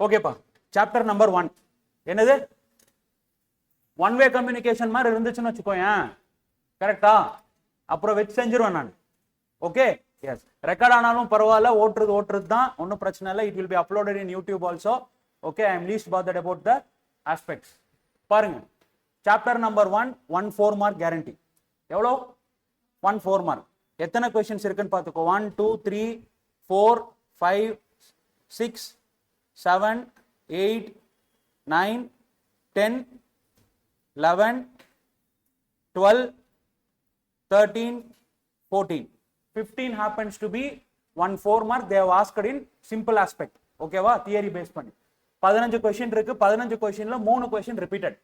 ஓகேப்பா, chapter number 1 என்னது? One way communication மாதிரி இருந்துச்சுன்னு வச்சுக்கோயேன், கரெக்டா? அப்புறம் வச்சு செஞ்சிருவேன் நான். Okay, S. ரெக்கார்ட் ஆனாலும் பரவாயில்ல, ஓட்டுறது தான், ஒன்றும் பிரச்சனை இல்லை. It will be uploaded in YouTube also. Okay, I am least bothered about the aspects. பாருங்க, சாப்டர் நம்பர் 1 1 4 மார்க் கேரண்டி. எவ்வளோ? 1 4 மார்க். எத்தனை கொஸ்டின்ஸ் இருக்குன்னு பார்த்துக்கோ. 1 2 3 4 5 6 7 8 9 10 11 12 13 14 15 happens to be 1 4 mark. They have asked in simple aspect. ஓகேவா? Theory base பண்ணி 15 question இருக்கு. 15 கொஸ்டின்ல 3 question repeated.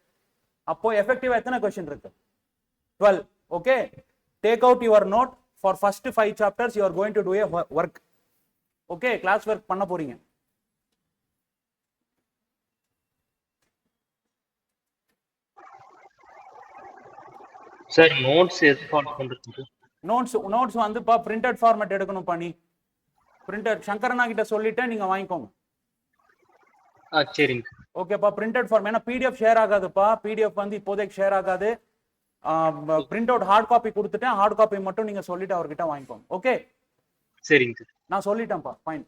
அப்போ எஃபெக்டிவா எத்தனை கொஸ்டின் இருக்கு? 12. Okay, take out your note. For first 5 chapters you are going to do a work. Okay, class work பண்ண போறீங்க. Sir notes எது ஃபாலோ பண்றது? நோட்ஸ் வந்துப்பா பிரிண்டட் ஃபார்மேட் எடுக்கணும் பண்ணி. பிரிண்டட் சங்கரனா கிட்ட சொல்லிட்டேன், நீங்க வாங்கிக்கோங்க. சரிங்க. ஓகேப்பா, பிரிண்டட் ஃபார்ம். ஏன்னா பிடிஎஃப் ஷேர் ஆகாதுப்பா. பிடிஎஃப் வந்து இப்போதைக்கு ஷேர் ஆகாது. பிரிண்ட் அவுட் ஹார்ட் காப்பி கொடுத்துட்டேன். ஹார்ட் காப்பி மட்டும் நீங்க சொல்லிட்டு அவர்கிட்ட வாங்கிக்கோங்க. ஓகே, சரிங்க. நான் சொல்லிட்டேன்ப்பா. Fine.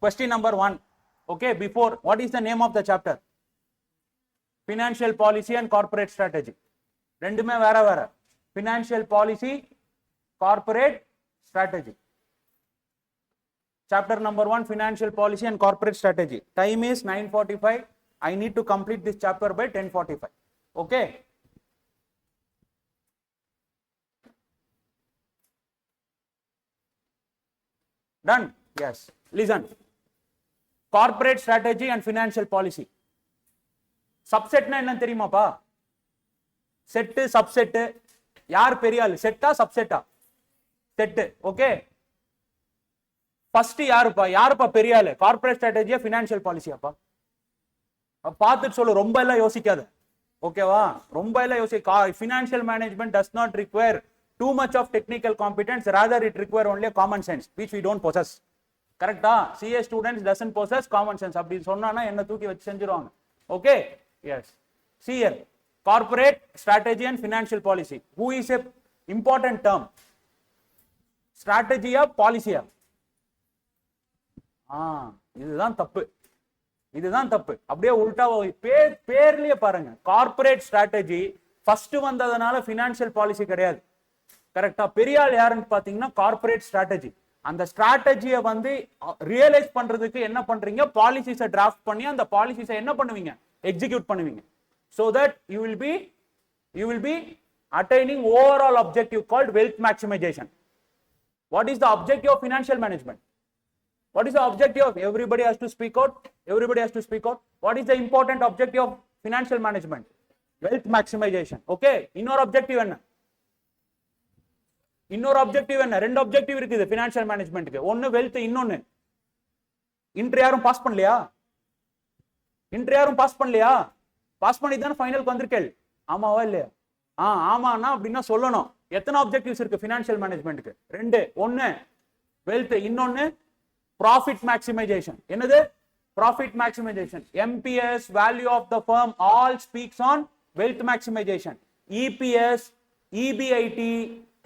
Question number 1. Okay, before, what is the name of the chapter? Financial policy and corporate strategy. ரெண்டுமே வேற வேற. Financial policy, corporate strategy. Chapter number 1, financial policy and corporate strategy. Time is 9:45. I need to complete this chapter by 10:45. Okay. Done? Yes. Listen. Corporate strategy and financial policy. சப்செட்னா என்ன தெரியுமாப்பா? Set subset. யார் பெரிய ஆளு? செட்டா சப்செட்டா? Set. Okay, first யாருப்பா பெரிய ஆளு? Corporate ஸ்ட்ராட்டஜியா financial பாலிசியாப்பா? பார்த்துட்டு சொல்லு, ரொம்ப எல்லாம் யோசிக்காத. ஓகேவா? ரொம்ப எல்லாம் financial management does not require too much of technical competence, rather it require only common sense which we don't possess. கரெக்டா? CA students doesn't possess common sense. அப்படி சொன்னானா என்ன தூக்கி வச்சு செஞ்சிருவாங்க. Okay, yes. CA corporate strategy and financial policy. Who is a important term? strategy பாலிசியா? இதுதான் தப்பு. இதுதான் தப்பு. அப்படியே உல்டா பேர்லயே பாருங்க. கார்ப்பரேட் ஸ்ட்ராட்டஜி ஃபர்ஸ்ட் வந்ததனால ஃபினான்ஷியல் பாலிசி கிடையாது. கரெக்டா? பெரிய ஆள் யாருன்னு பாத்தீங்கன்னா கார்ப்பரேட் ஸ்ட்ராட்டஜி. அந்த ஸ்ட்ராட்டஜியை வந்து ரியலைஸ் பண்றதுக்கு என்ன பண்றீங்க? பாலிசிஸை டிராஃப்ட் பண்ணி அந்த பாலிசிஸை என்ன பண்ணுவீங்க? எக்ஸிக்யூட் பண்ணுவீங்க. so that you will be attaining overall objective called wealth maximization. What is the objective of financial management? What is the objective of? Everybody has to speak out. Everybody has to speak out. What is the important objective of financial management? Wealth maximization. Okay, இன்னொரு objective என்ன? இன்னொரு objective என்ன? ரெண்டு objective இருக்குது financial managementக்கு. ஒன்னு wealth, இன்னொன்னு interview. யாரும் pass பண்ணலையா? இன்ட்ரி யாரும் பாஸ் பண்ணலையா? பாஸ் பண்ணி தானே ஃபைனலுக்கு வந்திருக்கேள். ஆமாவா இல்லையா? ஆமாண்ணா அப்படின்னா சொல்லணும். எத்தனை objectives இருக்கு financial managementக்கு? ரெண்டு. ஒன்னு wealth, இன்னொன்னு profit maximization. என்னது? profit maximization. MPS, value of the firm, all speaks on wealth maximization. EPS, EBIT,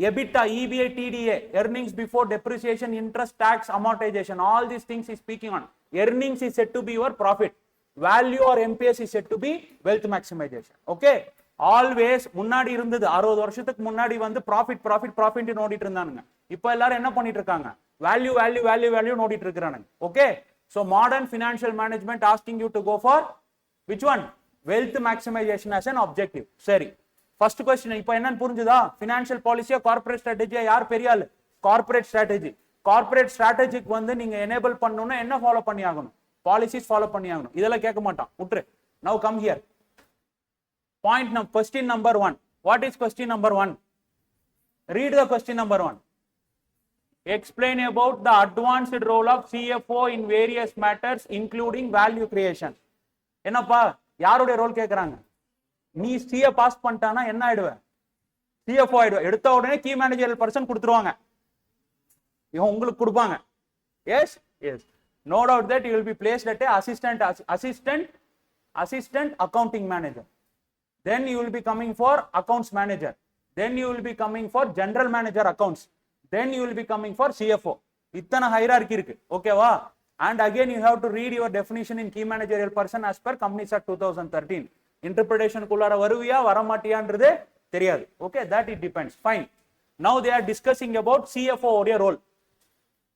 EBITDA, EBITDA, earnings before depreciation, interest, tax, amortization, all these things is speaking on. Earnings is said to be your profit. Value or MPS is said to be wealth maximization. Okay, always முன்னாடி இருந்தது 60 வருஷத்துக்கு முன்னாடி வந்து profit profit profit நோடிட்டு இருந்தானுங்க. இப்போ எல்லாரும் என்ன பண்ணிட்டு இருக்காங்க? வேல்யூ வேல்யூ வேல்யூ வேல்யூ நோடிட்டு இருக்கானுங்க. Okay, so modern financial management asking you to go for which one? Wealth maximization as an objective. சரி, ஃபர்ஸ்ட் क्वेश्चन இப்போ என்னன்னு புரிஞ்சுதா? ஃபினான்ஷியல் பாலிசியா கார்ப்பரேட் ஸ்ட்ராட்டஜியா? யார் பெரிய ஆளு? Corporate strategy. கார்ப்பரேட் ஸ்ட்ராட்டஜிக்கு வந்து நீங்க எனேபிள் பண்ணனும்னா என்ன ஃபாலோ பண்ணி ஆகணும்? பாலிசிஸ் ஃபாலோ பண்ணி ஆகணும். இதெல்லாம் கேட்க மாட்டான், உட்ரு. Now come here. Question number 1. What is question number 1? Read the question number 1. Explain about the advanced role of CFO in various matters including value creation. என்னப்பா யாருடைய ரோல் கேக்குறாங்க? நீ சிஏ பாஸ் பண்ணிட்டானா என்ன ஆயிடுவ? சிஎஃப்ஓ ஆயிடுவ. எடுத்த உடனே கீ மேனேஜரல் பர்சன் கொடுத்துருவாங்க, இவன் உங்களுக்கு கொடுப்பாங்க. Yes yes. No doubt that you will be placed at a assistant accounting manager. Then you will be coming for accounts manager. Then you will be coming for general manager accounts. Then you will be coming for CFO. இத்தனை hierarchy இருக்கு. ஓகேவா? And again you have to read your definition in key managerial person as per Companies Act 2013. Interpretation குள்ளார வருவியா வரமாட்டியான்றது தெரியாது. Okay, that it depends. Fine. Now they are discussing about CFO உடைய role.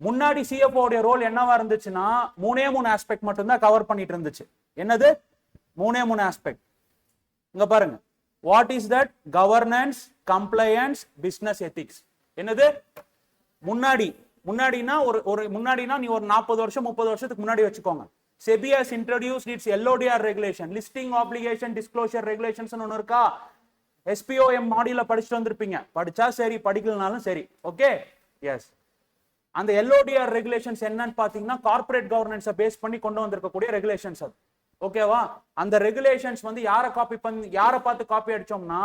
முன்னாடி CFO உடைய role என்னவா இருந்துச்சுன்னா மூணே aspect மட்டும் தான் கவர் பண்ணிட்டு இருந்துச்சு. என்னது? மூணே ஆஸ்பெக்ட். இங்க பாருங்க. What is that? Governance, compliance, business ethics. என்னது? முன்னாடினா நீ ஒரு 40 வருஷம் 30 வருஷத்துக்கு முன்னாடி வச்சுக்கோங்க. SEBI has introduced its LODR regulation, listing obligation disclosure regulations னு ஒன்னு இருக்கா? SPOM மாடியூல்ல படிச்சிட்டு வந்திருப்பீங்க. படிச்சா சரி, படிக்கலனாலும் சரி. ஓகே? எஸ். அந்த LODR regulations என்னன்னு பாத்தீங்கன்னா கார்ப்பரேட் கவர்னன்ஸை பேஸ் பண்ணி கொண்டு வந்திருக்கக்கூடிய ரெகுலேஷன்ஸ் அது. ஓகேவா? அந்த ரெகுலேஷன்ஸ் வந்து யாரை பார்த்து காப்பி அடிச்சோம்னா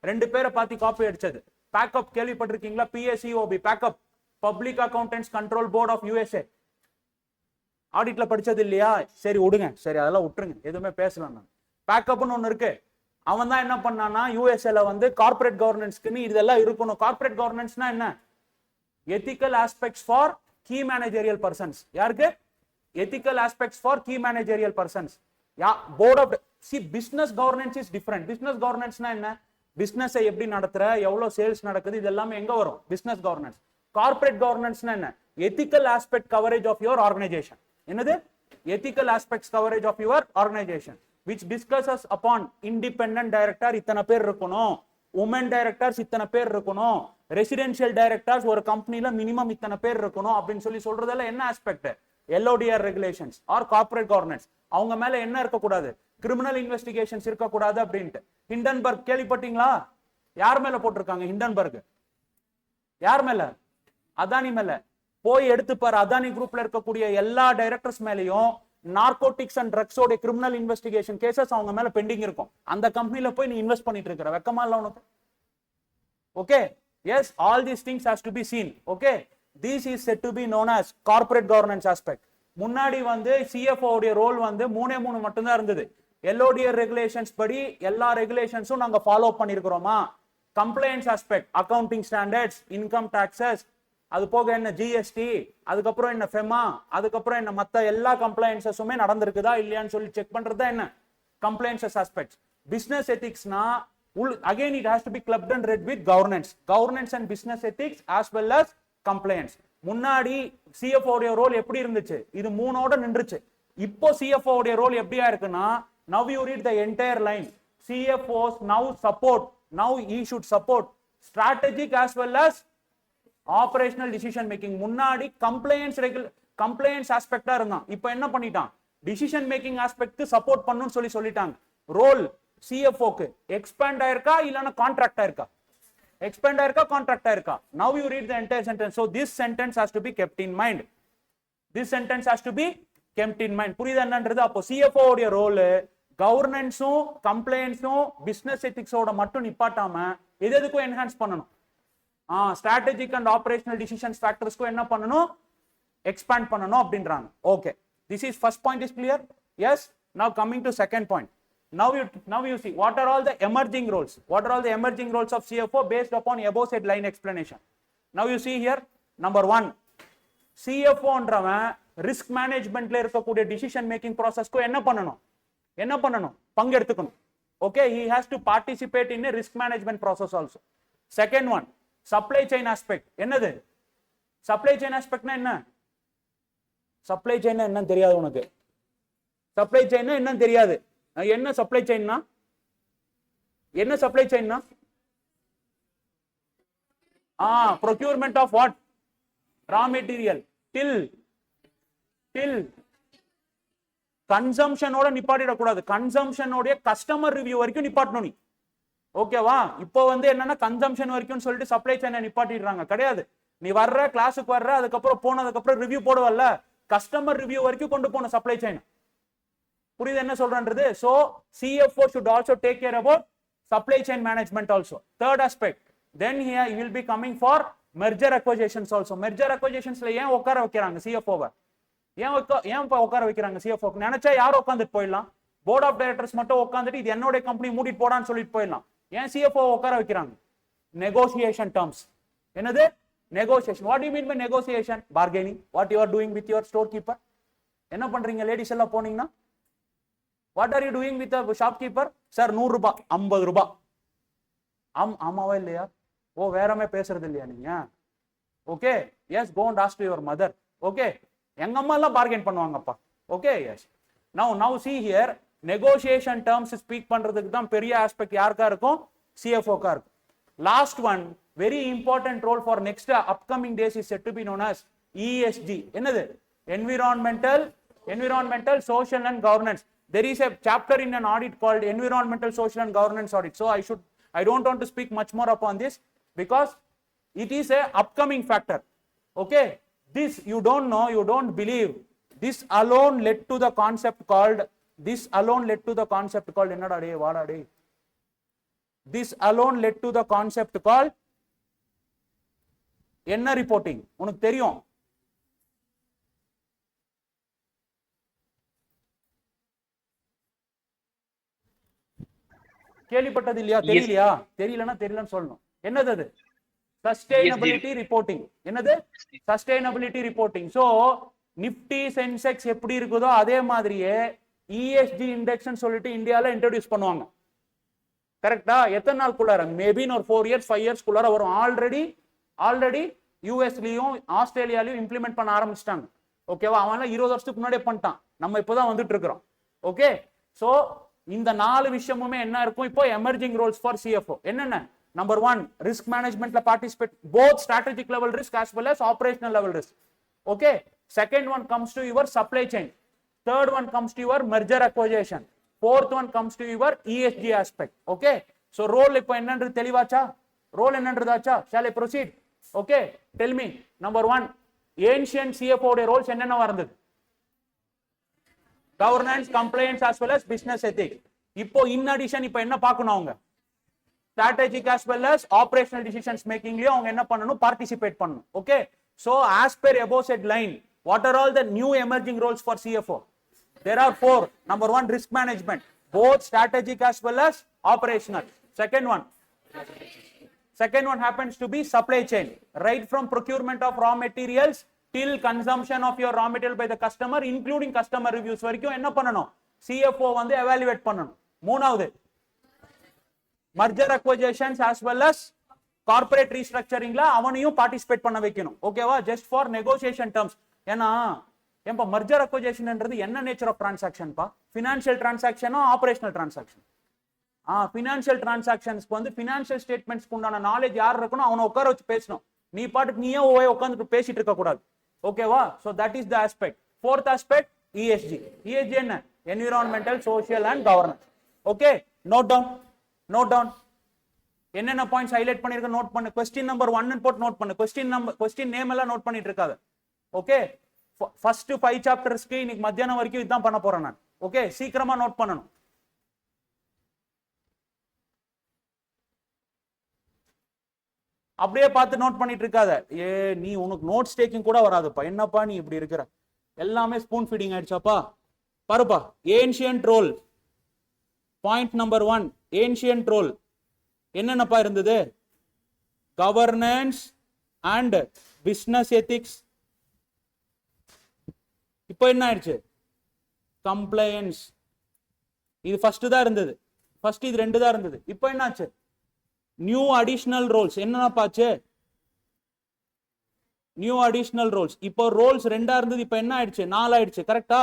ரெண்டு பேரை பார்த்து காப்பி அடிச்சது. பேக்கப் கேள்விப்பட்டிருக்கீங்களா? PACOB, பேக்கப் public accountants control board of USA. ஆடிட்ல படிச்சது இல்லையா? சரி விடுங்க, சரி அதெல்லாம் விட்டுருங்க, எதுவுமே பேசலாம். நான் பேக்கப்னு ஒன்னு இருக்கு. அவன் தான் என்ன பண்ணானா யூஎஸ்ஏல வந்து கார்ப்பரேட் கவர்னன்ஸ்க்கு இதெல்லாம் இருக்கணும். கார்ப்பரேட் கவர்னன்ஸ்னா என்ன? Ethical aspects for key managerial persons. யாருக்கு? Ethical aspects for key managerial persons. Board of business governance is different. Business கவர்னன்ஸ்னா என்ன? பிசினஸை எப்படி நடத்துற, எவ்வளவு சேல்ஸ் நடக்குது, இது எல்லாமே எங்க வரும்? Business governance. கார்ப்பரேட் கவர்னன்ஸ்னா என்ன? Ethical aspect coverage of your organisation. என்னது? Ethical aspects coverage of your organisation which discusses upon independent director இத்தனை பேர் இருக்கணும், உமன் டைரக்டர்ஸ் இத்தனை பேர் இருக்கணும், ரெசிடென்ஷியல் டைரக்டர்ஸ் ஒரு கம்பெனில மினிமம் இத்தனை பேர் இருக்கணும் அப்படின்னு சொல்றதெல்லாம் என்ன aspect? LODR regulations or corporate governance. அவங்க மேல என்ன இருக்கக்கூடாது? கிரிமினல் இன்வெஸ்டிகேஷன்ஸ் இருக்கக்கூடாது அப்படின்ட்டு. ஹிண்டன்பர்க் கேள்விப்பட்டீங்களா? யார் மேல போட்டிருக்காங்க ஹிண்டன்பர்க்? யார் மேல? அதானி மேல. போய் எடுத்து பாரு, அதானி குரூப்ல இருக்கக்கூடிய எல்லா டைரக்டர்ஸ் மேலயும் நார்கோட்டிக்ஸ் அண்ட் ட்ரக்ஸோட கிரிமினல் இன்வெஸ்டிகேஷன் கேசஸ் அவங்க மேல பெண்டிங் இருக்கும். அந்த கம்பெனில போய் நீ இன்வெஸ்ட் பண்ணிட்டு இருக்கிற வெக்கமா இல்ல உனக்கு? Okay, yes, all these things has to be seen. Okay, this is said to be known as corporate governance aspect. முன்னாடி வந்து CFO உடைய ரோல் வந்து மூணே மட்டும் தான் இருந்தது. LODR ரெகுலேஷன்ஸ் படி எல்லா ரெகுலேஷன்ஸும் நாங்க ஃபாலோ பண்ணிருக்கிறோமா? Compliance aspect, accounting standards, income taxes, அது போக என்ன GST, அதுக்கப்புறம் என்ன FEMA, அதுக்கப்புறம் என்ன மத்த எல்லா கம்ப்ளைன்ஸஸுமே நடந்திருக்குதா இல்லையான்னு சொல்லி செக் பண்றது தான் என்ன கம்ப்ளைன்சஸ் ஆஸ்பெக்ட்ஸ். பிசினஸ் எத்திக்ஸ்னா again it has to be clubbed and read with governance and business ethics as well as compliance. முன்னாடி CFO உடைய ரோல் எப்படி இருந்துச்சு? இது மூணோட நின்றுச்சு. இப்போ CFO உடைய ரோல் எப்படியா இருக்குன்னா now you read the entire line. CFOs now he should support strategic as well as operational decision making. முன்னாடி கம்ப்ளைன்ஸ் ஆஸ்பெக்டா இருந்தான். இப்போ என்ன பண்ணிட்டான்? டிசிஷன் மேக்கிங் ஆஸ்பெக்ட் சப்போர்ட் பண்ணனும்னு சொல்லிட்டாங்க. ரோல் CFOக்கு எக்ஸ்பேண்ட் ஆயிருக்கா இல்லனா கான்ட்ராக்ட் ஆயிருக்கா? எக்ஸ்பேண்ட் ஆயிருக்கா, கான்ட்ராக்ட் ஆயிருக்கா? Now you read the entire sentence. So this sentence has to be kept in mind. புரியுதா என்னன்றது? அப்போ CFO உடைய ரோல் கவர்னன்ஸும் கம்ப்ளைன்ஸும் பிசினஸ் எத்திக்ஸோட மட்டும் நிப்பாட்டாம எதுக்கும் என்ஹான்ஸ் பண்ணணும். ஸ்ட்ராட்டஜிக் அண்ட் ஆபரேஷனல் டிசிஷன்ஸ் ஃபேக்டர்ஸ்க்கு என்ன பண்ணணும்? எக்ஸ்பேண்ட் பண்ணணும் அப்படின்றாங்க. Okay, this is first point is clear. Yes, now coming to second point. Now you see what are all the emerging roles? What are all the emerging roles of CFO based upon above said line explanation? Now you see here, number 1, CFO ன்றவன் risk மேனேஜ்மெண்ட்ல இருக்கக்கூடிய decision making ப்ராசஸ்க்கு என்ன பண்ணணும்? பங்கெடுத்துக்கணும். Okay, he has to participate in a risk management process also. Second one, supply chain aspect. என்னது supply chain aspect னா என்ன? supply chain னா என்னன்னு தெரியாது உனக்கு? supply chain னா என்னன்னு தெரியாது? என்ன supply chain னா? procurement of what? raw material till கன்சம்ஷனோட நிப்பாட்டிட கூடாது. கன்சம்ஷனோட கஸ்டமர் ரிவ்யூ வரைக்கும் நிப்பாட்டணும் நீ. ஓகேவா? இப்போ வந்து என்னன்னா கன்சம்ஷன் வரைக்கும் சொல்லிட்டு சப்ளை செயினை நிப்பாட்டிடுறாங்க. கிடையாது. நீ வர்ற கிளாஸுக்கு வர்ற, அதுக்கப்புறம் போனதுக்கு அப்புறம் ரிவ்யூ போடுவல்ல, கஸ்டமர் ரிவ்யூ வரைக்கும் கொண்டு போன சப்ளை செயின். புரியுது என்ன சொல்றேன்றது? So CFO should also take care about supply chain management also. Third aspect, then here he will be coming for merger acquisitions also. merger acquisitionsல ஏன் உட்கார வைக்கிறாங்க CFO-வை? ஏன் உட்கார வைக்கிறாங்க சிஎஃப்ஓ? நினைச்சா யாரும் உட்காந்துட்டு போயிடலாம். போர்ட் ஆஃப் டைரக்டர்ஸ் மட்டும் உட்காந்துட்டு இது என்னோட கம்பெனி மூடிட்டு போடான்னு சொல்லிட்டு போயிடலாம். ஏன் சிஎஃப்ஓ உட்கார வைக்கிறாங்க? Negotiation terms. என்னது negotiation? What you mean by negotiation? Bargaining. What you are doing with your store keeper? என்ன பண்றீங்க லேடிஸ் எல்லாம் போனீங்கன்னா? What are you doing with shop keeper? Sir 100 ரூபாய், 50 ரூபாய். ஆமாவா இல்லையா? ஓ வேறமே பேசுறது இல்லையா நீங்க? Okay, yes, go and ask to your mother. Okay, எங்க அம்மா எல்லாம் பார்கெயின் பண்ணுவாங்கப்பா. Okay, yes. Now see here, negotiation terms speak பண்றதுக்கு தான் பெரிய ஆஸ்பெக்ட் யாருக்கா இருக்கும்? சிஎஃப்ஓக்கா இருக்கும். Last one, very important role for next upcoming days is said to be known as ESG. என்னது? environmental, social and governance. There is a chapter in an audit called environmental, social and governance audit. So I don't want to speak much more upon this because it is a upcoming factor. Okay, this you don't know, you don't believe. This alone led to the concept called என்னடா டேய் வாடா டேய். This alone led to the concept called என்ன reporting? உனக்கு தெரியும். கேள்விப்பட்டது இல்லையா? தெரியலையா? தெரியலன்னு சொல்லணும். என்னது அது? Sustainability reporting. என்னது? Sustainability reporting. So Nifty Sensex எப்படி இருக்குதோ அதே மாதிரியே இஎஸ்ஜி இண்டெக்ஸ் சொல்லிட்டு இந்தியால இன்ட்ரோடியூஸ் பண்ணுவாங்க. கரெக்டா? எத்தனை நாளுக்குள்ளார? மேபி ஒரு 4 இயர்ஸ் 5 இயர்ஸ் குள்ளார வரும். ஆல்ரெடி யூஎஸ்லயும் ஆஸ்திரேலியாலையும் இம்ப்ளிமெண்ட் பண்ண ஆரம்பிச்சிட்டாங்க. ஓகேவா? அவன் 20 வருஷத்துக்கு முன்னாடியே பண்ணிட்டான். நம்ம இப்பதான் வந்துட்டு இருக்கிறோம். ஓகே, சோ இந்த 4 விஷயமுமே என்ன இருக்கும்? இப்போ எமர்ஜிங் ரோல்ஸ் ஃபார் சிஎஃப்ஓ என்னென்ன? நம்பர் 1, ரிஸ்க் மேனேஜ்மெண்ட்ல participate, both strategic level risk as well as operational level risk. Okay, second one comes to your supply chain, third one comes to your merger acquisition, fourth one comes to your ESG aspect. Okay, so role இப்போ என்னன்றது தெளிவாச்சா? Role என்னன்றதாச்சா? shall I proceed? Okay, tell me. Number 1, ancient CFO உடைய Rolle's என்னென்ன இருந்தது? governance, compliance as well as business ethics. இப்போ in addition இப்போ என்ன பார்க்கணும்? அவங்க strategic as well as operational decisions making லயும் அவங்க என்ன பண்ணணும்? participate பண்ணணும். Okay, so as per above said line, what are all the new emerging roles for CFO? There are 4. Number 1, risk management, both strategic as well as operational. Second one happens to be supply chain, right from procurement of raw materials till consumption of your raw material by the customer, including customer reviews வரைக்கும் என்ன பண்ணணும்? CFO வந்து evaluate பண்ணணும். மூணாவது, merger acquisitions as well as corporate restructuringல அவனையும் participate பண்ண வைக்கணும். ஓகேவா? just for negotiation terms. ஏன்னா ஏன்பா merger acquisition என்றது என்ன நேச்சர் ஆஃப் டிரான்சாக்ஷன் பா? ஃபினான்ஷியல் டிரான்சாக்ஷனா ஆபரேஷனல் டிரான்சாக்ஷன்? ஃபினான்ஷியல் டிரான்சாக்ஷன்ஸ்க்கு வந்து ஃபினான்ஷியல் ஸ்டேட்மெண்ட்ஸ்க்கு உண்டான நாலேஜ் யார் இருக்கணும்? அவனை உட்கார வச்சு பேசணும். நீ பாட்டுக்கு நீயே உட்காந்துட்டு பேசிட்டு இருக்க கூடாது. ஓகேவா? so that is the aspect. Fourth aspect, ESG. ESG என்ன? environmental, social and governance. Okay, note down. என்னென்ன பாயிண்ட்ஸ் ஹைலைட் பண்ணிருக்க நோட் பண்ணு. क्वेश्चन நம்பர் 1 போட்டு நோட் பண்ணு. क्वेश्चन நேம் எல்லாம் நோட் பண்ணிட்டு இருக்காத. ஓகே, ஃபர்ஸ்ட் 5 சாப்டர்ஸ்க்கு இன்னைக்கு மத்தியானம் வரைக்கும் இதான் பண்ண போறேன் நான். ஓகே, சீக்கிரமா நோட் பண்ணணும். அப்படியே பார்த்து நோட் பண்ணிட்டு இருக்காத. நீ உனக்கு நோட்ஸ் டேக்கிங் கூட வராதுப்பா. என்னப்பா நீ இப்படி இருக்கிற? எல்லாமே ஸ்பூன் ஃபீடிங் ஆயிடுச்சாப்பா? பாருப்பா, ancient role. Point number 1, ancient role என்னென்னப்பா இருந்தது? Governance and business ethics. இப்போ என்ன ஆயிடுச்சு? கம்ப்ளையன்ஸ். இது ஃபர்ஸ்ட் தான் இருந்தது. ஃபர்ஸ்ட் இது 2 தான் இருந்தது. இப்போ என்னாச்சு? New additional roles. என்னப்பாச்சு? New additional roles. இப்போ ரோல்ஸ் 2 இருந்தது, இப்போ என்ன ஆயிடுச்சு? 4 ஆயிடுச்சு. கரெக்டா?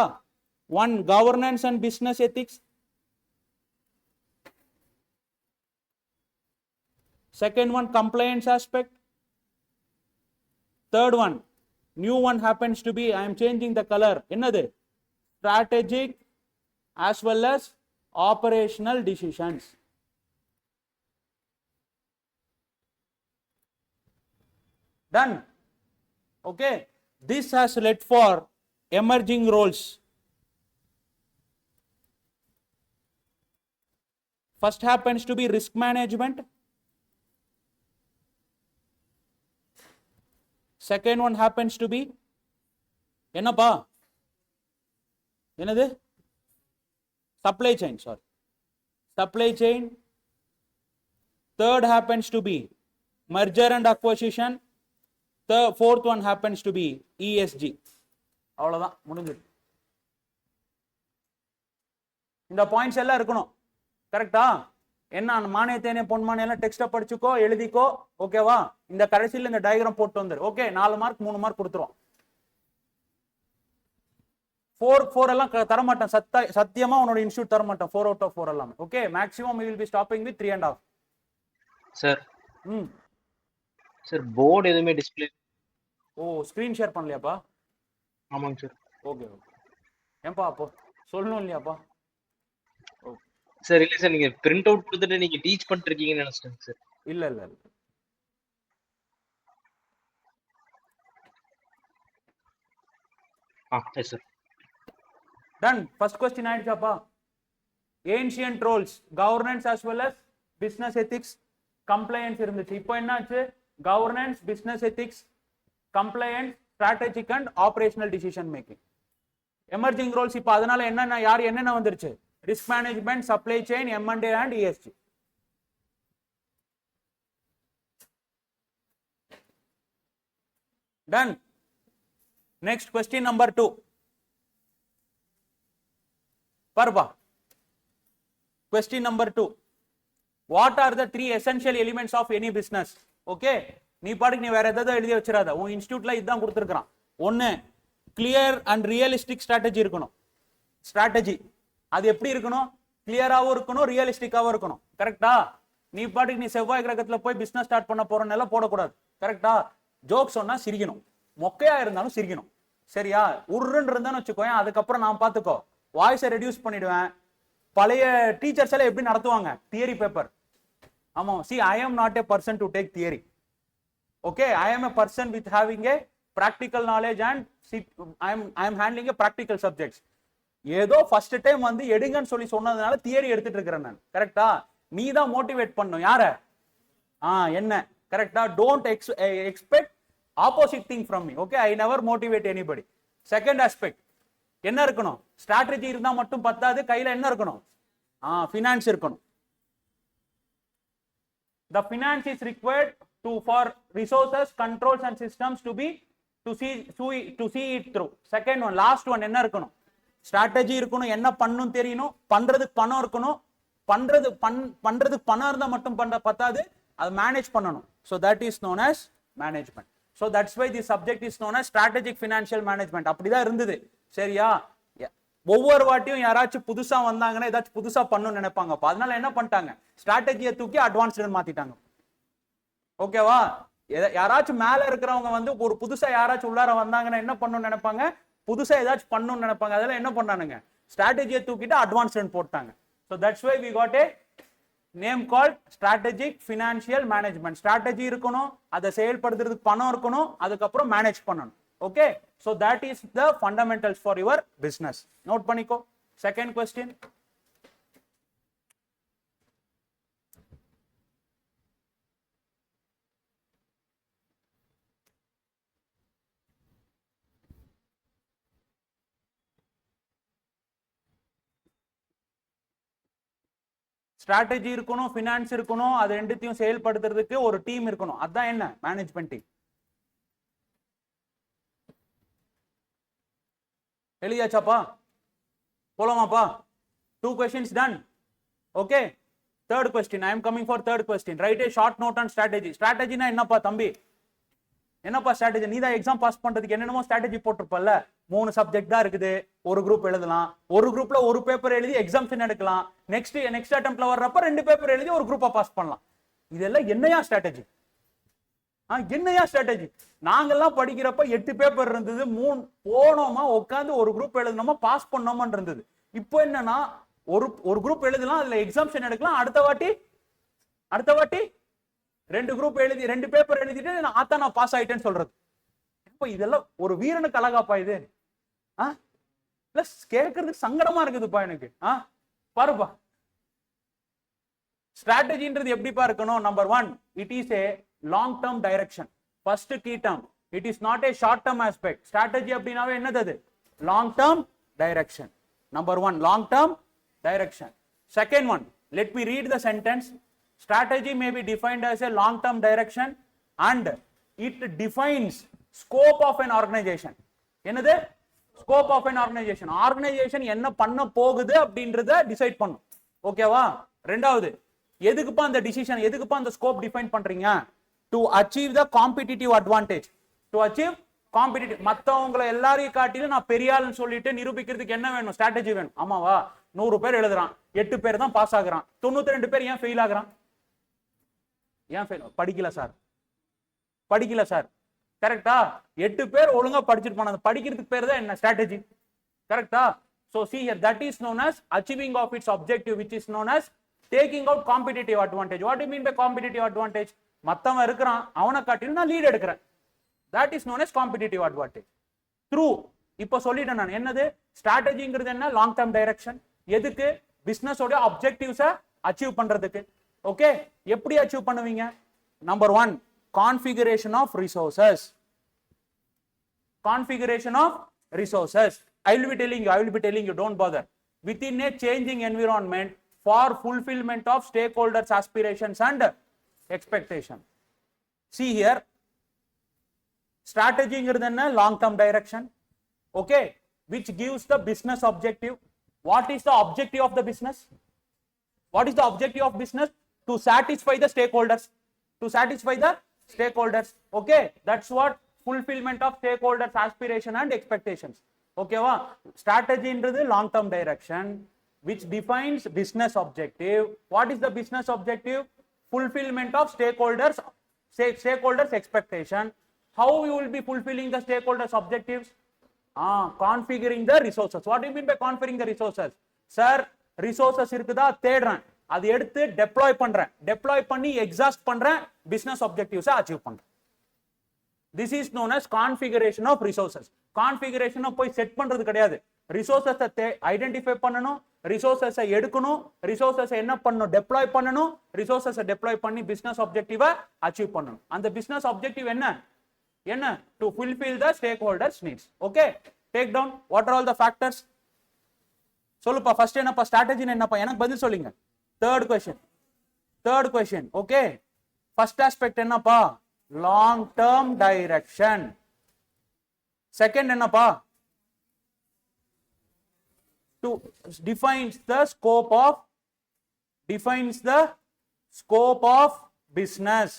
1, governance and business ethics. Second one, compliance aspect. Third one, new one happens to be, I am changing the color. என்னது? Strategic as well as operational decisions. Done. Okay, this has led for emerging roles. First happens to be risk management. Second one happens to be என்னப்பா? என்னது? Supply chain, sorry. Supply chain. Third happens to be merger and acquisition. The fourth one happens to be ESG. அவ்வளவுதான், முடிஞ்சிருக்கு. இந்த points எல்லாம் இருக்கணும். கரெக்டா? என்ன மானிய தேனே பொன்மானியம் எல்லாம் டெக்ஸ்ட படிச்சுக்கோ, எழுதிக்கோ. ஓகேவா? இந்த கடைசியில் இந்த டயக்ராம் போட்டு வந்துரு. ஓகே, 4 மார்க் 3 மார்க் கொடுத்துரும். 4 எல்லாம் தர மாட்டேன். சத்தியமா உன்னோட இன்ஸ்டியூட் தர மாட்டேன். 4 out of 4 எல்லாமே. Okay, maximum we will be stopping with 3.5. Sir sir board எதுவுமே டிஸ்ப்ளே. ஓ, ஸ்கிரீன் ஷேர் பண்ணலையாப்பா? ஆமாங்க சார். Okay okay. ஏன்பா அப்போ சொல்லணும் இல்லையாப்பா? சார் இல்ல சார், நீங்க பிரிண்ட் அவுட் கொடுத்துட்டு நீங்க டீச் பண்ணிட்டு இருக்கீங்கன்னு நினைச்சிட்டேன் சார். இல்ல இல்ல இல்ல. Yes sir. Done. First question ஆயிடுச்சாப்பா? Ancient roles, governance as well as business ethics, compliance இருந்துச்சு. இப்போ என்னாச்சு? Governance, business ethics, compliance, strategic and operational decision making. Emerging roles இப்போ அதனால என்னென்ன யார் என்னென்ன வந்துருச்சு? Risk management, supply chain, M&A and ESG. Done. Next question number 2. Parva. Question number 2. What are the 3 essential elements of any business? Okay. நீ பாட்டுக்கு நீ வேற ஏதாவது எழுதி வச்சிராத. உன் இன்ஸ்டிடியூட்ல இதான் கொடுத்துருக்கான். ஒன்னு, கிளியர் அண்ட் ரியலிஸ்டிக் ஸ்ட்ராட்டஜி இருக்கணும். ஸ்ட்ராட்டஜி அது எப்படி இருக்கணும்? கிளியராகவும் இருக்கணும், ரியலிஸ்டிக்காகவும் இருக்கணும். கரெக்டா? நீ பாட்டுக்கு நீ செவ்வாய் கிரகத்துல போய் பிசினஸ் ஸ்டார்ட் பண்ண போறோன்னு எல்லாம் போடக்கூடாது. கரெக்டா? ஜோக் சொன்னா சிரிக்கணும், மொக்கையா இருந்தாலும் சிரிக்கணும். சரியா? உருன்னு இருந்தான்னு வச்சுக்கோயேன், அதுக்கப்புறம் நான் பாத்துக்கோ வாய்ஸை ரெடியூஸ் பண்ணிடுவேன். பழைய டீச்சர்ஸ் எல்லாம் எப்படி நடத்துவாங்க? Theory paper. ஆமா, see I am not a person to take theory. Okay, I am a person with having a practical knowledge and I am handling a practical subjects. ஏதோ ஃபர்ஸ்ட் டைம் வந்து எடுங்கன்னு சொல்லி சொன்னதுனால theory எடுத்துட்டு இருக்கிறேன் நான். கரெக்டா? நீ தான் மோட்டிவேட் பண்ணும். யார? என்ன? கரெக்டா? Don't expect opposite thing from me. Okay, I never motivate anybody. Second aspect என்ன இருக்கணும்? ஸ்ட்ராட்டஜி இருந்தா மட்டும் பத்தாது, கையில என்ன இருக்கணும்? ஃபினான்ஸ் இருக்கணும். The finance is required for resources, controls and systems to see it through. Second one, last one என்ன இருக்கணும்? ஸ்ட்ராட்டஜி இருக்கணும், என்ன பண்ணணும் தெரியணும், பண்றதுக்கு பணம் இருக்கணும். பண்றதுக்கு பணம் இருந்தா மட்டும் பத்தாது, அது மேனேஜ் பண்ணணும். So that is known as management. So that's why this subject is known as strategic financial management. அப்படிதான் இருந்தது. சரியா? ஒவ்வொரு வாட்டியும் யாராச்சும் புதுசா வந்தாங்கன்னா ஏதாச்சும் புதுசா பண்ணணும்னு நினைப்பாங்க. அதனால என்ன பண்ணிட்டாங்க? ஸ்ட்ராட்டஜியை தூக்கி அட்வான்ஸ்டு மாத்திட்டாங்க. ஓகேவா? யாராச்சும் மேல இருக்கிறவங்க வந்து ஒரு புதுசா யாராச்சும் உள்ளார வந்தாங்கன்னா என்ன பண்ணணும்னு நினைப்பாங்க? புதுசா ஏதாச்சும் பண்ணணும்னு நினைப்பாங்க. அதெல்லாம் என்ன பண்ணானுங்க? ஸ்ட்ராட்டஜியை தூக்கிட்டு அட்வான்ஸ்டு போட்டாங்க. So that's why we got a name called strategic financial management. Strategy இருக்கணும், அதை செயல்படுத்துறதுக்கு பணம் இருக்கணும், அதுக்கப்புறம் மேனேஜ் பண்ணணும். Okay, so that is the fundamentals for your business. Note பண்ணிக்கோ. Second question. ஸ்ட்ராட்டஜி இருக்கணும், ஃபினான்ஸ் இருக்கணும், அது ரெண்டுத்தையும் செயல்படுத்துறதுக்கு ஒரு டீம் இருக்கணும். அதான் என்ன? Management team. எழுதியாச்சாப்பா? போலாமாப்பா? 2 questions done. Okay, third question. I am coming for third question. Write a short note on strategy. strategy na என்னப்பா தம்பி? என்னப்பா ஸ்ட்ராட்டஜி? நீ தான் எக்ஸாம் பாஸ் பண்றதுக்கு என்னென்னமோ ஸ்ட்ராட்டஜி போட்டிருப்பல்ல. 3 சப்ஜெக்ட் தான் இருக்குது, ஒரு குரூப் எழுதலாம், ஒரு குரூப்ல ஒரு பேப்பர் எழுதி எக்ஸாம்ஷன் எடுக்கலாம், நெக்ஸ்ட் அட்டெம்ப்ட்ல வர்றப்ப 2 பேப்பர் எழுதி ஒரு குரூப்பா பாஸ் பண்ணலாம். இதெல்லாம் என்னையா ஸ்ட்ராட்டஜி? என்னையா ஸ்ட்ராட்டஜி? நாங்கெல்லாம் படிக்கிறப்ப 8 பேப்பர் இருந்தது, 3 போனோமா உட்காந்து ஒரு குரூப் எழுதணுமா பாஸ் பண்ணோமா இருந்தது. இப்போ என்னன்னா ஒரு குரூப் எழுதலாம், அதுல எக்ஸாம்ஷன் எடுக்கலாம், அடுத்த வாட்டி 2 குரூப் எழுதி 2 பேப்பர் எழுதிட்டு நான் பாஸ் ஆயிட்டேன்னு சொல்றது. இப்போ இதெல்லாம் ஒரு வீரனுக்கு அழகாப்பா இது? கேட்கறதுக்கு சங்கடமா இருக்குதுப்பா எனக்கு. பாருப்பா, ஸ்ட்ராட்டஜின்றது எப்படிப்பா இருக்கணும்? Number 1, it is a long term direction. First key term, it is not a short term aspect. Strategy அப்படின்னாவே என்னது? அது long term direction. Number one, long term direction. Second one, let me read the sentence. Strategy may be defined as a long term direction and it defines scope of an organization. என்னது? Scope of an organization. Organization என்ன பண்ண போகுது அப்படின்றத decide பண்ணும். ஓகேவா? ரெண்டாவது, எதுக்குப்பா அந்த டிசிஷன், எதுக்குப்பா அந்த ஸ்கோப் டிஃபைன் பண்றீங்க? To achieve the competitive advantage. To achieve competitive, மற்றவங்களை எல்லாரையும் காட்டிலும் நான் பெரிய ஆளுன்னு சொல்லிட்டு நிரூபிக்கிறதுக்கு என்ன வேணும்? ஸ்ட்ராட்டஜி வேணும். ஆமாவா? 100 பேர் எழுதுறான், 8 பேர் தான் பாஸ் ஆகுறான், 92 பேர் ஏன் ஃபெயில் ஆகுறான்? ஏன் ஃபெயில்? படிக்கல சார், படிக்கல சார். கரெக்டா? 8 பேர் ஒழுங்கா படிச்சுட்டு போனாங்க, படிக்கிறதுக்கு பேர் தான் என்ன? ஸ்ட்ராட்டஜி. கரெக்டா? So see here, that is known as achieving of its objective, which is known as taking out competitive advantage. What do you mean by competitive advantage? மத்தவன் இருக்கிறான், அவனை காட்டிலும் நான் லீட் எடுக்கிறேன். That is known as competitive advantage. Through, இப்போ சொல்லிட்டேன் நான். என்னது? ஸ்ட்ராட்டஜிங்கிறது என்ன? Long term direction. எதுக்கு? பிசினஸோட அப்ஜெக்டிவ்ஸை அச்சீவ் பண்றதுக்கு. ஓகே, எப்படி அச்சீவ் பண்ணுவீங்க? Number one, configuration of resources. Configuration of resources. I will be telling you, don't bother. Within a changing environment for fulfillment of stakeholders' aspirations and expectation. See here, strategy is a long-term direction, okay, which gives the business objective. What is the objective of the business? What is the objective of business? To satisfy the stakeholders. To satisfy the stakeholders. Okay, that's what fulfillment of stakeholders aspiration and expectations. Okay va? Strategy is long term direction which defines business objective. What is the business objective? Fulfillment of stakeholders expectation. How you will be fulfilling the stakeholders objectives? Configuring the resources. What do you mean by configuring the resources? Sir, resources இருக்குதா தேடுறேன், அது எடுத்து deploy பண்றேன், deploy பண்ணி exhaust பண்றேன், business objectives achieve பண்றேன். This is known as configuration of resources. Configuration போய் set பண்றது கிடையாது. ரிசோர்சஸ் ஐடென்டிஃபை பண்ணணும், ரிசோர்சஸ் எடுக்கணும், ரிசோர்சஸ் என்ன பண்ணணும்? டெப்ளாய் பண்ணணும், ரிசோர்சஸ் டெப்ளாய் பண்ணி பிசினஸ் ஆப்ஜெக்டிவை அச்சீவ் பண்ணணும். அந்த பிசினஸ் ஆப்ஜெக்டிவ் என்ன? என்ன? To fulfill the stakeholders needs. Okay, take down what are all the factors. சொல்லுப்பா, ஃபர்ஸ்ட் என்னப்பா ஸ்ட்ராட்டஜி என்னப்பா? எனக்கு பதில் சொல்லுங்க. Third question. Okay, first aspect என்னப்பா? long term direction. Second என்னப்பா? to defines the scope of business.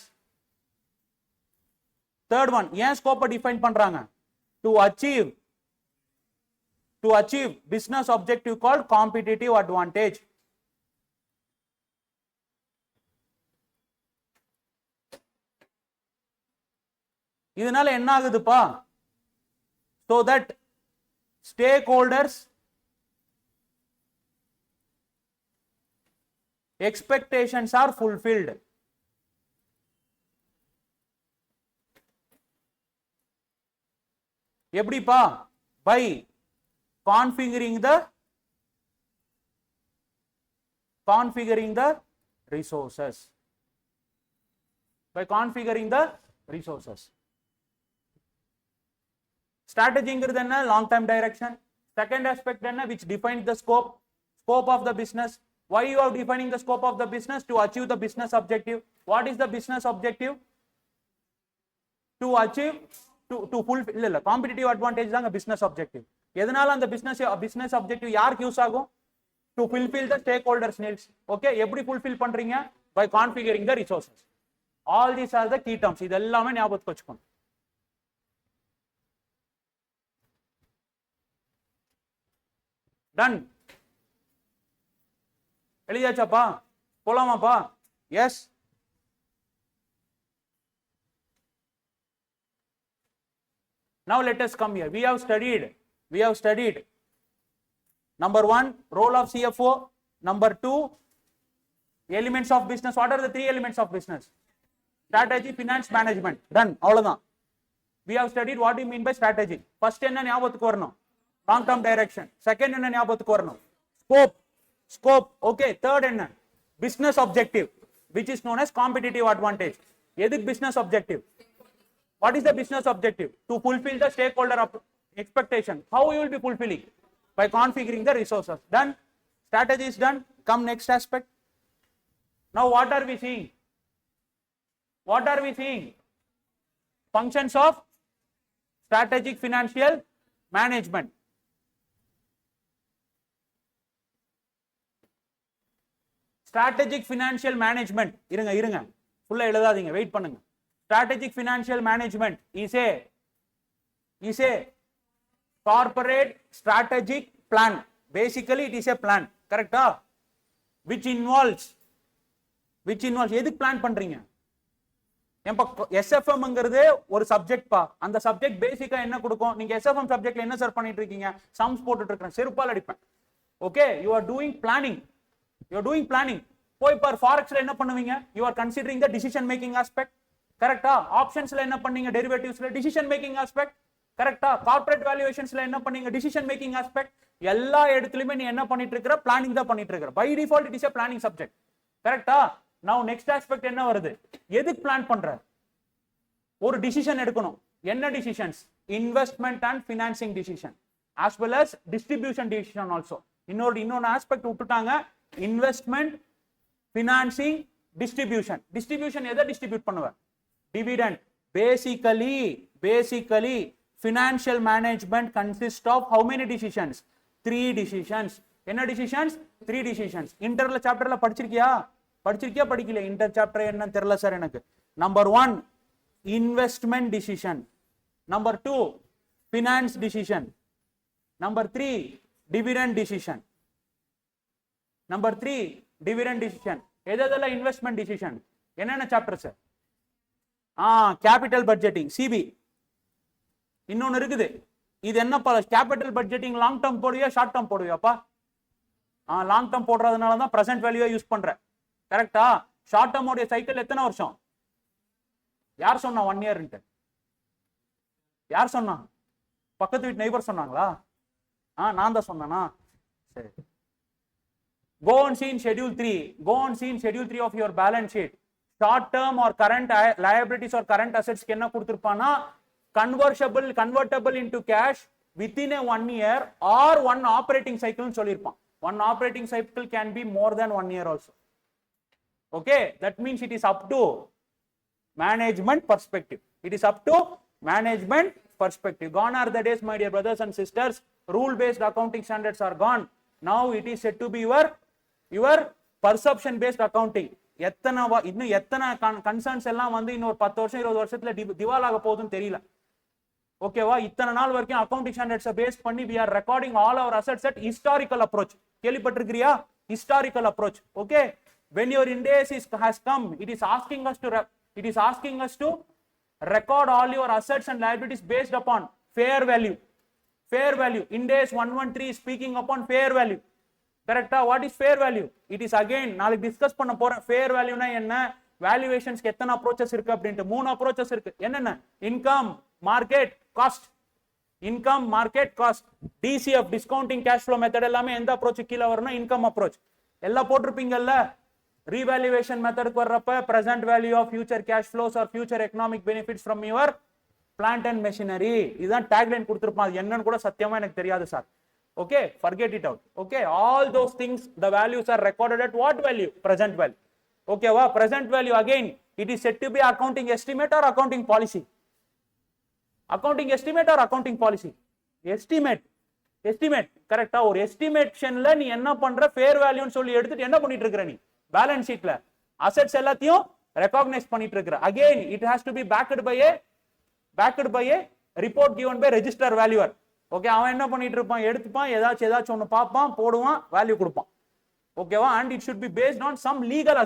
Third one, ஏன் ஸ்கோப்பை define பண்றாங்க? to achieve business objective called competitive advantage. இதனால என்ன ஆகுதுப்பா? so that stakeholders expectations are fulfilled. எப்படிப்பா? by configuring the resources. By configuring the resources. Strategy is a long term direction. Second aspect which defines the scope of the business. Why you are defining the scope of the business? To achieve the business objective. What is the business objective? To achieve, to fulfill competitive advantage is a business objective. எதனால அந்த business objective யாருக்கு use ஆகும்? To fulfill the stakeholders needs. Okay, எப்படி fulfill பண்றீங்க? By configuring the resources. All these are the key terms. இது எல்லாமே ஞாபகத்துக்கு வச்சுக்கணும். Done. எழுதியாச்சாப்பா? போலாமாப்பா? Yes. Now let us come here. We have studied number 1, role of CFO. Number 2, elements of business. What are the 3 elements of business? Strategy, finance, management. Done. அவ்வளவுதான். We have studied what do you mean by strategy. First என்ன ஞாபகத்துக்கு வரணும்? Long term direction. Second என்ன ஞாபகத்துக்கு வரணும்? Scope. Okay. Third என்ன? Business objective, which is known as competitive advantage. எதுக்கு business objective? What is the business objective? To fulfill the stakeholder expectation. How you will be fulfilling? by configuring the resources. Done. Strategy is done. Come next aspect. Now what are we seeing? What are we seeing? Functions of strategic financial management. Strategic financial management. இருங்க ஃபுல்லா எழுதாதீங்க, wait பண்ணுங்க. Strategic financial management is a corporate strategic plan. Basically it is a plan. Correct? Which involves எதுக்கு plan பண்றீங்க? SFMங்கிறது ஒரு subject பா. அந்த subject பேசிக்கா என்ன கொடுக்கும்? நீங்க SFM சப்ஜெக்ட்ல என்ன சார் பண்ணிட்டு இருக்கீங்க? சம்ஸ் போட்டுட்டு இருக்கேன், செருப்பால் அடிப்பேன். Okay, you are doing planning. போய் பார் ஃபாரெக்ஸ்ல என்ன பண்ணுவீங்க? You are considering the decision making aspect. கரெக்டா? ஆப்ஷன்ஸ்ல என்ன பண்ணீங்க? டெரிவேட்டிவ்ஸ்ல டிசிஷன் மேக்கிங் ஆஸ்பெக்ட். கரெக்டா? கார்ப்பரேட் வேல்யூவேஷன்ஸ்ல என்ன பண்ணீங்க? Decision making aspect. எல்லா இடத்துலயுமே நீ என்ன பண்ணிட்டு இருக்கற? பிளானிங் தான் பண்ணிட்டு இருக்கற. By default it is a planning subject. கரெக்டா? நவ நெக்ஸ்ட் ஆஸ்பெக்ட் என்ன வருது? எதுக்கு பிளான் பண்ற? ஒரு டிசிஷன் எடுக்கணும். என்ன decisions? Investment and financing decision as well as distribution decision also. இன்னொரு ஆஸ்பெக்ட் விட்டுட்டாங்க. இன்வெஸ்ட்மெண்ட், ஃபினான்சிங், டிஸ்ட்ரிபியூஷன் எதை டிஸ்ட்ரிபியூட் பண்ணுவ? Dividend. Basically financial management consists of how many decisions? 3 decisions. என்ன decisions? 3 decisions. இன்டர்ல சாப்டர்ல படிச்சிருக்கியா படிக்கல? இன்டர் சாப்டர் என்னன்னு தெரியல சார் எனக்கு. Number 1 investment decision, number 2 finance decision, number 3 dividend decision. எதெல்லாம் இன்வெஸ்ட்மெண்ட் டிசிஷன்? என்னென்ன chapter sir? Capital budgeting, CB. இன்னொன்னு இருக்குது, இது என்னப்பா? கேபிட்டல் பட்ஜெட்டிங் லாங் டர்ம் போடுவியா, ஷார்ட் டர்ம் போடுவியாப்பா? லாங் டர்ம் போடுறதுனால தான் பிரசன்ட் வேல்யூ யூஸ் பண்ற. கரெக்டா? ஷார்ட் டர்ம் உடைய சைக்கிள் எத்தனை வருஷம்? யார் சொன்னா 1 year? யார் சொன்னா? பக்கத்து வீட்டு நெய்பர் சொன்னாங்களா? நான் தான் சொன்னானா? சரி. Go and see in schedule 3 of your balance sheet. Short term or current liabilities or current assets என்ன கொடுத்திருப்பானா? convertible into cash within a 1 year or 1 operating cycle சொல்லிருப்பான். 1 operating cycle can be more than 1 year also. Okay, that means it is up to management perspective. Gone are the days, my dear brothers and sisters. Rule based accounting standards are gone. Now it is said to be your perception based accounting. இன்னும் எத்தனை concerns எல்லாம் வந்து இன்னொரு 10 வருஷம் 20 வருஷத்துல திவால் ஆக போகுதுன்னு தெரியல. ஓகேவா? இத்தனை நாள் வரைக்கும் அக்கவுண்டிங் ஸ்டாண்டர்ட்ஸ் பேஸ் பண்ணி we are recording all our assets at historical approach. கேள்விப்பட்டிருக்கிறியா? historical approach. Okay, when your Ind AS has come, it is asking us to record all your assets and liabilities based upon fair value. Ind AS 113 is speaking upon fair value. கரெக்டா? What is fair value? It is again நாளைக்கு discuss பண்ண போறேன். Fair வேல்யூனா என்ன, வேல்யூவேஷன்ஸ்க்கு எத்தனை approaches இருக்கு அப்படின்ட்டு 3 approaches இருக்கு. என்னென்ன? Income, market, cost. DCF, discounting cash flow method எல்லாமே எந்த அப்ரோச் கீழே வரணும்? Income approach. எல்லாம் போட்டிருப்பீங்கல்ல. ரீவேல்யூவேஷன் மெத்தடுக்கு வர்றப்ப present value of future cash flows or future economic benefits from your plant and machinery. இதுதான் டேக்லைன் கொடுத்திருப்பான். அது என்னன்னு கூட சத்தியமா எனக்கு தெரியாது சார். Okay, forget it out. Okay, all those things, the values are recorded at what value? Present value. Okay, present value again, it is said to be accounting estimate or accounting policy? Estimate. Correct? ஒரு எஸ்டிமேஷன்ல நீ என்ன பண்ற? Fair வேல்யூன்னு சொல்லி எடுத்துட்டு என்ன பண்ணிட்டு இருக்கற? நீ பேலன்ஸ் ஷீட்ல அசெட்ஸ் எல்லாத்தையும் ரெகக்னைஸ் பண்ணிட்டு இருக்கற. Again, it has to be backed by a report given by register valuer. Okay, அவன் என்ன பண்ணிட்டு இருப்பான்? எடுத்துப்பான், ஏதாச்சும் ஒன்று பார்ப்பான், போடுவான், வேல்யூ கொடுப்பான். ஓகேவா? And it should be based on some legal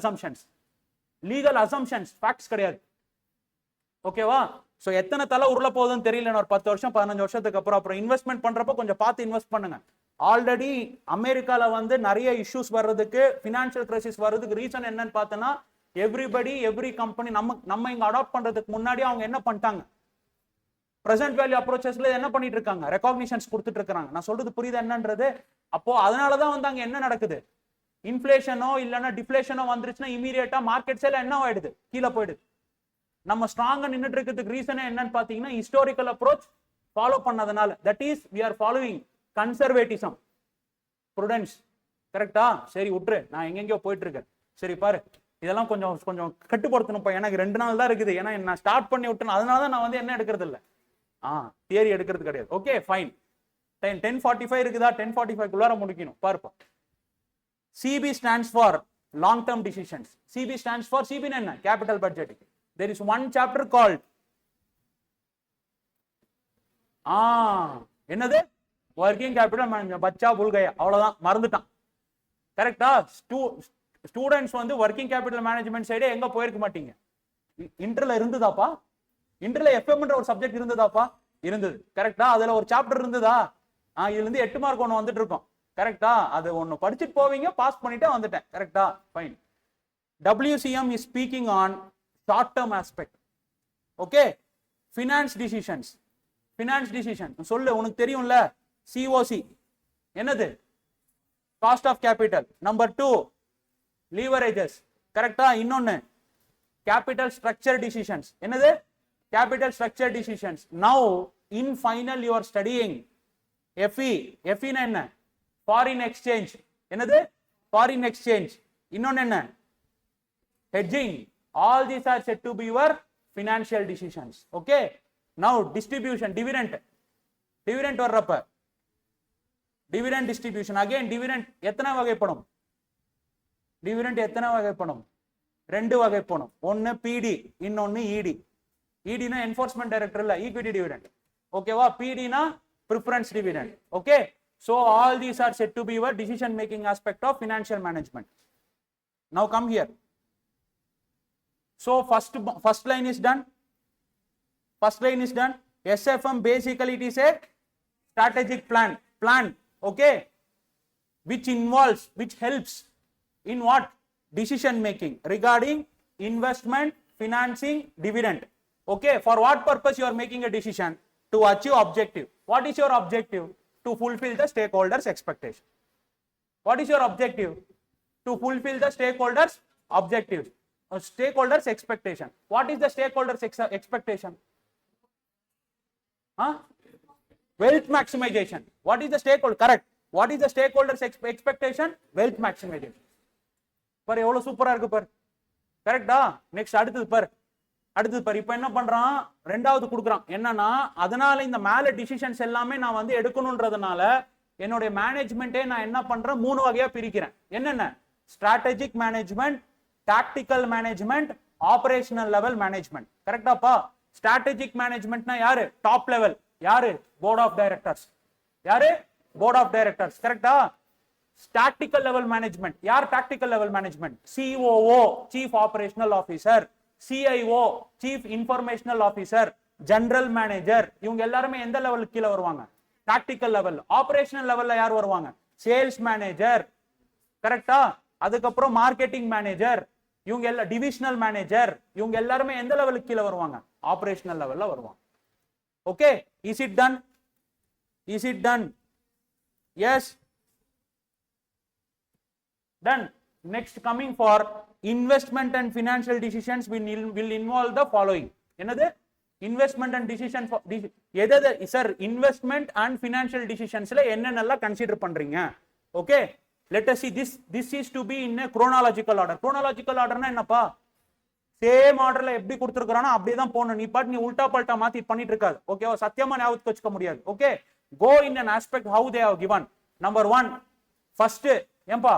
assumptions, facts கிடையாது. ஓகேவா? ஸோ எத்தனை தலை உருள போகுதுன்னு தெரியல. ஒரு 10 வருஷம் 15 வருஷத்துக்கு அப்புறம் இன்வெஸ்ட்மெண்ட் பண்றப்போ கொஞ்சம் பார்த்து இன்வெஸ்ட் பண்ணுங்க. ஆல்ரெடி அமெரிக்கால வந்து நிறைய இஷ்யூஸ் வர்றதுக்கு, ஃபினான்ஷியல் கிரைசிஸ் வர்றதுக்கு ரீசன் என்னன்னு பார்த்தோன்னா, எவ்ரி கம்பெனி நம்ம இங்க அடாப்ட் பண்றதுக்கு முன்னாடி அவங்க என்ன பண்ணிட்டாங்க? பிரசன்ட் வேல்யூ அப்ரோச்சஸ்ல என்ன பண்ணிட்டு இருக்காங்க? ரெகக்னிஷன்ஸ் கொடுத்துட்டு இருக்காங்க. நான் சொல்றது புரியுது என்னன்றது? அப்போ அதனாலதான் வந்து அங்க என்ன நடக்குது? இன்ஃபிளேஷனோ இல்லைன்னா டிஃப்ளேஷனோ வந்துருச்சுன்னா இமீடியட்டா மார்க்கெட்ஸ் எல்லாம் என்ன ஆயிடுது? கீழே போயிடுது. நம்ம ஸ்ட்ராங்கா நின்றுட்டு இருக்கிறதுக்கு ரீசனே என்னன்னு பாத்தீங்கன்னா, ஹிஸ்டாரிக்கல் அப்ரோச் ஃபாலோ பண்ணதுனால. That is we are following conservatism, prudence. கரெக்டா? சரி விட்டுரு, நான் எங்கெங்கயோ போயிட்டு இருக்கேன். சரி பாரு, இதெல்லாம் கொஞ்சம் கொஞ்சம் கட்டுப்படுத்தணும்ப்பா, எனக்கு 2 நாள் தான் இருக்குது, ஏன்னா நான் ஸ்டார்ட் பண்ணி விட்டேன், அதனால தான் நான் வந்து என்ன எடுக்கிறது இல்லை, தியரி எடுக்கிறது கிடையாது. Okay fine. 10:45 இருக்குதா? 10:45 குள்ளார முடிக்கணும். பார்ப்போம். CB stands for long term decisions. CB stands for CB என்ன? Capital budgeting. There is one chapter called என்னது? Working capital management. பச்சா புல்கையா, அவ்வளவுதான், மறந்துட்டான். கரெக்டா? ஸ்டூடெண்ட்ஸ் வந்து ஒர்க்கிங் கேபிட்டல் மேனேஜ்மெண்ட் சைடே எங்க போயிருக்க மாட்டீங்க. இன்டர்ல இருந்ததாப்பா? இன்டர்ல எஃப்எம்ன்ற ஒரு சப்ஜெக்ட் இருந்ததாப்பா? இருந்தது. கரெக்டா? அதுல ஒரு சாப்டர் இருந்ததா? இதுல இருந்து 8 மார்க் ஒன்று வந்துட்டு இருக்கோம். கரெக்டா? அது ஒன்னு படிச்சுட்டு போவீங்க, பாஸ் பண்ணிட்டே வந்துட்டேன். கரெக்டா? Fine. WCM is speaking on short term aspect. Okay, finance decisions. finance decision சொல்லு, உனக்கு தெரியும்ல. COC என்னது? cost of capital. Number 2 leverages. கரெக்டா? இன்னொன்னு capital structure decisions. என்னது? capital structure decisions. Now in final you are studying FE. FE னா என்ன? foreign exchange. என்னது? foreign exchange. இன்னொன்னு என்ன? hedging. All these are said to be your financial decisions. Okay, now distribution, dividend. dividend வர்றப்ப dividend distribution. again dividend எத்தனை வகைப்படும்? dividend எத்தனை வகைப்படும்? 2 வகைப்படும். ஒன்னு PD, இன்னொன்னு ED. ED னா enforcement director இல்ல, equity dividend. ஓகேவா? PD னா preference dividend. okay, so all these are said to be your decision making aspect of financial management. Now come here. So first line is done. First line is done. SFM basically it is a strategic plan. Okay, which involves, which helps in what? Decision making regarding investment, financing, dividend. Okay, for what purpose you are making a decision? To achieve objective. What is your objective? To fulfill the stakeholders expectation. What is your objective? To fulfill the stakeholders objectives. Stakeholders expectation. What is the stakeholders expectation? Wealth maximization. What is the stakeholder? Correct. What is the stakeholders expectation? Wealth maximization. பாரு எவ்வளவு சூப்பரா இருக்கு பாரு. கரெக்டா? Next அடுத்தது பாரு. இப்போ என்ன பண்றான்? ரெண்டாவது கொடுக்குறான். என்னன்னா, அதனால இந்த மேல டிசிஷன்ஸ் எல்லாமே நான் வந்து எடுக்கணும்ன்றதுனால என்னுடைய மேனேஜ்மெண்ட்டே நான் என்ன பண்றேன்? 3 வகையா பிரிக்கிறேன். என்னென்ன? Strategic management, tactical management, operational level management. கரெக்டாப்பா? ஸ்ட்ராட்டஜிக் மேனேஜ்மெண்ட்னா யாரு? Top level. யாரு? Board of directors. யாரு? Board of directors. கரெக்டா? tactical level management. யார் tactical level management? COO, chief operational officer, CIO, chief informational officer, general manager. இவங்க எல்லாரும் எந்த லெவலுக்கு கீழ வருவாங்க? tactical level. operational levelல யார் வருவாங்க? sales manager. கரெக்ட்டா? அதுக்கு அப்புறம் marketing manager, இவங்க எல்லாம் divisional manager. இவங்க எல்லாரும் எந்த லெவலுக்கு கீழ வருவாங்க? operational levelல வருவாங்க. Okay, is it done? Is it done? Yes, done. Next, coming for investment and financial decisions, will involve the following. என்னது? investment and decision for எது சார்? investment and financial decisions-ல என்னென்னலாம் கன்சிடர் பண்றீங்க? okay, let us see. This is to be in a chronological order. chronological order-னா என்னப்பா? Same ஆர்டர்ல எப்படி கொடுத்திருக்கானோ அப்படியே தான் போணும். நீ பாட்டு நீ உல்டா பல்டா மாத்தி பண்ணிட்டு இருக்காது. ஓகேவா? சத்தியமா ஞாபகத்துக்கு வச்சுக்க முடியாது. Okay, go in an aspect how they have given. Number 1, first ஏம்பா,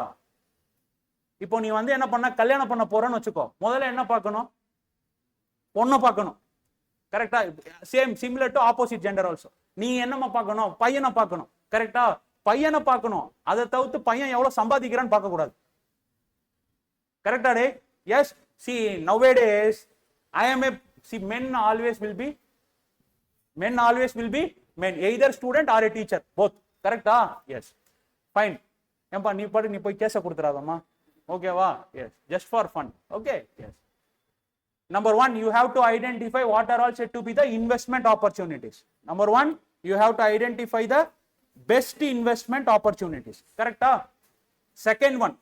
இப்போ நீ வந்து என்ன பண்ண? கல்யாணம் பண்ண போறன்னு வச்சுக்கோ. முதல்ல என்ன பார்க்கணும்? பொண்ணை பார்க்கணும். கரெக்டா? Same similar to opposite gender also. நீ என்னமா பார்க்கணும்? பையனை பார்க்கணும். கரெக்டா? பையனை பார்க்கணும். அதை தவிர்த்து பையன் எவ்வளவு சம்பாதிக்கிறான்னு பார்க்க கூடாது. கரெக்டா டே? S. See, nowadays men always will be men, either student or a teacher, both. கரெக்டா? எஸ். ஃபைன். ஏம்பா நீ பாட்டு நீ போய் கேஸ கொடுத்துறாதம்மா. ஓகேவா? Yes, just for fun. Okay, yes. Number 1, you have to identify what are all said to be the investment opportunities. Number 1, you have to identify the best investment opportunities. கரெக்டா? Second one,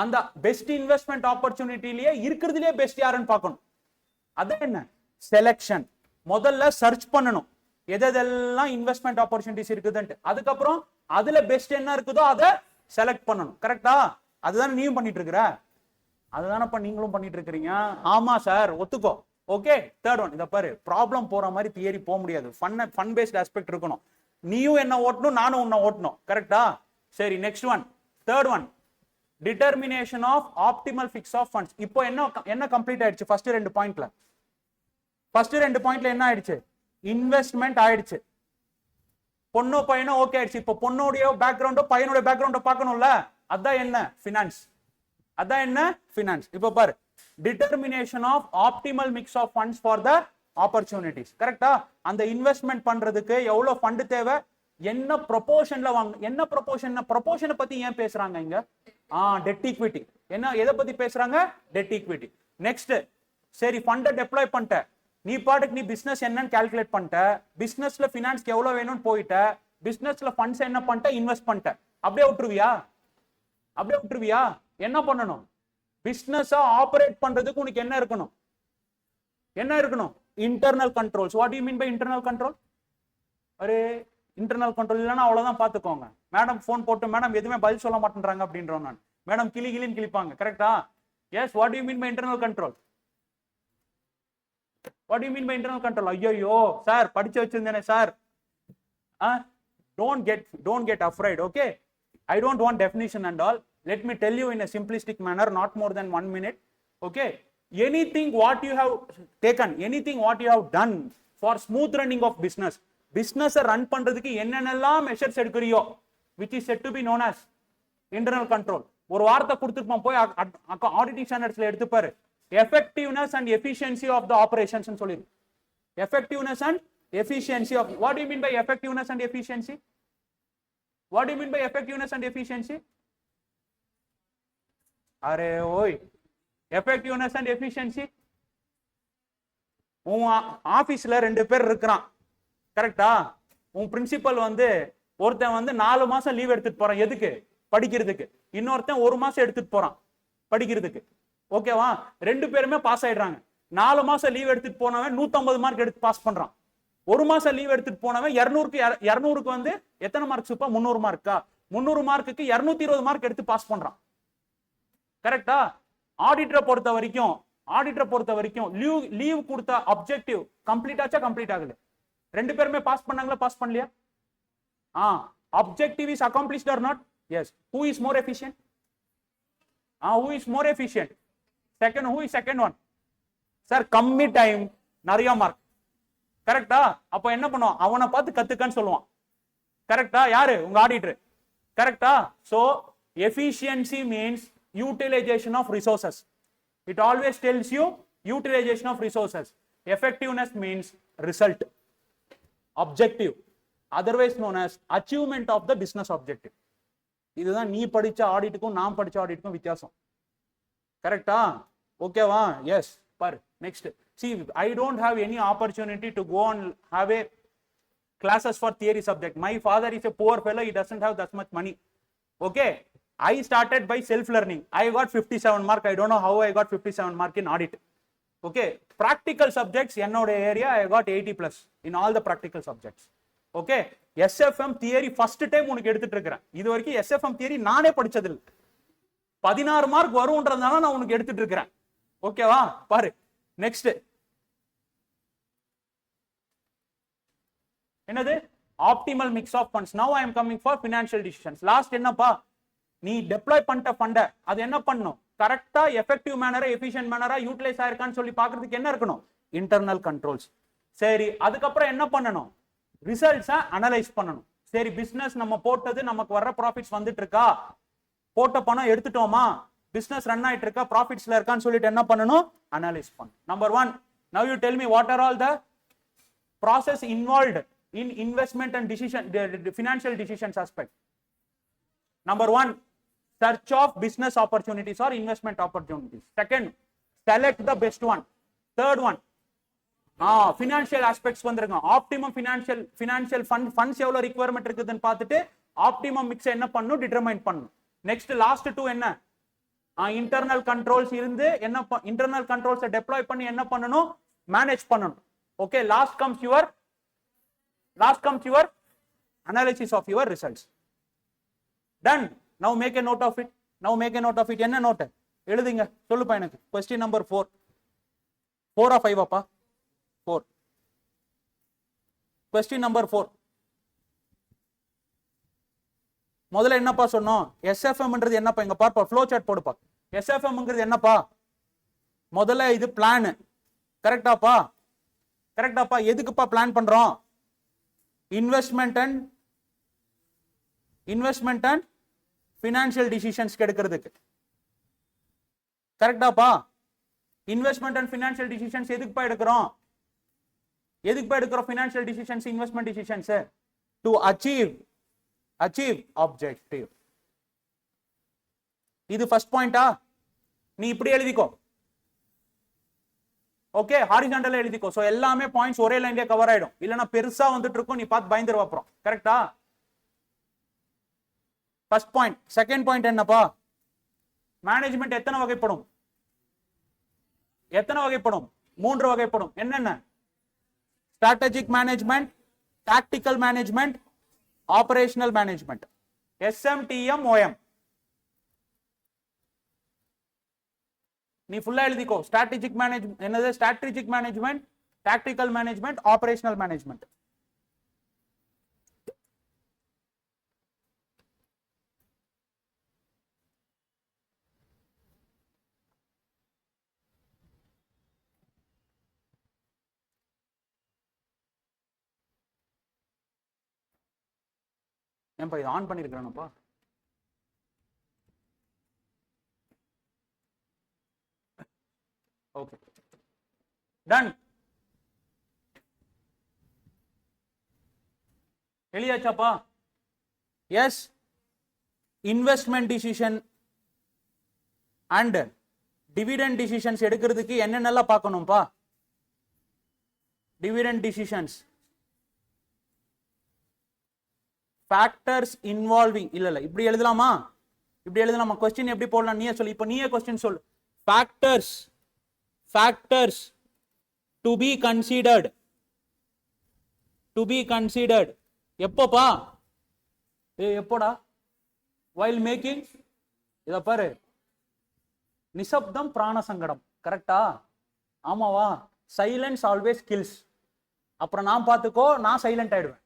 அந்த best investment ஆப்பர்ச்சுனிட்டிலேயே இருக்கிறதுலயே best யாருன்னு பார்க்கணும். அது என்ன? Selection. முதல்ல search பண்ணணும் எதெல்லாம் இன்வெஸ்ட்மெண்ட் ஆப்பர்ச்சுனிட்டிஸ் இருக்குதுன்ட்டு. அதுக்கப்புறம் அதுல பெஸ்ட் என்ன இருக்குதோ அதை செலக்ட் பண்ணணும். கரெக்டா? அதுதான் நீயும் பண்ணிட்டு இருக்கிற, அதுதானப்பா நீங்களும் பண்ணிட்டு இருக்கிறீங்க. ஆமா சார், ஒத்துக்கோ. Okay, third one. இத பாரு, ப்ராப்ளம் போற மாதிரி தியரி போக முடியாது. ஃபன் பேஸ்ட் ஆஸ்பெக்ட் இருக்கணும். நீயும் என்ன ஓட்டணும், நானும் உன்னை ஓட்டணும். கரெக்டா? சரி, next one, third one, determination of optimal fix of funds. இப்போ என்ன கம்ப்ளீட் ஆயிடுச்சு? ஃபர்ஸ்ட் ரெண்டு பாயிண்ட்ல என்ன ஆயிடுச்சு? இன்வெஸ்ட்மெண்ட் ஆயிடுச்சு. பொண்ணோ பையனோ ஓகே ஆயிடுச்சு. இப்போ பொண்ணோடைய பேக்ரவுண்டோ பையனுடைய பேக்ரவுண்டோ பார்க்கணும்ல, அதான் என்ன? ஃபினான்ஸ். அதான் என்ன? ஃபினான்ஸ். இப்போ பாரு, determination of optimal mix of funds for the opportunities. கரெக்டா? அந்த இன்வெஸ்ட்மெண்ட் பண்றதுக்கு எவ்வளவு ஃபண்ட் தேவை, என்ன ப்ரொபோர்ஷன்ல வாங்க, என்ன ப்ரொபோர்ஷனை பத்தி ஏன் பேசுறாங்க இங்க? Dead equity. என்ன, எதை பத்தி பேசுறாங்க? Dead equity. நெக்ஸ்ட், சரி ஃபண்டை டெப்ளாய் பண்ணிட்ட, நீ பாட்டுக்கு நீ பிசினஸ் என்னன்னு கால்குலேட் பண்ணிட்ட, பிசினஸ்ல ஃபினான்ஸ்க்கு எவ்வளவு வேணும்னு போயிட்ட, பிசினஸ்ல ஃபண்ட்ஸ் என்ன பண்ணிட்ட, இன்வெஸ்ட் பண்ணிட்ட. அப்படியே விட்டுருவியா? என்ன பண்ணணும்? பிசினஸ் ஆபரேட் பண்றதுக்கு உனக்கு என்ன இருக்கணும்? Internal controls. What you mean by internal control? அரே, இன்டர்னல் கண்ட்ரோல் இல்லைன்னா அவ்வளவுதான் பாத்துக்கோங்க. மேடம் போன் போட்டு, மேடம் எதுவுமே பதில் சொல்ல மாட்டேன்றாங்க அப்படின்றோம் நான். மேடம் கிளின்னு கிளிப்பாங்க. கரெக்டா? Yes. What you mean by internal control? What do you mean by internal control? ஐயோ சார், படிச்சு வச்சிருந்தேனே sir. Don't get afraid, okay? I don't want definition and all. Let me tell you in a simplistic manner, not more than 1 minute. Okay? Anything what you have taken, anything what you have done for smooth running of business, business run பண்றதுக்கு என்னென்னலாம் measures எடுக்கறியோ, which is said to be known as internal control. ஒரு வார்த்தை கொடுத்துருப்போம், போய் auditing ஸ்டாண்டர்ட்ஸ்ல எடுத்து பாரு. Effectiveness and efficiency of the operations ன்னு சொல்லி. Effectiveness and efficiency of. What do you mean by effectiveness and efficiency? Array ஓய், effectiveness and efficiency. உன் ஆபீஸ்ல 2 பேர் இருக்கிறான். கரெக்டா? உன் பிரின்சிபல் ஒருத்தன் 4 மாசம் லீவ் எடுத்துட்டு போறான். எதுக்கு? படிக்கிறதுக்கு. இன்னொருத்தன் 1 மாசம் எடுத்துட்டு போறான் படிக்கிறதுக்கு. ஓகேவா? 2 பேருமே பாஸ் ஆயிடுறாங்க. 4 மாசம் லீவ் எடுத்துட்டு போனவன் 150 மார்க் எடுத்து பாஸ் பண்றான். 1 மாசம் லீவ் எடுத்துட்டு போனவன் 200க்கு எத்தனை மார்க்ஸ்ப்பா? 300 மார்க்கா? 300 மார்க்குக்கு 220 மார்க் எடுத்து பாஸ் பண்றான். கரெக்டா? ஆடிட்டரை பொறுத்த வரைக்கும் லீவ் கொடுத்த அப்ஜெக்டிவ் கம்ப்ளீட் ஆச்சா? கம்ப்ளீட் ஆகல. 2 பேருமே பாஸ் பண்ணாங்களா? பாஸ் பண்ணலையா? Objective is accomplished or not? Yes. Who is more efficient? Second, who is second one? Sir, கம்மி டைம், நிறைய மார்க். கரெக்டா? அப்ப என்ன பண்ணுவான்? அவனை பார்த்து கத்துக்கன்னு சொல்லுவான். கரெக்டா? யாரு? உங்க ஆடிட்டர். கரெக்டா? So efficiency means utilization of resources. It always tells you utilization of resources. Effectiveness means result, objective, otherwise known as achievement of the business objective. இதுதான் நீ படிச்ச ஆடிட்டுக்கும் நான் படிச்ச ஆடிட்டுக்கும் வித்தியாசம். கரெக்டா? ஓகேவா? எஸ். பாரு, next. See, I don't have any opportunity to go and have a classes for theory subject. My father is a poor fellow, he doesn't have that much money. Okay? I started by self learning. I got 57 mark. I don't know how I got 57 mark in audit. Okay? Practical subjects, என்னோட area, I got 80+ in all the practical subjects. Okay? SFM theory first time உனக்கு எடுத்துட்டு இருக்கிறேன். இது வரைக்கும் SFM theory நானே படிச்சதில்லை. 16 mark வரும்ன்றதுனால நான் உனக்கு எடுத்துட்டு இருக்கிறேன். ஓகேவா? பாரு, நெக்ஸ்ட். என்னது? Optimal mix of funds. Now I am coming for financial decisions. Last என்னப்பா? நீ டெப்ளாய் பண்ணிட்ட ஃபண்ட அது என்ன பண்ணணும்? கரெக்டா எஃபெக்டிவ் மேனரா எஃபிஷியன்ட் மேனரா யூட்டிலைஸ் ஆயிருக்கான்னு சொல்லி பாக்குறதுக்கு என்ன இருக்கணும்? Internal controls. சரி, அதுக்கப்புறம் என்ன பண்ணணும்? ரிசல்ட்ஸை அனலைஸ் பண்ணணும். சரி, பிசினஸ் நம்ம போட்டது நமக்கு வர்ற ப்ராஃபிட்ஸ் வந்துட்டு இருக்கா, போட்ட பணம் எடுத்துட்டோமா, பிசினஸ் ரன் ஆயிட்டு இருக்கா, ப்ராஃபிட்ஸ்ல இருக்கான்னு சொல்லிட்டு என்ன பண்ணணும்? அனலைஸ் பண்ணணும். Number 1, now you tell me what are all the process involved in investment and decision, the financial decisions aspect. Number 1, search of business opportunities or investment opportunities. Second, select the best one. Third one, financial aspects வந்துருங்க. optimum financial funds எவ்வளவு requirement இருக்குதுன்னு பார்த்துட்டு optimum mix என்ன பண்ணணும்? determine பண்ணணும். next last 2 என்ன? internal controls இருந்து என்ன internal controls deploy பண்ணி என்ன பண்ணணும்? manage பண்ணணும். Okay, last comes your analysis of your results. Done. Now make a note of it. Now make a note of it. என்ன நோட் எழுதுங்க, சொல்லுப்பா எனக்கு. Question number 4. 4 5 அப்பா 4. Question number 4. முதல்ல என்னப்பா சொன்னோம்? எஸ்எஃப்எம்ன்றது என்னப்பா? இங்க பார்ப்பா, ஃப்ளோ சார்ட் போடுப்பா. எஸ்எஃப்எம்ங்கிறது என்னப்பா? முதல்ல இது பிளான். கரெக்டாப்பா? கரெக்டாப்பா? எதுக்குப்பா பிளான் பண்றோம்? இன்வெஸ்ட்மெண்ட் அண்ட் ஃபினான்ஷியல் டிசிஷன்ஸ் எடுக்கிறதுக்கு. கரெக்டாப்பா? இன்வெஸ்ட்மெண்ட் அண்ட் ஃபினான்ஷியல் டிசிஷன்ஸ் எதுக்குப்பா எடுக்கிறோம்? எதுக்குப்பா எடுக்கிறோம் financial decisions, investment decisions? To achieve objective. இது ஃபர்ஸ்ட் பாயிண்டா? நீ இப்படி எழுதிக்கோ. ஓகே, ஹாரிசான்டலா எழுதிக்கோ. சோ எல்லாமே பாயிண்ட்ஸ் ஒரே லைன்லயே கவர் ஆயிடும். இல்லனா பெருசா வந்துட்டு இருக்கும், நீ பார்த்து பயந்துருவ அப்புறம். கரெக்ட்டா? First point. செகண்ட் பாயிண்ட் என்னப்பா? மேனேஜ்மெண்ட் எத்தனை வகைப்படும்? எத்தனை வகைப்படும்? 3 வகைப்படும். என்னென்ன? Strategic management, tactical management, operational management. SMTM OM. நீ ஃபுல்லா எழுதிக்கோ. ஸ்ட்ராட்டஜிக் மேனேஜ்மெண்ட் என்னது? Strategic management, tactical management, operational management. ஏன்பா இது ஆன் பண்ணிருக்கானப்பா? Okay, done. எழுதியாச்சாப்பா? Yes. Investment decision and dividend decisions எடுக்கிறதுக்கு என்னென்னலாம் பார்க்கணும்பா? Dividend decisions, factors involving. இல்ல இப்படி எழுதலாமா? இப்படி எழுதலாமா? கொஸ்டின் எப்படி போடலாம் நீயே சொல்லு. இப்போ நீயே கொஸ்டின் சொல்லு. Factors to be considered. எப்போப்பா? எப்போடா? while making. இத பாரு, நிசப்தம் பிராண சங்கடம். கரெக்டா? ஆமாவா? Silence always kills. அப்புறம் நான் பார்த்துக்கோ, நான் சைலண்ட் ஆயிடுவேன்.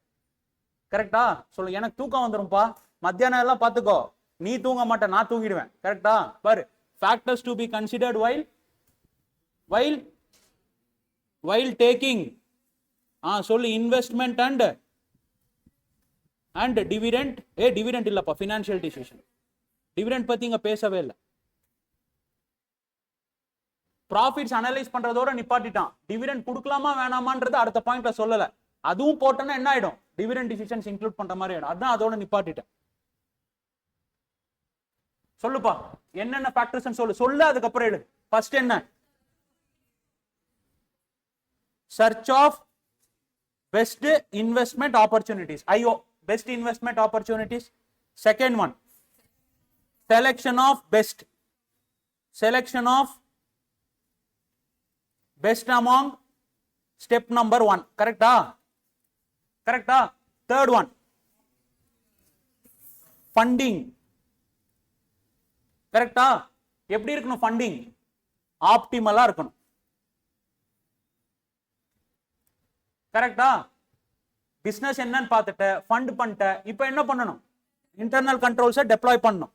கரெக்டா? சொல்லு. எனக்கு தூக்கம் வந்துரும்பா, மத்தியானம் எல்லாம் பார்த்துக்கோ. நீ தூங்க மாட்ட, நான் தூங்கிடுவேன். கரெக்டா? பாரு, factors to be considered while taking. சொல்லு. Investment and dividend. டிவிடெண்ட் இல்லப்பா, ஃபினான்ஷியல் டிசிஷன். டிவிடெண்ட் பத்தி இங்க பேசவே இல்லை. ப்ராஃபிட்ஸ் அனலைஸ் பண்றதோட நிப்பாட்டிட்டான். டிவிடெண்ட் கொடுக்கலாமா வேணாமான்றது அடுத்த பாயிண்ட்ல சொல்லல. அதுவும் போட்டோன்னா என்ன ஆயிடும்? டிவிடெண்ட் டிசிஷன்ஸ் இன்க்ளூட் பண்ற மாதிரி ஆயிடும். அதான் அதோட நிப்பாட்டிட்டேன். சொல்லுப்பா, என்னென்ன ஃபேக்டர்ஸ் சொல்லு. அதுக்கப்புறம் எழுது. ஃபர்ஸ்ட் என்ன? search of best investment opportunities. IO, best investment opportunities. Second one, selection of best among step number 1. correcta? Third one, funding. correcta? எப்படி இருக்கணும் ஃபண்டிங்? ஆப்டிமலா இருக்கணும். கரெக்டா? பிசினஸ் என்னன்னு பார்த்துட்ட, ஃபண்ட் பண்ணிட்ட. இப்போ என்ன பண்ணணும்? இன்டர்னல் கண்ட்ரோல்ஸை டெப்ளாய் பண்ணணும்.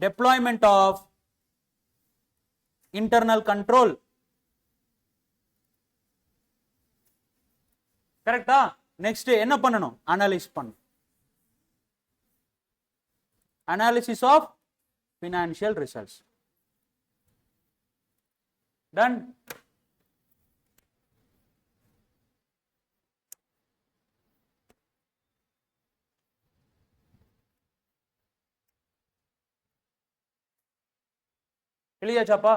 Deployment of internal control. கரெக்டா? நெக்ஸ்ட் என்ன பண்ணணும்? அனலைஸ் பண்ணணும். Analysis of financial results. Done. எழுதியாச்சாப்பா?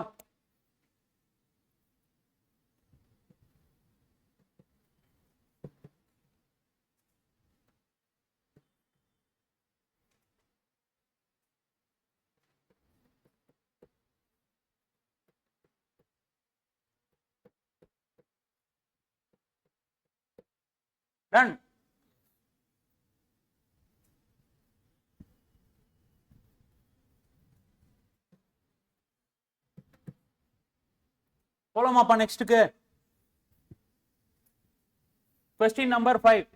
டன். போலாமாப்பா நெக்ஸ்ட்டுக்கு? Question number 5.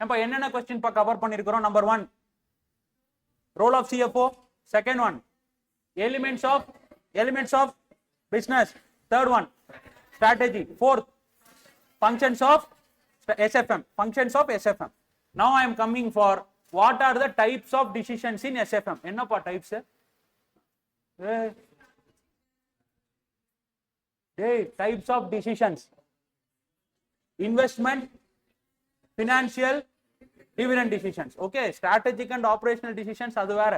ஏப்பா என்னென்ன கொஸ்டின் பா கவர் பண்ணிருக்கிறோம்? Number 1 role of CFO, second one elements of business, third one strategy, fourth functions of SFM. Now I am coming for what are the types of decisions in SFM. என்னப்பா types? Types of decisions: investment, financial, dividend decisions. Okay, strategic and operational decisions அது வேற.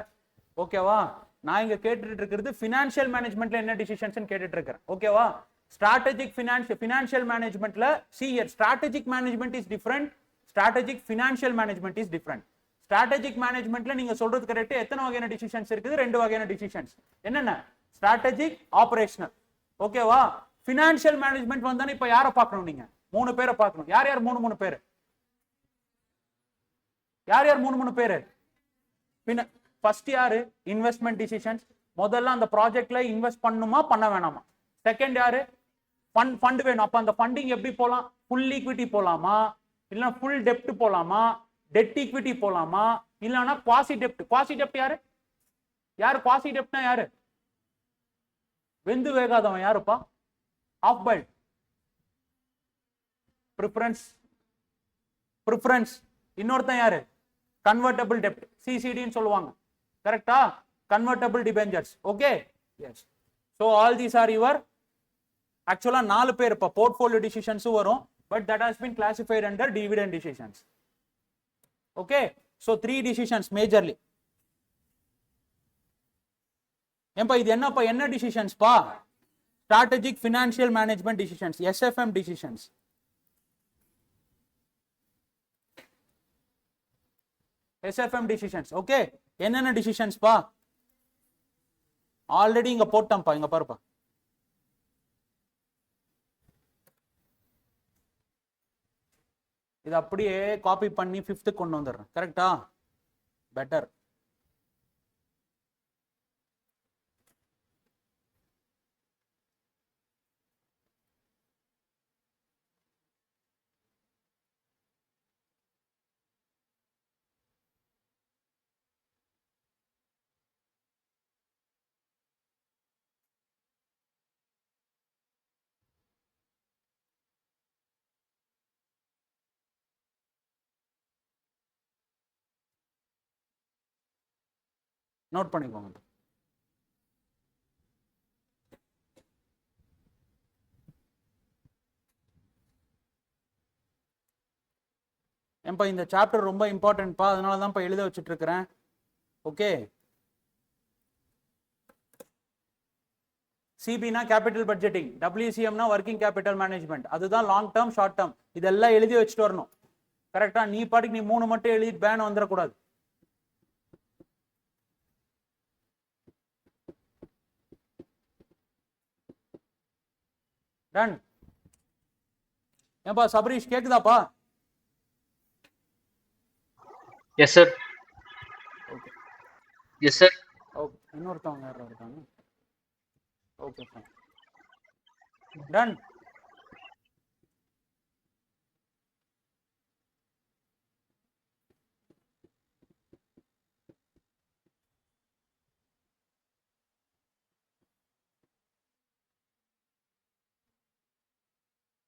ஓகேவா? நான் இங்க கேட்டுட்டு இருக்கிறது financial managementல என்ன decisions ன்னு கேட்டுட்டு இருக்கேன். ஓகேவா? strategic financial managementல see here, strategic management is different, strategic financial management is different. strategic managementல நீங்க சொல்றது கரெக்ட். எத்தனை வகையான decisions இருக்குது? ரெண்டு வகையான decisions. என்னென்ன? strategic, operational. ஓகேவா? financial management வந்தானே இப்ப யாரை பார்க்கணும்? நீங்க மூணு பேரை பார்க்கணும். யார் யார்? மூணு பேரு. யார் யார்? மூணு பேரு. ஃபர்ஸ்ட் யாரு? Investment decisions. முதல்ல அந்த ப்ராஜெக்ட்ல இன்வெஸ்ட் பண்ணுமா பண்ண வேணாமா. செகண்ட் யாரு? ஃபண்ட் வேணும். அப்ப அந்த ஃபண்டிங் எப்படி போலாம்? ஃபுல் ஈக்விட்டி போலாமா, இல்ல ஃபுல் டெப்ட் போலாமா, டெட் ஈக்விட்டி போலாமா, இல்லனா குவாசி டெப்ட். குவாசி டெப்ட் யாரு? குவாசி டெப்ட்னா யாரு? வெந்து வேகாதவன் யாருப்பா? Half boiled. ப்ரிஃபரன்ஸ். இன்னொருத்தன் யாரு? கன்வெர்ட்டபிள் டெப்ட், சிசிடின்னு சொல்லுவாங்க. கரெக்டா? Convertible debentures. Okay, yes. So all these are your ஆக்சுவலா 4 பேர் இப்ப போர்ட்ஃபோலியோ டிசிஷன்ஸ் வரும், but that has been classified under dividend decisions. Okay, so 3 decisions majorly. ஏன்பா இது என்னப்பா? என்ன டிசிஷன்ஸ் பா? Strategic financial management decisions, SFM decisions. SFM decisions. Okay, என்னென்ன டிசிஷன்ஸ் பா? ஆல்ரெடி இங்க போட்டோம்ப்பா, இங்க பாருப்பா. இது அப்படியே காப்பி பண்ணி 5th கொண்டு வந்துடுறேன். கரெக்டா? பெட்டர். நோட் பண்ணிக்கோங்க. ஏன்பா இந்த சாப்டர் ரொம்ப இம்பார்ட்டன்ட்பா, அதனால தான் எழுத வச்சுட்டு இருக்கிறேன். ஓகே, சிபினா கேபிட்டல் பட்ஜெட்டிங், WCMனா ஒர்க்கிங் கேபிட்டல் மேனேஜ்மெண்ட். அதுதான் லாங் டேர்ம், ஷார்ட் டேர்ம். இதெல்லாம் எழுதி வச்சுட்டு வரணும். கரெக்டா? நீ பாட்டுக்கு நீ 3 மட்டும் எழுதிட்டு பேன் வந்துடக்கூடாது. டன். ஏன்பா சபரீஷ் கேக்குதாப்பா? Yes sir. Okay, yes sir. Okay. இன்னொருத்தவங்க யாரோ இருக்காங்க. Okay fine. டன்.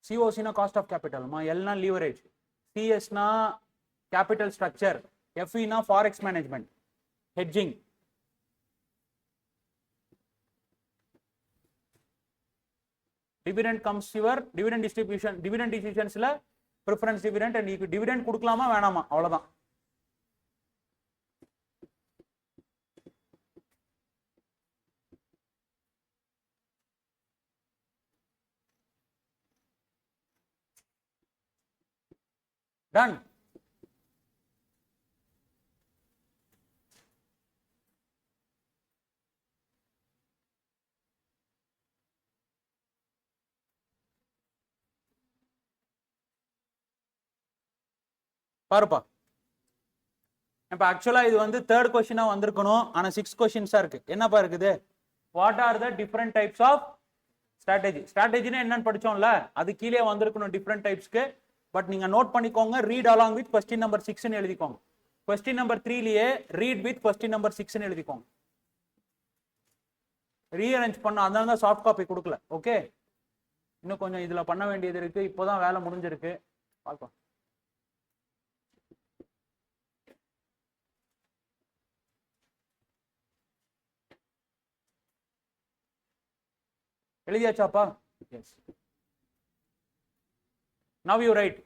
COCனா காஸ்ட் ஆஃப் கேபிட்டல்மா, Lனா லீவரேஜ், CSனா கேபிட்டல் ஸ்ட்ரக்சர், FEனா forex management, hedging. Dividend comes your dividend distribution. Dividend டிசிஷன்ஸ்ல preference dividend and equity. Dividend கொடுக்கலாமா வேணாமா, அவ்வளவுதான். டன். பாருப்பா, இப்ப ஆக்சுவலா இது வந்து 3rd கொஸ்டினா வந்திருக்கணும், ஆனா 6 கொஸ்டின்ஸா இருக்கு. என்னப்பா இருக்குது? What are the different types of ஸ்ட்ராட்டஜினா என்னன்னு படிச்சோம்ல, அது கீழே வந்திருக்கணும் டிஃப்ரெண்ட் டைப்ஸ்க்கு. பட் நீங்க நோட் பண்ணிக்கோங்க, read along with question number 6 எழுதிக்கோங்க. கொஸ்டின் நம்பர் 3லயே ரீட் வித் கொஸ்டின் நம்பர் 6 எழுதிக்கோங்க. ரீஅரேஞ்ச் பண்ண அதனால சாஃப்ட் காப்பி கொடுக்கல. ஓகே, இன்னும் கொஞ்சம் இதுல பண்ண வேண்டியது இருக்கு. இப்போதான் வேலை முடிஞ்சிருக்கு. பார்க்கலாம். எழுதியாச்சாப்பா? எஸ். Now you right.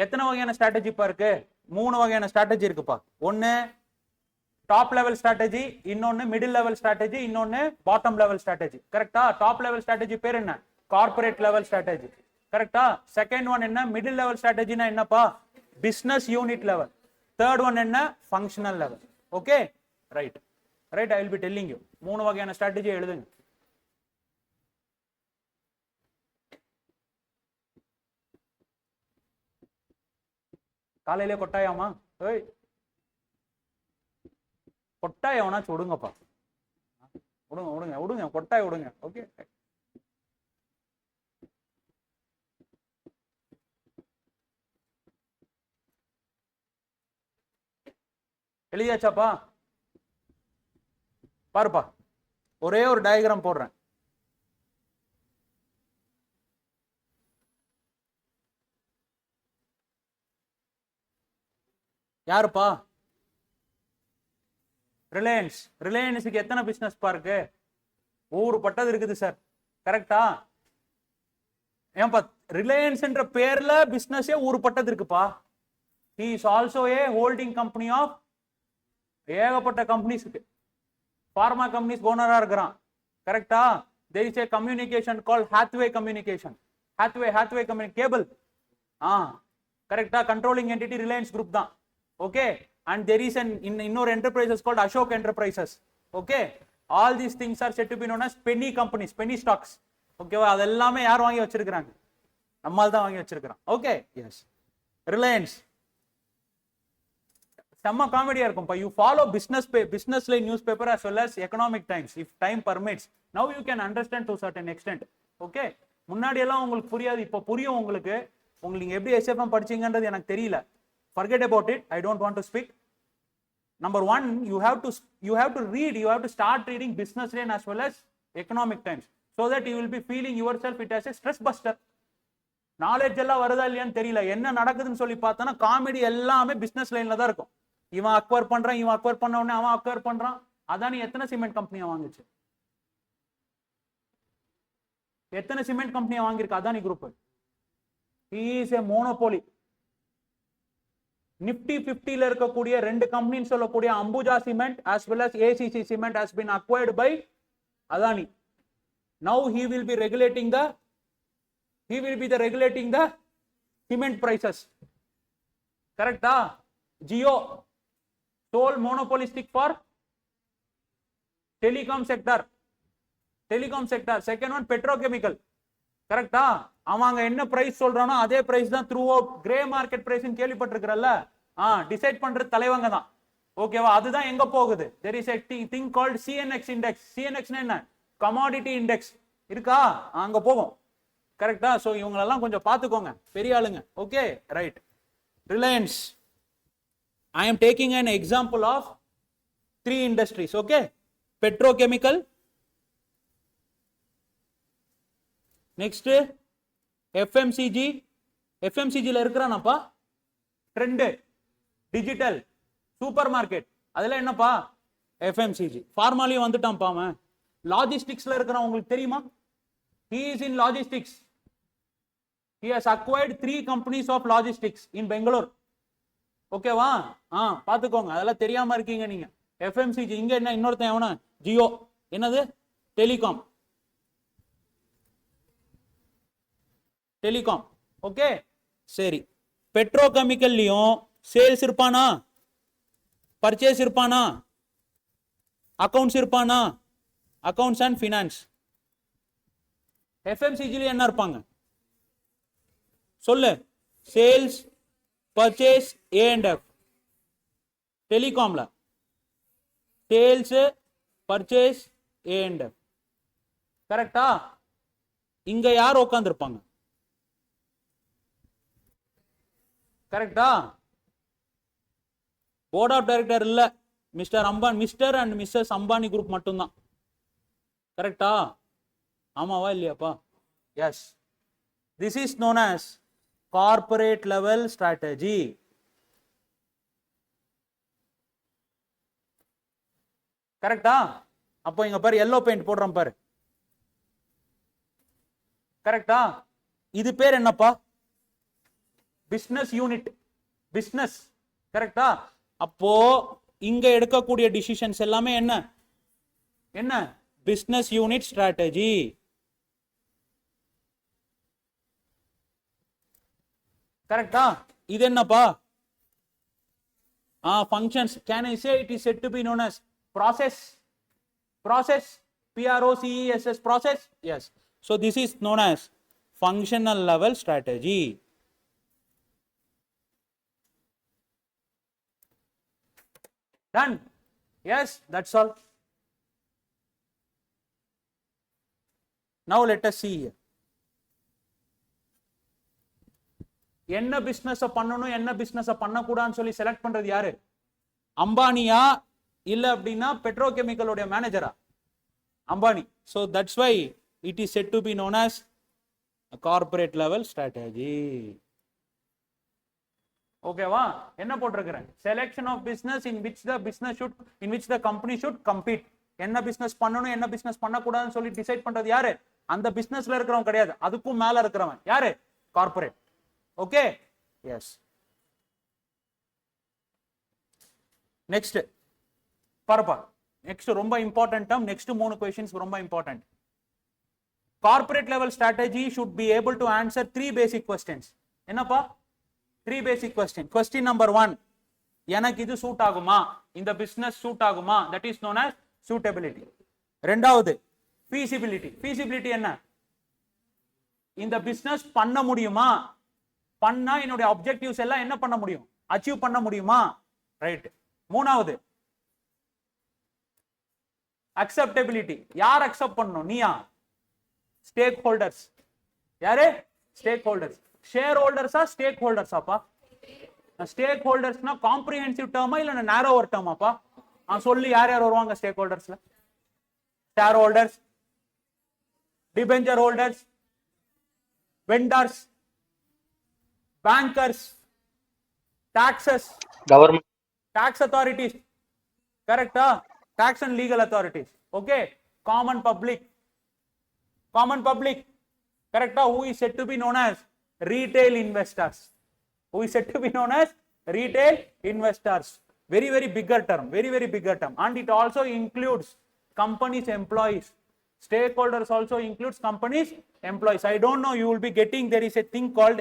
எத்தனை வகையான ஸ்ட்ராட்டஜி இப்ப இருக்கு? 3 வகையான ஸ்ட்ராட்டஜி இருக்குப்பா. ஒன்னு டாப் லெவல் ஸ்ட்ராட்டஜி, இன்னொன்னு மிடில் லெவல் ஸ்ட்ராட்டஜி, இன்னொன்னு பாட்டம் லெவல் ஸ்ட்ராட்டஜி. கரெக்டா? டாப் லெவல் ஸ்ட்ராட்டஜி பேர் என்ன? Corporate level strategy. கரெக்டா? செகண்ட் ஒன் என்ன? மிடில் லெவல் ஸ்ட்ராட்டஜினா என்னப்பா? Business unit level. Third one என்ன? Functional level. Okay, right right. I will be telling you. 3 வகையான ஸ்ட்ராட்டஜி எழுதுங்க. காலையிலே கொட்டாயாமா? ஏய், கொட்டாய வேணாச்சும் விடுங்கப்பா. விடுங்க விடுங்க விடுங்க, கொட்டாய் விடுங்க. ஓகே, எழுதியாச்சாப்பா? பாருப்பா, ஒரே ஒரு டயக்ராம் போடுறேன். யாருப்பா? ரிலையன்ஸ். ரிலையன்ஸுக்கு எத்தனை பிசினஸ் இருக்கு? ஊருப்பட்டது இருக்குது சார். கரெக்டா? ஏன்பா, ரிலையன்ஸ் என்ற பேர்ல பிசினஸே ஊருப்பட்டது இருக்குப்பா. he is also a holding company of ஏகப்பட்ட கம்பெனிஸ்க்கு. பார்மா கம்பெனிஸ் ஓனரா இருக்கிறான். கரெக்டா? there is a communication called Hathway communication. Hathway company cable. கரெக்டா? கண்ட்ரோலிங் என்டிட்டி ரிலையன்ஸ் குரூப் தான். Okay, and there is an இன்னொரு enterprises called Ashok Enterprises. okay, all these things are said to be known as penny companies, penny stocks. ஓகேவா? அதெல்லாமே யார் வாங்கி வச்சிருக்காங்க? நம்மால் தான் வாங்கி வச்சிருக்கான். Okay, S. ரிலையன்ஸ் செம்ம காமெடியா இருக்கும்பா. You follow business line newspaper as well as economic times if time permits. now you can understand to certain extent. Okay, முன்னாடி எல்லாம் உங்களுக்கு புரியாது, இப்போ புரியும் உங்களுக்கு. நீங்க எப்படி எஸ்எஃப்எம் படிச்சீங்கன்றது எனக்கு தெரியல. forget about it, I don't want to speak. Number 1, you have to read, you have to start reading business line as well as economic times, so that you will be feeling yourself it as a stress buster. Knowledge எல்லாம் வருதா இல்லையான்னு தெரியல. என்ன நடக்குதுன்னு சொல்லி பார்த்தோன்னா comedy எல்லாமே business லைன்ல தான் இருக்கும். இவன் அக்வயர் பண்றான், இவன் அக்வயர் பண்ண உடனே அவன் அக்வயர் பண்றான். அதானி எத்தனை சிமெண்ட் கம்பெனியா வாங்குச்சு? எத்தனை சிமெண்ட் கம்பெனியா வாங்கியிருக்கு Adani group? he is a monopoly. Nifty 50ல இருக்கக்கூடிய 2 கம்பெனின்னு சொல்லக்கூடிய Ambuja cement as well as ACC cement has been acquired by Adani. now he will be regulating the cement prices. கரெக்டா? Jio sole monopolistic for telecom sector. second one petrochemical. கரெக்டா? அவங்க என்ன price சொல்றானோ அதே price தான் throughout. Grey market price கேள்விப்பட்டிருக்கிறல்ல? Decide பண்றது தலைவங்க தான். ஓகேவா? அதுதான் எங்க போகுது. there is a thing called CNX index. CNX என்ன? commodity index. இருக்கா? அங்க போகும். கரெக்டா? சோ இவங்களெல்லாம் கொஞ்சம் பார்த்துக்கோங்க, பெரிய ஆளுங்க. Okay, right. Reliance, I am taking an example of 3 industries. okay, petrochemical, next FMCG. FMCG ல இருக்கிறானப்பா ட்ரெண்ட், டிஜிட்டல், சூப்பர் மார்க்கெட், அதெல்லாம் என்னப்பா? FMCG. ஃபார்மாலியும் வந்துட்டான்ப்பா அவன். லாஜிஸ்டிக்ஸ்ல இருக்கிறான், உங்களுக்கு தெரியுமா? he is in logistics. he has acquired 3 companies of logistics in Bangalore. ஓகேவா? பாத்துக்கோங்க, அதெல்லாம் தெரியாம இருக்கீங்க நீங்க. FMCG. இங்க என்ன இன்னொருத்தன் எவனா? ஜியோ. என்னது? டெலிகாம். ஓகே, சரி. பெட்ரோகெமிக்கல்லையும் சேல்ஸ் இருப்பானா? பர்ச்சேஸ் இருப்பானா? அக்கவுண்ட்ஸ் இருப்பானா? Accounts and finance. FMCG என்ன இருப்பாங்க சொல்லு? Sales, purchase, A&F. டெலிகாம்ல சேல்ஸ், பர்ச்சேஸ், A&F. கரெக்டா? இங்க யார் உட்கார்ந்திருப்பாங்க? கரெக்டா? போர்ட் ஆஃப் டைரக்டர் இல்ல, mister and missus Ambani group மட்டும்தான். கரெக்டா? ஆமாவா இல்லையாப்பா? Yes. This is known as corporate level strategy. கரெக்டா? அப்போ இங்க பாரு எல்லோ பெயிண்ட் போடுறோம் பாரு. கரெக்டா? இது பேர் என்னப்பா? Business unit. பிசினஸ். கரெக்டா? அப்போ இங்க எடுக்கக்கூடிய டிசிஷன்ஸ் எல்லாமே என்ன? என்ன? Business unit strategy. கரெக்டா? இது என்னப்பா? functions. Can I say it is said to be known as process? Process. Process. Process. Yes. So this is known as functional level strategy. Done. Yes, that's all. Now let us see here. என்ன business பண்ணணும் என்ன business பண்ணக்கூடாதுன்னு சொல்லி select பண்றது யாரு? அம்பானியா இல்ல அப்படின்னா பெட்ரோகெமிக்கலோட மேனேஜரா? Ambani. So that's why it is said to be known as a corporate level strategy. ஓகேவா? என்ன போட்டிருக்கிறேன்? Selection of business in which the company should compete. என்ன பிசினஸ் பண்ணணும் என்ன பிசினஸ் பண்ணக்கூடாதுன்னு சொல்லி டிசைட் பண்றது யாரு? அந்த பிசினஸ்ல இருக்கிறவன் கிடையாது, அதுக்கும் மேல இருக்கிறவன் யாரு? கார்ப்பரேட். ஓகே? எஸ். நெக்ஸ்ட் பாருப்பா. நெக்ஸ்ட் ரொம்ப இம்பார்ட்டன்ட் டேர்ம். நெக்ஸ்ட் 3 क्वेश्चंस ரொம்ப important. Corporate level strategy should be able to answer 3 basic questions. என்னப்பா? 3 basic question. Question number 1, எனக்கு இது சூட் ஆகுமா? இந்த பிசினஸ் சூட் ஆகுமா? that is known as suitability. ரெண்டாவது feasibility. feasibility என்ன? இந்த பிசினஸ் பண்ண முடியுமா? பண்ணா என்னோட ஆப்ஜெக்டிவ்ஸ் எல்லாம் என்ன பண்ண முடியும்? அச்சீவ் பண்ண முடியுமா? ரைட். மூணாவது அக்செப்டபிலிட்டி. யார் அக்செப்ட் பண்ணணும்? நீயா? Stakeholders. யாரு? Stakeholders. ஷேர் ஹோல்டர்ஸா ஸ்டேக் ஹோல்டர்ஸாப்பா? ஸ்டேக் ஹோல்டர்ஸ்னா காம்ப்ரிஹென்சிவ் டேர்மா இல்ல நேரோவர் டேர்மாப்பா? சொல்லி யார் யார் வருவாங்க ஸ்டேக் ஹோல்டர்ஸ்ல? Shareholders, debenture holders, vendors, bankers, taxes, government. tax authorities. Correct? Tax and legal authorities. Okay? Common public. Correct? Who is said to be known as retail investors. Very very bigger term. And it also includes companies employees. Stakeholders also includes companies employees. I don't know, you will be getting, there is a thing called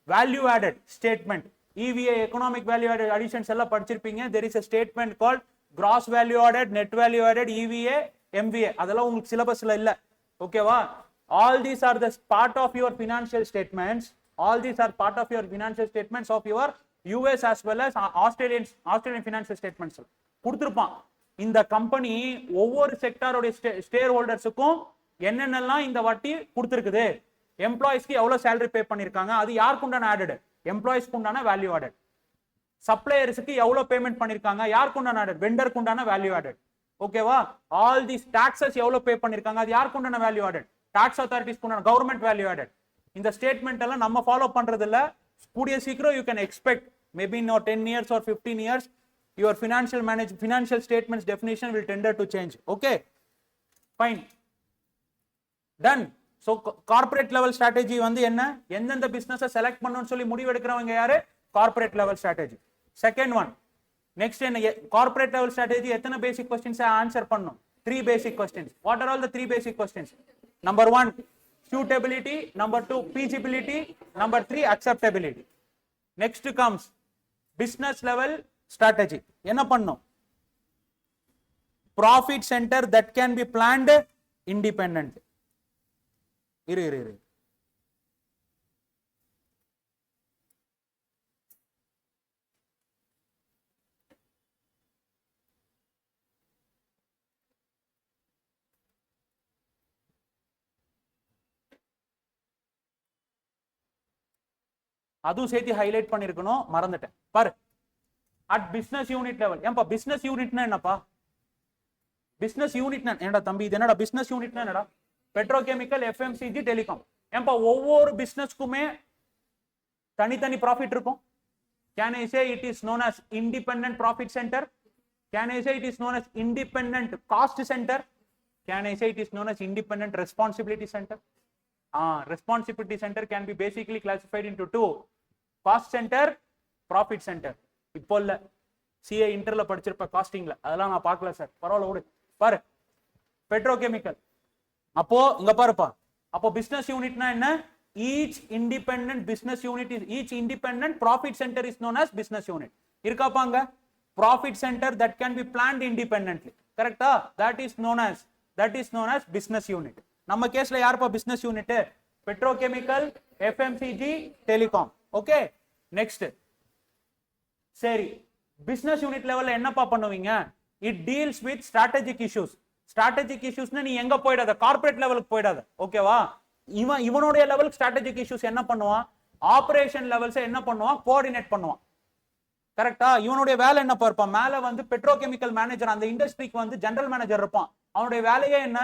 value added statement. EVA, economic value added additions எல்லாம் படிச்சிருப்பீங்க. There is a statement called gross value added, net value added, EVA, MVA. அதெல்லாம் உங்களுக்கு சிலபஸ்ல இல்ல. ஓகேவா? All these are the part of your financial statements. Of your US as well as Australian financial statements. கொடுத்திருப்பான். இந்த company ஒவ்வொரு செக்டாரோட share ஹோல்டர்ஸுக்கும் என்னென்னலாம் இந்த வாட்டி கொடுத்திருக்குது, எம்ப்ளாயிஸ்க்கு எவ்வளவு சேலரி பே பண்ணிருக்காங்க, அது யாருக்கு உண்டான ஆடட்? எம்ப்ளாயிஸ்க்கு உண்டான வேல்யூ ஆடட். சப்ளையர்ஸ்க்கு எவ்வளவு பேமெண்ட் பண்ணிருக்காங்க, யாருக்கு உண்டான ஆடட்? வெண்டருக்கு உண்டான வேல்யூ ஆடட். ஓகேவா? ஆல் தீஸ் டாக்ஸஸ் எவ்வளவு பே பண்ணிருக்காங்க, அது யாருக்கு உண்டான வேல்யூ ஆடட்? டாக்ஸ் அத்தாரிட்டிஸ்க்கு உண்டான கவர்மெண்ட் வேல்யூ ஆடட். இந்த ஸ்டேட்மெண்ட் எல்லாம் நம்ம ஃபாலோ பண்றது இல்ல. கூடிய சீக்கிரம் you can expect maybe in 10 years or 15 years your financial statements definition will tend to change. Okay? Fine. Done. So corporate level strategy வந்து என்ன? எந்தெந்த பிசினஸ் செலக்ட் பண்ணனும்னு சொல்லி முடிவு எடுக்கிறவங்க யாரு? corporate level strategy. Second one, next என்ன? corporate level strategy எத்தனை basic questions ஆன்சர் பண்ணனும்? 3 basic questions. What are all the 3 basic questions? Number 1, suitability. Number 2, feasibility. Number 3, acceptability. Next comes business level strategy. என்ன பண்ணனும்? Profit center that can be planned independently. இரு அதுவும் சேர்த்து highlight பண்ணிருக்கணும், மறந்துட்டேன் பாரு. At business unit level. ஏன்பா business யூனிட்னா என்னப்பா? பிசினஸ் யூனிட்னா என்னடா தம்பி? இது என்னடா பிசினஸ் யூனிட்னா என்னடா? Petrochemical, FMCG, telecom. ஏன்பா ஒவ்வொரு பிசினஸ்க்குமே தனித்தனி ப்ராஃபிட் இருக்கும்? Can I say it is known as independent profit center? Can I say it is known as independent cost center? Can I say it is known as independent responsibility center? Responsibility center can be basically classified into two: cost center, profit center. இப்போ இல்ல, CA இன்டர்ல படிச்சிருப்ப காஸ்டிங்ல, அதெல்லாம் நான் பார்க்கல sir, பரவாயில்ல விடு. பாரு petrochemical, அப்போ இங்க பாருப்பா, அப்போ பிசினஸ் யூனிட்னா என்ன? Each independent business unit is, each independent profit center is known as business unit. இருக்காப்பாங்க profit center that can be planned independently, correct? That is known as business unit. நம்ம கேஸ்ல யாருப்பா business unit? petrochemical, FMCG, telecom. okay, next. சரி, business unit லெவல்ல என்னப்பா பண்ணுவீங்க? It deals with strategic issues. strategic issuesனா நீ எங்க போய்டாத, corporate லெவலுக்கு போய்டாத, ஓகேவா? இவனுடைய லெவலுக்கு ஸ்ட்ராட்டஜிக் இஷ்யூஸ் என்ன பண்ணுவான்? ஆபரேஷன் லெவல்ஸ் என்ன பண்ணுவான்? கோஆர்டினேட் பண்ணுவான், கரெக்டா? இவனுடைய வேலை என்ன பார்ப்பான்? மேல வந்து பெட்ரோகெமிக்கல் மேனேஜர், அந்த இண்டஸ்ட்ரிக்கு வந்து ஜெனரல் மேனேஜர் இருப்பான். அவனுடைய வேலையே என்ன?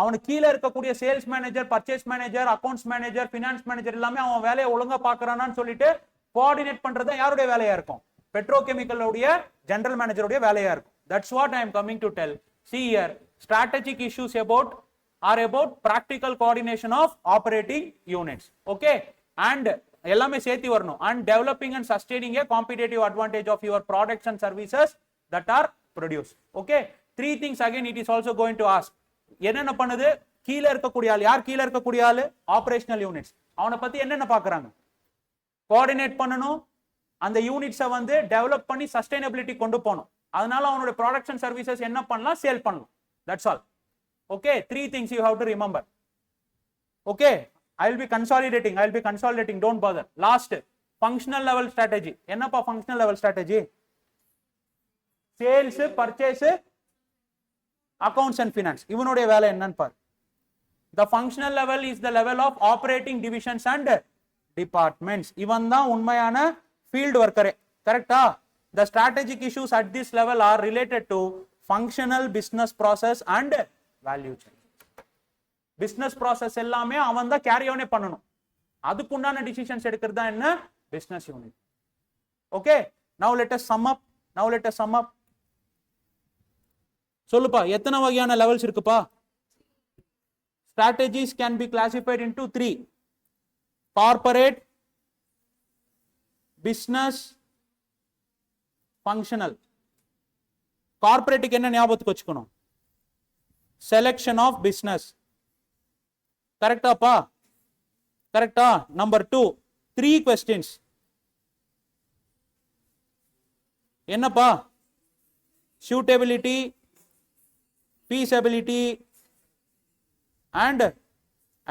அவனுக்கு கீழே இருக்கக்கூடிய sales manager, purchase manager, accounts manager, finance manager எல்லாமே அவன் வேலையை ஒழுங்கா பாக்குறானான்னு சொல்லிட்டு கோஆர்டினேட் பண்றது யாருடைய வேலையா இருக்கும்? பெட்ரோகெமிக்கலுடைய ஜெனரல் மேனேஜருடைய வேலையா இருக்கும். That's what I am coming to tell. See here, strategic issues are about practical coordination of operating units, okay, and எல்லாமே சேர்த்து வரணும். and developing and sustaining a competitive advantage of your products and services that are produced. okay, three things again it is also going to ask. என்னென்ன பண்ணுது? கீழ இருக்கக்கூடிய ஆள் யார்? கீழ இருக்கக்கூடிய ஆள் ஆபரேஷனல் யூனிட்ஸ். அவனை பத்தி என்னென்ன பாக்குறாங்க? கோஆர்டினேட் பண்ணணும், அந்த யூனிட்ஸை வந்து டெவலப் பண்ணி சஸ்டைனபிலிட்டி கொண்டு போகணும். அதனால அவனோட ப்ராடக்ட்ஸ் அண்ட் சர்வீசஸ் என்ன பண்ணலாம்? சேல் பண்ணலாம். That's all. okay, three things you have to remember. okay, I will be consolidating, don't bother. last, functional level strategy. என்னப்பா functional level strategy? sales, purchase, accounts and finance. இவனுடைய வேலை என்னன்னு பாரு. the functional level is the level of operating divisions and departments. இவன் தான் உண்மையான field worker, கரெக்டா? the strategic issues at this level are related to functional business process and value chain. business process எல்லாமே அவன் தான் கேரி ஆனே பண்ணணும். அதுக்குண்டான decisions எடுக்கிறது தான் என்ன? business unit. okay, now let us sum up. சொல்லுப்பா, எத்தனை வகையான லெவல்ஸ் இருக்குப்பா? strategies can be classified into three: corporate, business, functional. கார்ப்பரேட்டுக்கு என்ன ஞாபகத்துக்கு வச்சுக்கணும்? selection of business, கரெக்டாப்பா? கரெக்டா? number 2, 3 questions. என்னப்பா? suitability, feasibility and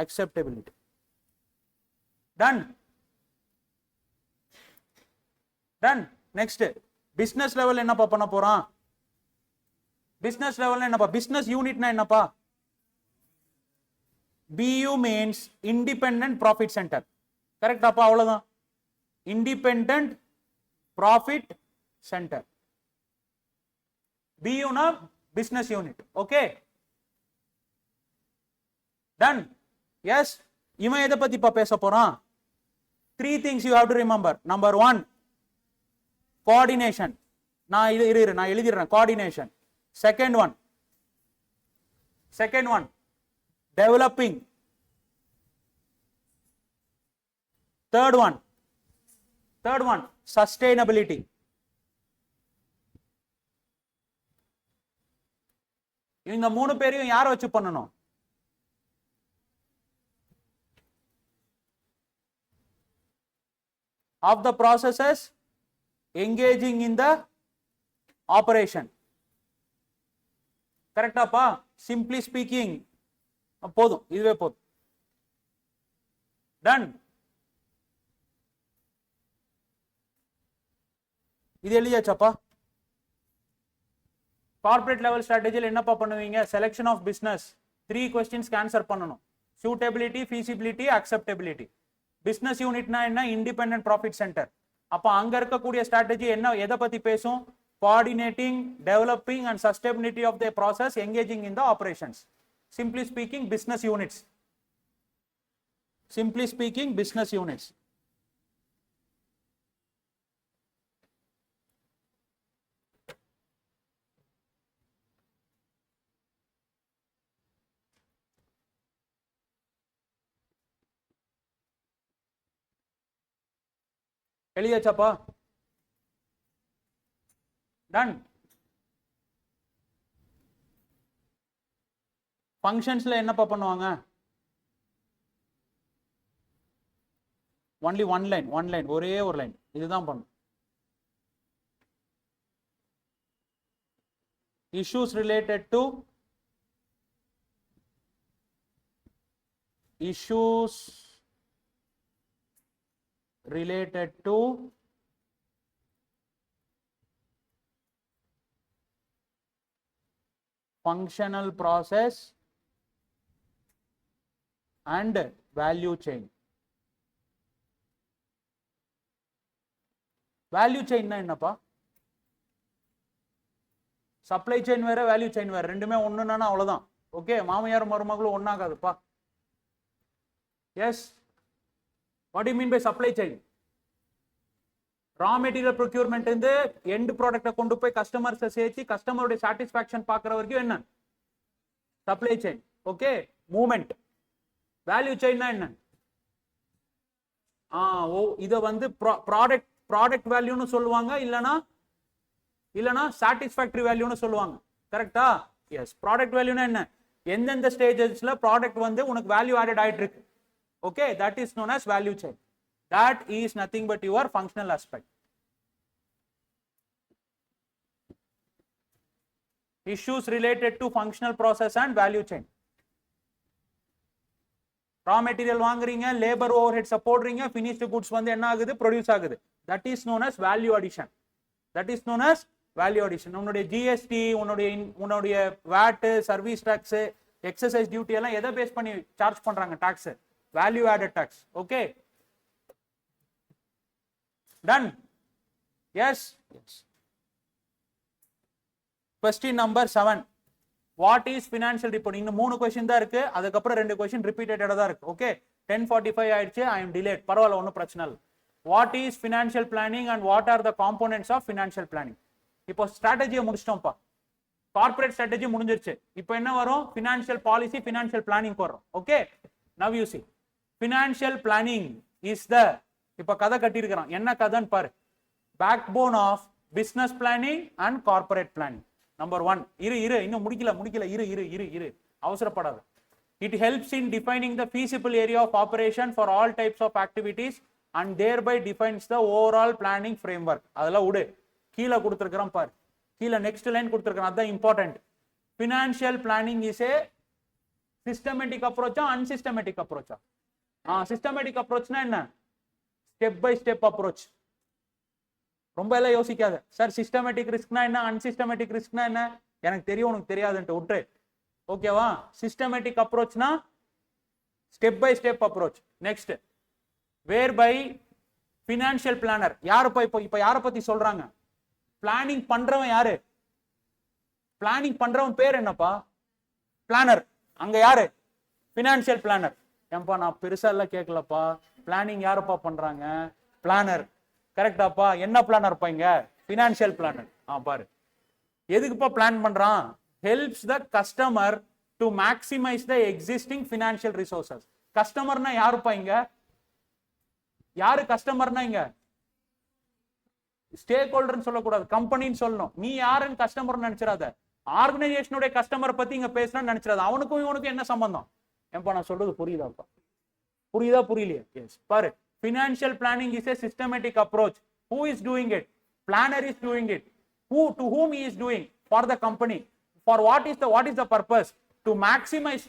acceptability. done. next, business level என்னப்பா பண்ண போறான்? business level என்னப்பா? business unit na என்னப்பா? BU means independent profit center, correct அப்பா? அவ்வளவுதான், independent profit center. BU na business unit. okay, done. yes, இவன் எதை பத்தி இப்ப பேச போறான்? 3 things you have to remember. number 1, coordination. நான் எழுதிடுறேன். coordination. second one, developing. third one, sustainability. இந்த மூணு பேரையும் யாரை வச்சு பண்ணணும்? of the processes engaging in the operation. கரெக்டாப்பா? சிம்பிளி ஸ்பீக்கிங் போதும், இதுவே போதும். டன். இது எழுதியாச்சாப்பா? கார்ப்பரேட் லெவல் ஸ்ட்ராட்டஜியில் என்னப்பா பண்ணுவீங்க? Selection of business, 3 questions answer பண்ணணும். Suitability, feasibility, acceptability. பிசினஸ் யூனிட்னா என்ன? Independent profit centre. அப்ப அங்க இருக்கக்கூடிய ஸ்ட்ராட்டஜி என்ன, எதை பத்தி பேசும்? Coordinating, developing and sustainability of the process, engaging in the operations. Simply speaking business units. Simply speaking, business units. எழுதியாச்சாப்பா? டன். ஃபங்க்ஷன்ஸ்ல என்னப்பா பண்ணுவாங்க? ஒன்லி ஒன் லைன், ஒரே ஒரு லைன், இதுதான் பண்ணும். issues related to functional process and value chain. Value செயின்னா என்னப்பா? சப்ளை செயின் வேற, வேல்யூ செயின் வேற, ரெண்டுமே ஒண்ணுன்னா அவ்வளவுதான். ஓகே, மாமியார் மருமகளும் ஒன்னாகாதுப்பா. Yes, what you mean by supply chain? Raw material procurement இருந்து எண்ட் ப்ராடக்ட்டை கொண்டு போய் கஸ்டமர்ஸை சேர்த்து கஸ்டமருடைய சாட்டிஸ்பாக்சன் பார்க்குற வரைக்கும் என்ன? Supply chain. Okay, movement. Value செயின்னா என்ன? இதை வந்து ப்ராடக்ட் வேல்யூன்னு சொல்லுவாங்க, இல்லனா சாட்டிஸ்ஃபேக்டரி வேல்யூன்னு சொல்லுவாங்க. கரெக்டா? எஸ். ப்ராடக்ட் வேல்யூனா என்ன? எந்தெந்த ஸ்டேஜஸ்ல ப்ராடக்ட் வந்து உனக்கு வேல்யூ ஆடட் ஆயிட்டு இருக்கு. Okay, that is known as value chain. That is nothing but your functional aspect. Issues related to functional process and value chain. Raw material வாங்குறீங்க, லேபர் ஓவர் ஹெட்ஸை போடுறீங்க, ஃபினிஷ்டு குட்ஸ் வந்து என்ன ஆகுது? ப்ரொடியூஸ் ஆகுது. That is known as value addition. உன்னுடைய GST, உன்னுடைய VAT, service tax, excise duty எல்லாம் எதை பேஸ் பண்ணி சார்ஜ் பண்றாங்க? Tax, value added tax. Okay, done. Yes. Question number 7. What is financial report? இன்னும் 3 கொஸ்டின் தான் இருக்கு, அதுக்கப்புறம் 2 கொஸ்டின் ரிப்பீட்டடா தான் இருக்கு. ஓகே, 10:45 ஆயிடுச்சு. ஐ எம் டிலேட், பரவாயில்ல, ஒன்றும் பிரச்சனை இல்லை. What is financial planning and what are the components of financial planning? இப்போ ஸ்ட்ராட்டஜியை முடிச்சிட்டோம்ப்பா. கார்பரேட் ஸ்ட்ராட்டஜி முடிஞ்சிருச்சு. இப்போ என்ன வரும்? ஃபினான்ஷியல் பாலிசி, ஃபினான்ஷியல் பிளானிங் வரும். Okay, now you see financial planning is the, இப்போ கதை கட்டியிருக்கிறான், என்ன கதைன்னு பாரு. Backbone of business planning and corporate planning. Number 1. இன்னும் முடிக்கல, இரு, அவசரப்படாத. It helps in defining the feasible area of operation for all types of activities and thereby defines the overall planning framework. அதெல்லாம் விடு, கீழே கொடுத்துருக்கிறோம் பாரு, கீழே நெக்ஸ்ட் லைன் கொடுத்துருக்கிறோம், அதுதான் important. Financial planning is a systematic அப்ரோச்சா, அன்சிஸ்டமேட்டிக் அப்ரோச்சா? சிஸ்டமேட்டிக் அப்ரோச்னா என்ன? Step by step approach. ரொம்ப எல்லாம் யோசிக்காத. சார் சிஸ்டமேட்டிக் ரிஸ்க்னா என்ன, அன்சிஸ்டமேட்டிக் ரிஸ்க்னா என்ன? எனக்கு தெரியும், உனக்கு தெரியாதுன்ட்டு விட்டுரு. ஓகேவா? சிஸ்டமேட்டிக் அப்ரோச்னா step by step approach. Next, whereby financial planner யாருப்பா? இப்போ யாரை பத்தி சொல்றாங்க? பிளானிங் பண்றவன் யாரு? பிளானிங் பண்றவன் பேர் என்னப்பா? பிளானர். அங்க யாரு? Financial planner. ஏன்பா நான் பெருசா எல்லாம் கேட்கலப்பா. பிளானிங் யாருப்பா பண்றாங்க? பிளானர். கரெக்டாப்பா? என்ன பிளானர்ப்பா இங்க? Financial planner. பாரு, எதுக்குப்பா பிளான் பண்றான்? Helps the customer to maximise the existing financial resources. கஸ்டமர்னா யாருப்பா இங்க? யாரு கஸ்டமர்னா இங்க? ஸ்டேக் ஹோல்டர்னு சொல்லக்கூடாது, கம்பெனின்னு சொல்லணும். நீ யாருன்னு கஸ்டமர் நினைச்சிடாத. ஆர்கனைசேஷனுடைய கஸ்டமர் பத்தி இங்க பேசணும்னு நினைச்சிடாத. அவனுக்கும் இவனுக்கும் என்ன சம்பந்தம்? ஏன்பா நான் சொல்றது புரியுதாப்பா? புரியுதா புரியலையா? எஸ். பாரு, financial planning is a systematic approach. Who is doing it? Planner is doing it. To whom he is doing? For the company. For what is the purpose? To maximize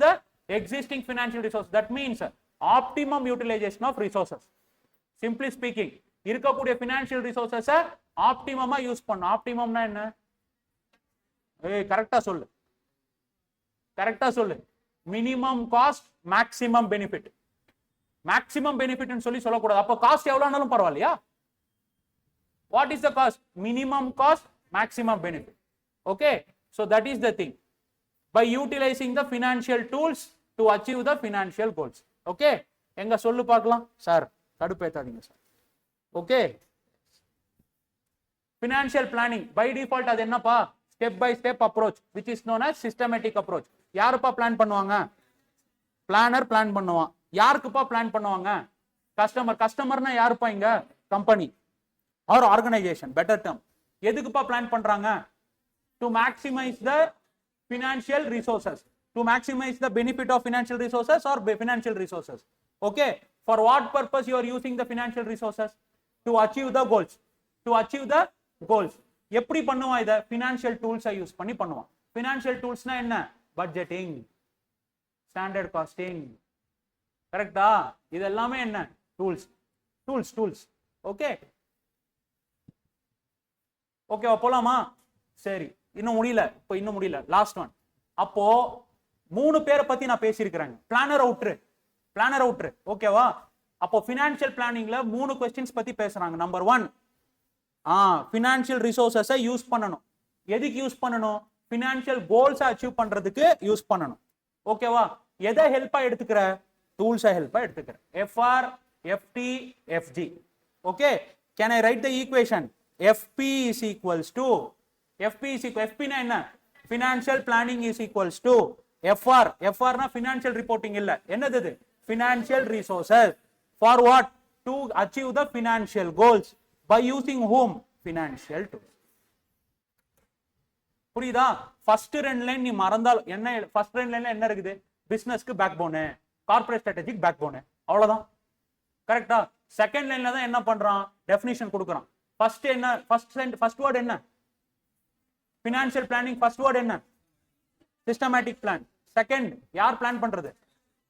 the existing financial resources. That means optimum utilization of resources. Simply speaking, இருக்கக்கூடிய financial resources ஆப்டிமமா use பண்ணணும். ஆப்டிமம்னா என்ன? கரெக்டா சொல்லு. Minimum cost, maximum benefit. Maximum பெனிஃபிட்னு சொல்லக்கூடாது. அப்போ காஸ்ட் எவ்வளவுனாலும் பரவாயில்லையா? What is the cost? Minimum cost, maximum benefit. Okay, so that is the thing. By utilizing the financial tools to achieve the financial goals. Okay, எங்க சொல்லு பார்க்கலாம் sir, கடுப்பேத்தாதீங்க sir. Okay, financial planning by default அது என்னப்பா? Step by step approach which is known as systematic approach. யாருப்பா plan பண்ணுவாங்க? Planar plan பண்ணுவான். யாருக்குப்பா plan பண்ணுவாங்க? கஸ்டமர். கஸ்டமர்னா யாருப்பா இங்க? Company or organization, better term. எதுக்குப்பா பிளான் பண்றாங்க? To maximize the financial resources, to maximize the benefit of financial resources or financial resources. Okay, for what purpose you are using the financial resources? To achieve the goals, to achieve the goals. எப்படி பண்ணுவான் இத? financial tools use பண்ணி பண்ணுவான். financial toolsனா என்ன? budgeting, standard costing, கரெக்ட்டா? இது எல்லாமே என்ன? tools. okay, ஓகேவா? போலாமா? சரி, இன்னும் முடியல. Last one. அப்போ 3 பேரை பத்தி நான் பேசியிருக்கிறேன். பிளானர் அவுட்ரு. ஓகேவா? அப்போ ஃபினான்ஷியல் பிளானிங்ல 3 क्वेश्चंस பத்தி பேசுறாங்க. நம்பர் 1, ஃபினான்ஷியல் ரிசோர்சஸை யூஸ் பண்ணணும். எதுக்கு யூஸ் பண்ணணும்? ஃபினான்ஷியல் கோல்ஸை அச்சீவ் பண்றதுக்கு யூஸ் பண்ணணும். ஓகேவா? எதை ஹெல்ப்பா எடுத்துக்கிற? டூல்ஸை ஹெல்ப்பா எடுத்துக்கிற. FR, FT, FG. Okay, can I right the equation? FP is equals to FP na enna? Financial planning is equals to FR na financial reporting illa. Enadhu idu? Financial resources. For what? To achieve the financial goals. By using whom? Financial tools. புரியுதா? First 2 line நீ மறந்தால் என்ன? First 2 லைன்ல என்ன இருக்குது? பிசினஸ்க்கு backbone, corporate strategic backbone, அவ்வளவுதான். கரெக்ட்டா? செகண்ட் லைன்ல தான் என்ன பண்றான்? டெஃபினிஷன் கொடுக்கறான். ஃபர்ஸ்ட் என்ன? ஃபர்ஸ்ட் வேர்ட் என்ன? Financial planning. ஃபர்ஸ்ட் வேர்ட் என்ன? Systematic plan. செகண்ட், யார் பிளான் பண்றது?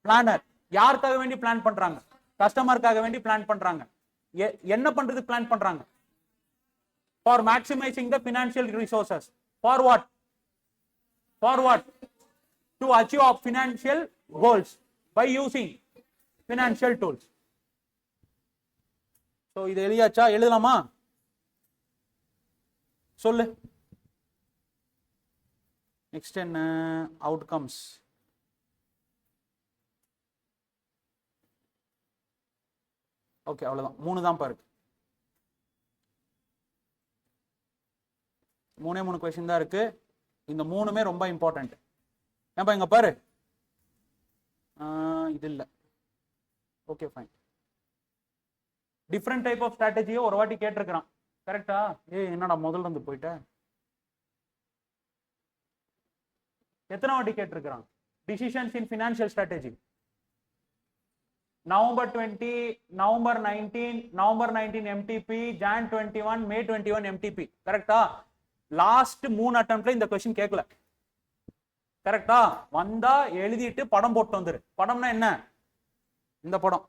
பிளானர். யாருக்காக வேண்டி பிளான் பண்றாங்க? கஸ்டமருக்காக வேண்டி பிளான் பண்றாங்க. என்ன பண்றது பிளான் பண்றாங்க? For maximizing the financial resources. For what? To achieve of financial goals by using financial tools. So இது எழுதியாச்சா? எழுதலாமா? சொல்லு. நெக்ஸ்ட் என்ன? அவுட்கம்ஸ். ஓகே, அவ்வளவுதான். 3 தான் பாருக்கு. 3 क्वेश्चन தான் இருக்கு. இந்த 3மே ரொம்ப இம்பார்ட்டன்ட். ஏன்பா இங்க பாரு, இது இல்ல. Okay, fine. Different type of ஸ்ட்ராட்டஜியை ஒரு வாட்டி கேட்டிருக்கிறான். கரெக்டா? என்னடா முதல்ல இருந்து போயிட்ட? எத்தனை வாட்டி கேட்டிருக்கிறான்? Decisions in financial strategy. November 20, November 19 MTP, Jan 21, May 21 MTP. கரெக்டா? லாஸ்ட் 3 அட்டெம்ப்ட்ல இந்த क्वेश्चन கேட்கல. கரெக்டா? வந்தா எழுதிட்டு படம் போட்டு வந்துரு. படம்னா என்ன? இந்த படம்.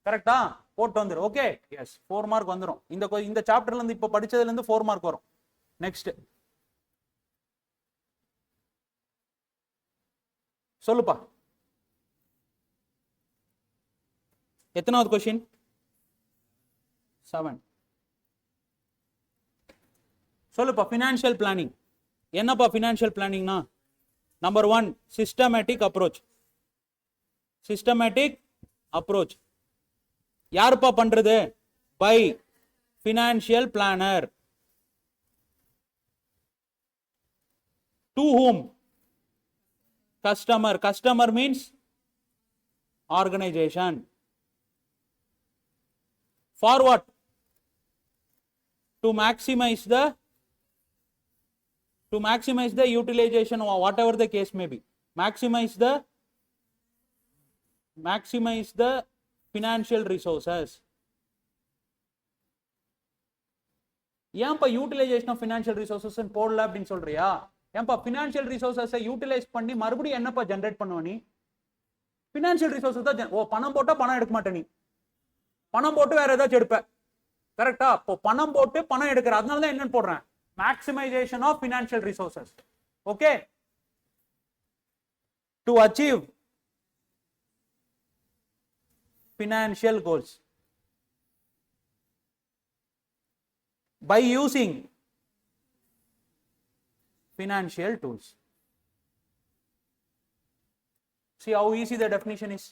கரெக்டா? போட்டு வந்துரு. ஓகே, எஸ், 4 மார்க் வந்துரும். இந்த சாப்டர்ல இருந்து இப்ப படிச்சதுல இருந்து 4 மார்க் வரும். நெக்ஸ்ட் சொல்லுப்பா. எத்தனாவது क्वेश्चन? 7. சொல்லுப்பா. ஃபினான்ஷியல் பிளானிங் என்னப்பா? ஃபினான்ஷியல் பிளானிங்னா நம்பர் 1, சிஸ்டமேட்டிக் அப்ரோச். யாருப்பா பண்றது? By financial planner. To whom? Customer means organization. For what? To maximize the utilization or whatever the case may be. Maximize the financial resources. ஏன்பா utilisation of financial resources போடல அப்படின்னு சொல்றியா? ஏன்பா financial ரிசோர்சஸை utilise பண்ணி மறுபடியும் என்னப்பா ஜெனரேட் பண்ணுவ நீ? ஃபினான்ஷியல் ரிசோர்சஸ் தான். பணம் போட்டா பணம் எடுக்க மாட்டே நீ. பணம் போட்டு வேற ஏதாச்சும் எடுப்ப. கரெக்டா? இப்போ பணம் போட்டு பணம் எடுக்கிற. அதனால தான் என்னன்னு போடுறேன்? Maximization of financial resources. Okay, to achieve financial goals. By using financial tools. See how easy the definition is.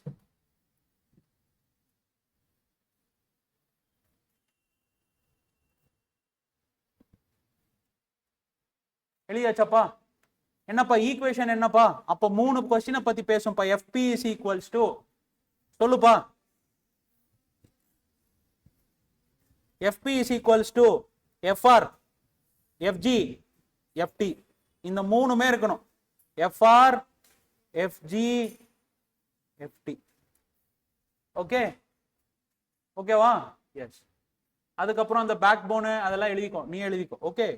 எழுதியாச்சப்பா? என்னப்பா ஈக்குவேஷன் என்னப்பா? அப்ப மூணு क्वेश्चन பத்தி பேசும்பா. FP is equals to சொல்லுப்பா. FP is equals to FR, FG, FT. இந்த மூணுமே இருக்கணும். FR, FG, FT. Okay? ஓகேவா? எஸ். அதுக்கப்புறம் அந்த பேக் போன் அதெல்லாம் எழுதிக்கோ. நீ எழுதிக்கோ. ஓகே?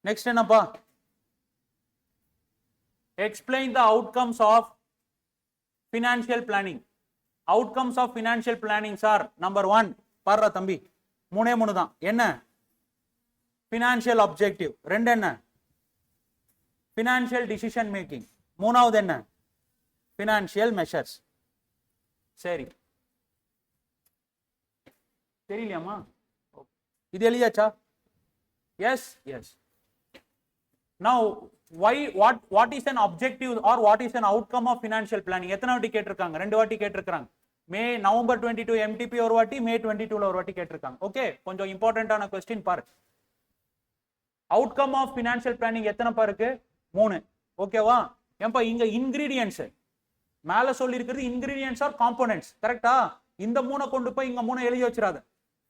நெக்ஸ்ட் என்னப்பா? Explain the outcomes of financial planning. Outcomes of financial planning are number 1. பாருடா தம்பி, மூணே மூணு தான். என்ன? Financial objective. ரெண்டு என்ன? Financial decision making. மூணாவது என்ன? Financial measures. சரி, தெரியலையாமா? இது எழுதியாச்சா? Yes, yes. Now, what is an objective or what is an outcome of financial planning? எத்தனை வாட்டி கேட்டிருக்காங்க? ரெண்டு வாட்டி கேட்டிருக்காங்க. நவம்பர் 22 MTP ஒரு வாட்டி, மே 22 ஒரு வாட்டி கேட்டிருக்காங்க. ஓகே, கொஞ்சம் இம்பார்ட்டன்டான क्वेश्चन பாரு. அவுட்கம் ஆஃப் ஃபினான்ஷியல் பிளானிங் எத்தனை பாருக்கு? 3. ஓகேவா? ஏன்பா இங்க இன்கிரிடியன்ட்ஸ் மேல சொல்லி இருக்கிறது இன்கிரிடியன்ட்ஸ் ஆர் காம்போனன்ட்ஸ். கரெக்டா? இந்த மூணை கொண்டு போய் இங்க மூணு எழுதி வச்சிராத.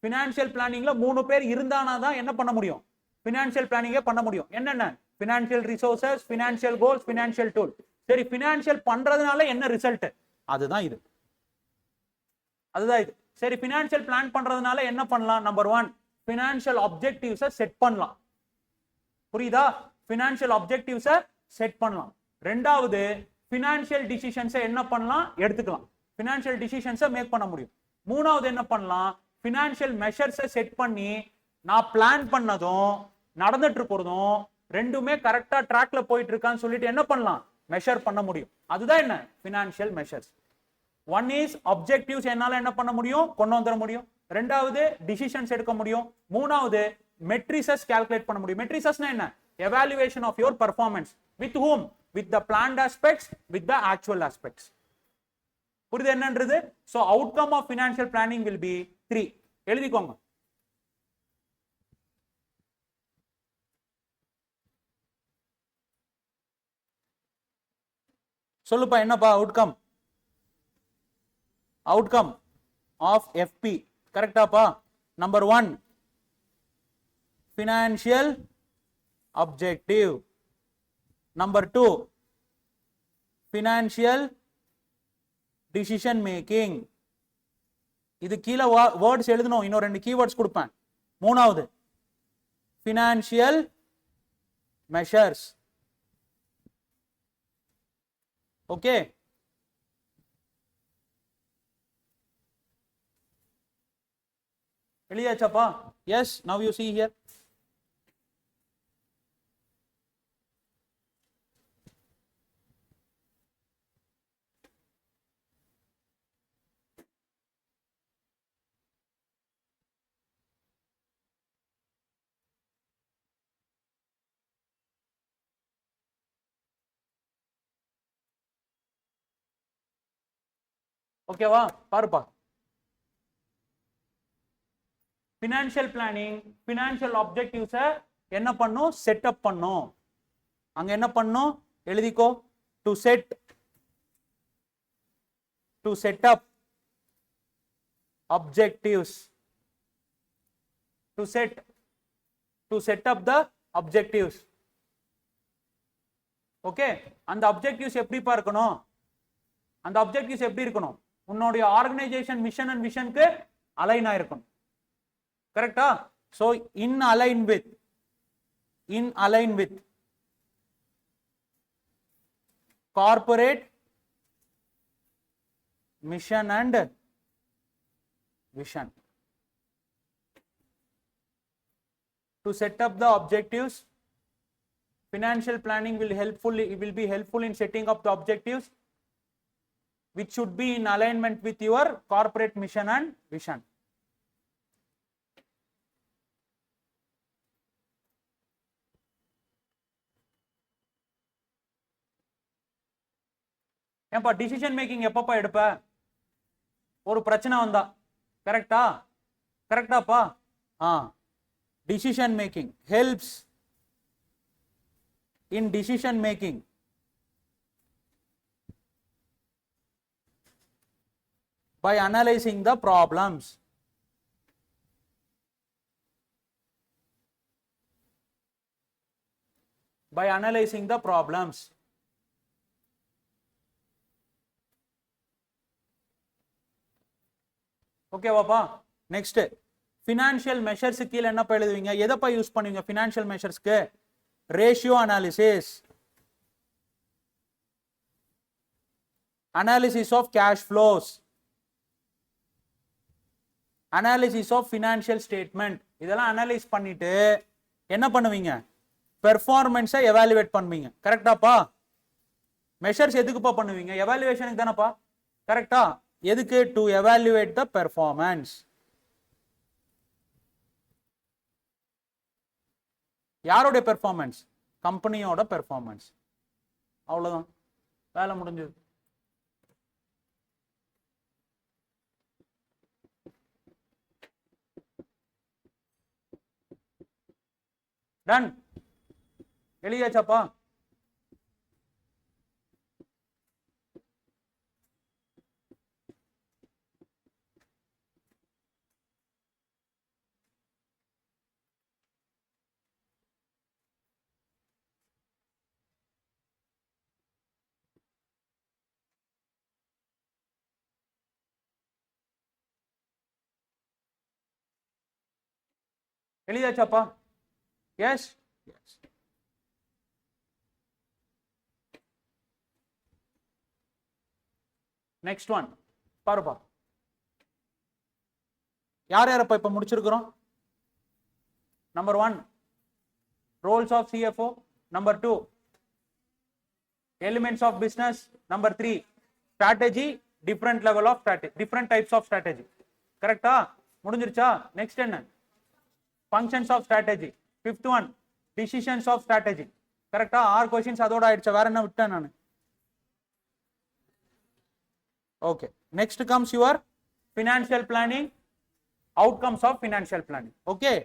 ஃபினான்ஷியல் பிளானிங்ல 3 பேர் இருந்தானா தான் என்ன பண்ண முடியும்? ஃபினான்ஷியல் பிளானிங்கே பண்ண முடியும். என்னென்ன? Financial resources, financial goals, financial tool. சரி, ஃபினான்ஷியல் பண்றதுனால என்ன ரிசல்ட்? அதுதான் இது. அதுதான் இது. சரி, ஃபினான்ஷியல் பிளான் பண்றதுனால என்ன பண்ணலாம்? நம்பர் 1, ஃபினான்ஷியல் ஆப்ஜெக்டிவ்ஸை செட் பண்ணலாம். புரியுதா? ஃபினான்ஷியல் ஆப்ஜெக்டிவ்ஸை செட் பண்ணலாம். ரெண்டாவது, ஃபினான்ஷியல் டிசிஷன்ஸை என்ன பண்ணலாம்? எடுத்துக்கலாம். ஃபினான்ஷியல் டிசிஷன்ஸை மேக் பண்ண முடியும். மூணாவது என்ன பண்ணலாம்? ஃபினான்ஷியல் மெஷர்ஸை செட் பண்ணி நான் பிளான் பண்ணதும் நடந்துட்டு இருக்கிறதும் ரெண்டுமே கரெக்டா ட்ராக்ல போயிட்டு இருக்கான்னு சொல்லிட்டு என்ன பண்ணலாம்? மெஷர் பண்ண முடியும். அதுதான் என்ன? Financial measures. 1 is objectives என்னால என்ன பண்ண முடியும்? கொண்டு வந்துட முடியும். ரெண்டாவது டிசிஷன்ஸ் எடுக்க முடியும். மூணாவது மெட்ரிசஸ் கால்குலேட் பண்ண முடியும். மெட்ரிசஸ்னா என்ன? Evaluation of your performance. With whom? with the planned aspects, with the actual aspects. புரியுது என்னன்றது? so outcome of financial planning will be 3. எழுதிக்கோங்க. சொல்லுப்பா என்னப்பா அவுட்கம்? அவுட்கம் ஆஃப் FP கரெக்டாப்பா? Number 1 financial objective. Number 2 financial decision making. இது கீழே words எழுதணும். இன்னும் 2 கீவேர்ட்ஸ் கொடுப்பேன். மூணாவது ஃபினான்ஷியல் மெஷர்ஸ். ஓகே, எழுதியாச்சாப்பா? Yes. Now you see here. ஓகேவா? பாருப்பா. ஃபினான்ஷியல் பிளானிங் ஃபினான்ஷியல் ஆப்ஜெக்டிவ்ஸை என்ன பண்ணும்? செட்டப் பண்ணும். அங்க என்ன பண்ணும்? எழுதிக்கோ. To set up objectives. to set up the objectives. Okay, அந்த objectives எப்படி பார்க்கணும்? அந்த objectives எப்படி இருக்கணும்? உன்னுடைய ஆர்கனைசேஷன் மிஷன் அண்ட் விஷனுக்கு அலைன் ஆயிருக்கணும். கரெக்டா? So in align with corporate mission and vision. To set up the objectives, financial planning will be helpful in setting up the objectives. which should be in alignment with your corporate mission and vision. ஏன்பா decision making எப்பப்பா எடுப்ப? ஒரு பிரச்சனை வந்தா. கரெக்டா? கரெக்டாப்பா? Decision making helps in decision making by analyzing the problems. By analyzing the problems. Okay வாப்பா? Next, financial measures கீழ என்னப்பா எழுதுவீங்க? எதப்பா யூஸ் பண்ணுவீங்க financial measuresக்கு? Ratio analysis, analysis of cash flows, analysis of financial statement. இதெல்லாம் அனலைஸ் பண்ணிட்டு என்ன பண்ணுவீங்க? பெர்ஃபார்மன்ஸை evaluate பண்ணுவீங்க. கரெக்டாப்பா? மெஷர்ஸ் எதுக்குப்பா பண்ணுவீங்க? எவாலுவேஷனுக்கு தானப்பா. கரெக்டா? எதுக்கு? To evaluate the performance. யாரோட பெர்ஃபார்மன்ஸ்? கம்பெனியோட பெர்ஃபார்மன்ஸ். அவ்வளவுதான், வேலை முடிஞ்சது. டன். எழுதியாச்சாப்பா? எழுதியாச்சாப்பா? எஸ். நெக்ஸ்ட் ஒன் பாருப்பா. யார் யாரப்பா இப்ப முடிச்சிருக்கிறோம்? Number 1 roles of CFO, number 2 elements of business, number 3 strategy, different level of strategy, different types of strategy. கரெக்டா? முடிஞ்சிருச்சா? நெக்ஸ்ட் என்ன? functions of strategy. Fifth one decisions of strategy. கரெக்டா? 6 questions அதோட ஆயிடுச்சு. வேற என்ன விட்டேன் நான்? Okay, next comes your financial planning, outcomes of financial planning. Okay,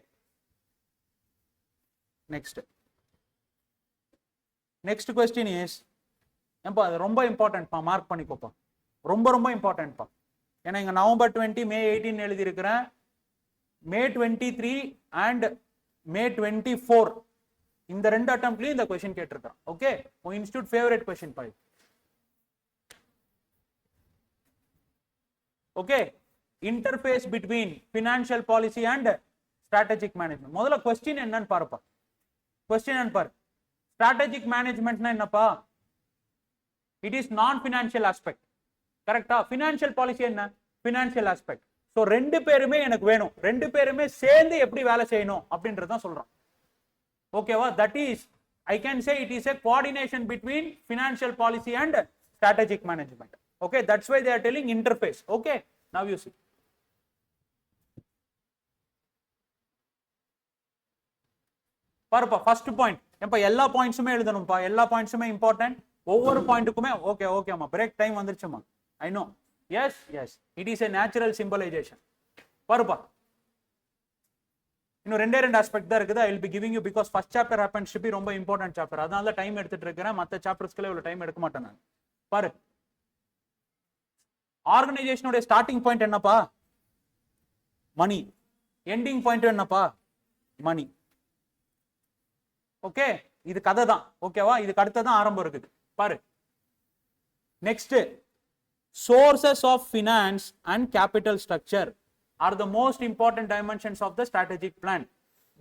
next question is ஏன்பா அது ரொம்ப இம்பார்ட்டன்ட் பா, மார்க் பண்ணிக்கோப்பா. ரொம்ப ரொம்ப இம்பார்ட்டன்ட் பா. ஏன்னா இங்க நவம்பர் 20, மே 18 எழுதி இருக்கிறேன். மே 23 அண்ட் மே 24 இந்த ரெண்டு அட்டெம்ப்ட்லயும் இந்த क्वेश्चन கேட்டிருக்கான். ஓகே, உங்க இன்ஸ்டிடியூட் ஃபேவரட் क्वेश्चन பா. Okay, interface between financial policy and strategic management. முதல்ல क्वेश्चन என்னன்னு பாருப்பா. क्वेश्चन என்னன்னு பாரு. ஸ்ட்ராட்டஜிக் மேனேஜ்மெண்ட்னா என்னப்பா? இட் இஸ் நான் ஃபினான்ஷியல் ஆஸ்பெக்ட். கரெக்டா? ஃபினான்ஷியல் பாலிசி என்ன? Financial aspect. சோ ரெண்டு பேருமே எனக்கு வேணும், ரெண்டு பேருமே சேர்ந்து எப்படி வேலை செய்யணும் அப்படின்றத சொல்றோம். ஓகேவா? That is I can say it is a coordination between financial policy and strategic management. Okay, that's why they are telling interface. Okay, now you see. பாருப்பா, ஃபர்ஸ்ட் பாயிண்ட். ஏப்பா எல்லா பாயிண்ட்ஸுமே எழுதணும்ப்பா, எல்லா பாயிண்ட்ஸுமே இம்பார்ட்டன்ட். ஒவ்வொரு பாயிண்ட்டுக்குமே ஓகே ஓகேம்மா, பிரேக் டைம் வந்துருச்சுமா. I know. Yes, yes, it is a natural symbolization. பாருப்பா, இன்னும் ரெண்டு ஆஸ்பெக்ட் தான் இருக்குது. I will be giving you because first chapter happens to be ரொம்ப இம்பார்ட்டன்ட் சாப்டர். அதனால தான் டைம் எடுத்துட்டு இருக்கிறேன். மற்ற சாப்டர்ஸ்க்குள்ள இவ்வளவு டைம் எடுக்க மாட்டேன் நான். பாரு, ஆர்கனைசேஷனோட ஸ்டார்டிங் பாயிண்ட் என்னப்பா? மணி. எண்டிங் பாயிண்ட் என்னப்பா? மணி. ஓகே, இது கதை தான். ஓகேவா? இதுக்கு அடுத்ததான் ஆரம்பம் இருக்குது. பாரு, next sources of finance and capital structure are the most important dimensions of the strategic plan.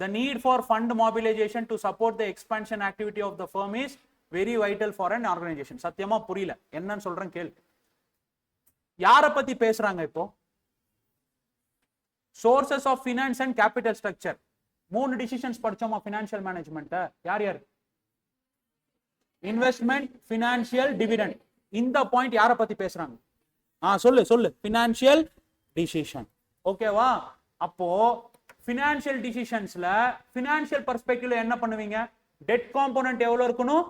The need for fund mobilization to support the expansion activity of the firm is very vital for an organization. சத்தியமா புரியல என்னன்னு சொல்றேன் கேளு. யாரை பத்தி பேசுறாங்க இப்போ? sources of finance and capital structure. 3 decisions படிச்சோமா ஃபினான்ஷியல் மேனேஜ்மெண்ட். யார் யார்? Investment, financial, dividend. இந்த பாயிண்ட் யாரை பத்தி பேசுறாங்க? சொல்லு ஃபினான்ஷியல் டிசிஷன். ஓகேவா? அப்போ ஃபினான்ஷியல் டிசிஷன்ஸ்ல ஃபினான்ஷியல் பெர்ஸ்பெக்டிவ்ல என்ன பண்ணுவீங்க? டெட் காம்போனன்ட் எவ்வளவு இருக்கணும்,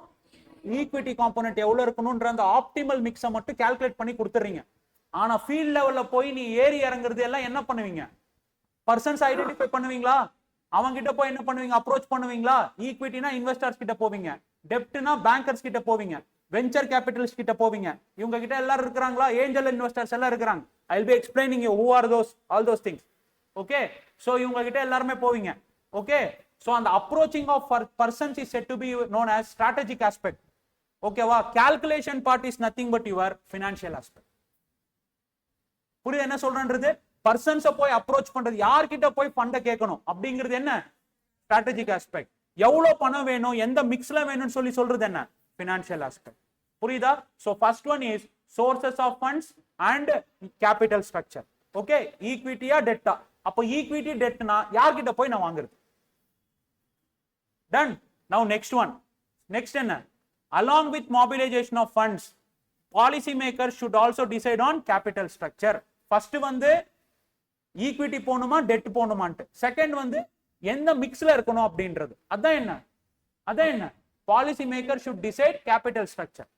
ஈக்விட்டி காம்போனன்ட் எவ்வளவு இருக்கணும்ன்ற அந்த ஆப்டிமல் மிக்ஸை மட்டும் கால்குலேட் பண்ணி கொடுத்துறீங்க. ஆனா ஃபீல்ட் லெவல்ல போய் நீ ஏறி இறங்குறது எல்லாம் என்ன பண்ணுவீங்க? பர்சன்ஸ் ஐடென்டிஃபை பண்ணுவீங்களா? அவங்க கிட்ட போய் என்ன பண்ணுவீங்க? அப்ரோச் பண்ணுவீங்களா? ஈக்விட்டினா இன்வெஸ்டர்ஸ் கிட்ட போவீங்க, டெப்ட்னா பேங்கர்ஸ் கிட்ட போவீங்க, வெஞ்சர் கேபிட்டல்ஸ் கிட்ட போவீங்க. இவங்க கிட்ட எல்லாரும் இருக்கிறாங்களா? ஏஞ்சல் இன்வெஸ்டர்ஸ் எல்லாம் இருக்கிறாங்க. I will be explaining you who are those all those things. Okay, so இவங்க கிட்ட எல்லாரும் போவீங்க. ஓகே, சோ அந்த approaching of persons is said to be known as strategic aspect. ஓகேவா? calculation part is nothing but your financial aspect. புரியுது என்ன சொல்றேன்றது? பர்சன்ஸ போய் approach பண்றது, யார்கிட்ட போய் ஃபண்ட கேட்கணும் அப்படிங்கிறது என்ன? Strategic aspect. எவ்வளவு பணம் வேணும், எந்த மிக்ஸ்ல வேணும்னு சொல்றது என்ன? Financial aspect. புரியுதா? So first one is sources of funds and capital structure. ஓகே, ஈக்விட்டியா டெட்டா? அப்போ ஈக்விட்டி டெட்னா யார்கிட்ட போய் நான் வாங்குறது? Done. Now next one. Next என்ன? along with mobilization of funds, policy makers should also decide on capital structure. First வந்து ஈக்விட்டி போணுமா டெட் போணுமான்ட்டு, செகண்ட் வந்து எந்த மிக்ஸ்ல இருக்கணும் அப்படின்றது. அதான் என்ன? Policy maker should decide capital structure.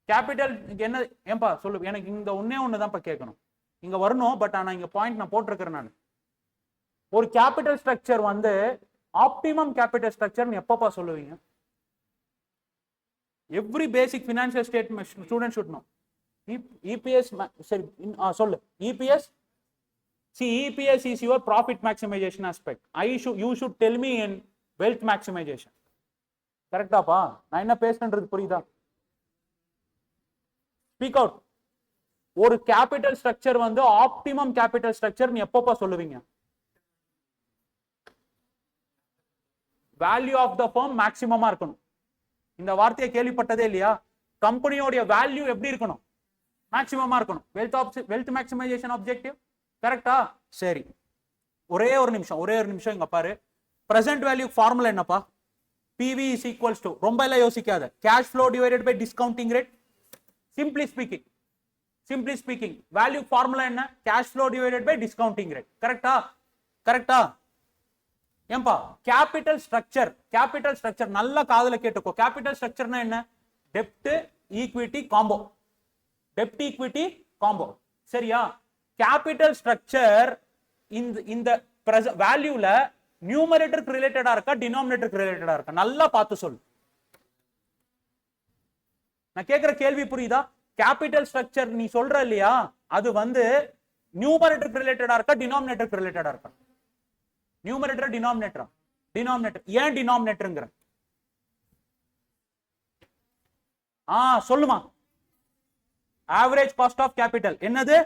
Capital என்ன ஏன்பா சொல்லு, எனக்கு இந்த ஒண்ணு தான் கேட்கணும், இங்க வரணும். பட் ஆனா இங்க பாயிண்ட் நான் போட்டிருக்கிறேன். நான் ஒரு கேபிட்டல் ஸ்ட்ரக்சர் வந்து ஆப்டிமம் கேபிட்டல் ஸ்ட்ரக்சர் எப்பப்பா சொல்லுவீங்க? Every basic financial statement student should know. EPS சரி சொல்லு. EPS, see, EPS is your profit maximization aspect. You should tell me in wealth maximization. கரெக்டாப்பா? நான் என்ன பேசுறது புரியுதா? Speak out. ஒரு கேபிட்டல் ஸ்ட்ரக்சர் வந்து ஆப்டிமம் கேபிட்டல் ஸ்ட்ரக்சர் நீ எப்பப்பா சொல்லுவீங்க? வேல்யூ ஆஃப் த ஃபர்ம் மேக்ஸிமமா இருக்கணும். இந்த வார்த்தையை கேள்விப்பட்டதே இல்லையா? கம்பெனியோட வேல்யூ எப்படி இருக்கணும்? மேக்ஸிமமா இருக்கணும். Wealth maximisation objective. கரெக்டா? சரி, ஒரே ஒரு நிமிஷம் இங்க பாரு. பிரசன்ட் வேல்யூ ஃபார்முலா என்னப்பா? PV is equals to, ரொம்ப எல்லாம் யோசிக்காத, cash flow divided by discounting rate. Simply speaking value formula என்ன? Cash flow divided by discounting rate. கரெக்டா? ஏன்பா கேபிட்டல் ஸ்ட்ரக்சர் நல்ல காதுல கேட்டுக்கோ. கேபிட்டல் ஸ்ட்ரக்சர்னா என்ன? டெப்ட் ஈக்விட்டி காம்போ. சரியா? கேபிட்டல் ஸ்ட்ரக்சர் இந்த வேல்யூல நியூமரேட்டருக்கு ரிலேட்டடா இருக்கா, டினாமினேட்டருக்கு ரிலேட்டடா இருக்கா? நல்லா பார்த்து சொல்லு. நான் கேக்குற கேள்வி புரியுதா? கேபிட்டல் ஸ்ட்ரக்சர் நீ சொல்ற இல்லையா, அது வந்து நியூமரேட்டருக்கு ரிலேட்டடா இருக்கா, டினாமினேட்டருக்கு ரிலேட்டடா இருக்கா? Numerator denominator. ஏன் டினாமினேட்டர்ங்கற? சொல்லுமா. ஆவரேஜ் காஸ்ட் ஆஃப் கேபிட்டல் என்னது?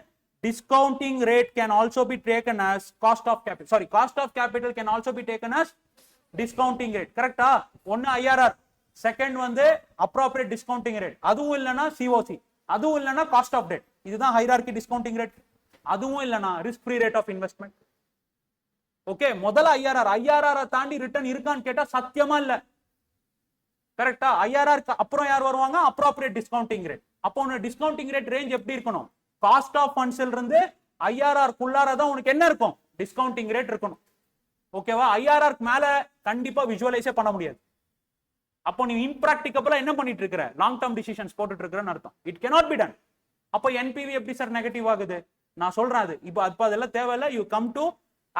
Discounting rate can also be taken as cost of capital. Sorry, cost of capital can also be taken as discounting rate. கரெக்டா? ஒன்னு IRR, செகண்ட் வந்து appropriate discounting rate. அதுவும் இல்லனா COC, அதுவும் இல்லனா cost of debt. இதுதான் hierarchy discounting rate. அதுவும் இல்லனா risk free rate of investment. Okay, முதல்ல IRR தாண்டி ரிட்டர்ன் இருக்கான்னு கேட்டா சத்தியமா இல்ல. கரெக்டா? IRR அப்புறம் யார் வருவாங்க? appropriate discounting rate. அப்போ டிஸ்கவுண்டிங் ரேட் ரேஞ்ச் எப்படி இருக்கணும்? காஸ்ட் ஆஃப் ஃபண்ட்ஸ்ல இருந்து ஐஆர்ஆர் குள்ளார தான் உனக்கு என்ன இருக்கும்? டிஸ்கவுண்டிங் ரேட் இருக்கணும். ஓகேவா? ஐஆர்ஆர் மேல கண்டிப்பா விஜுவலைஸே பண்ண முடியாது. அப்போ நீ இம்பிராக்டிகபிளா என்ன பண்ணிட்டு இருக்கற? லாங் டர்ம் டிசிஷன்ஸ் போட்டுட்டு இருக்கறன்னு அர்த்தம். It cannot be done. அப்போ NPV எப்படி சார் நெகட்டிவ் ஆகுது? நான் சொல்றேன் அது இப்போ அதெல்லாம் தேவையில்ல. You come to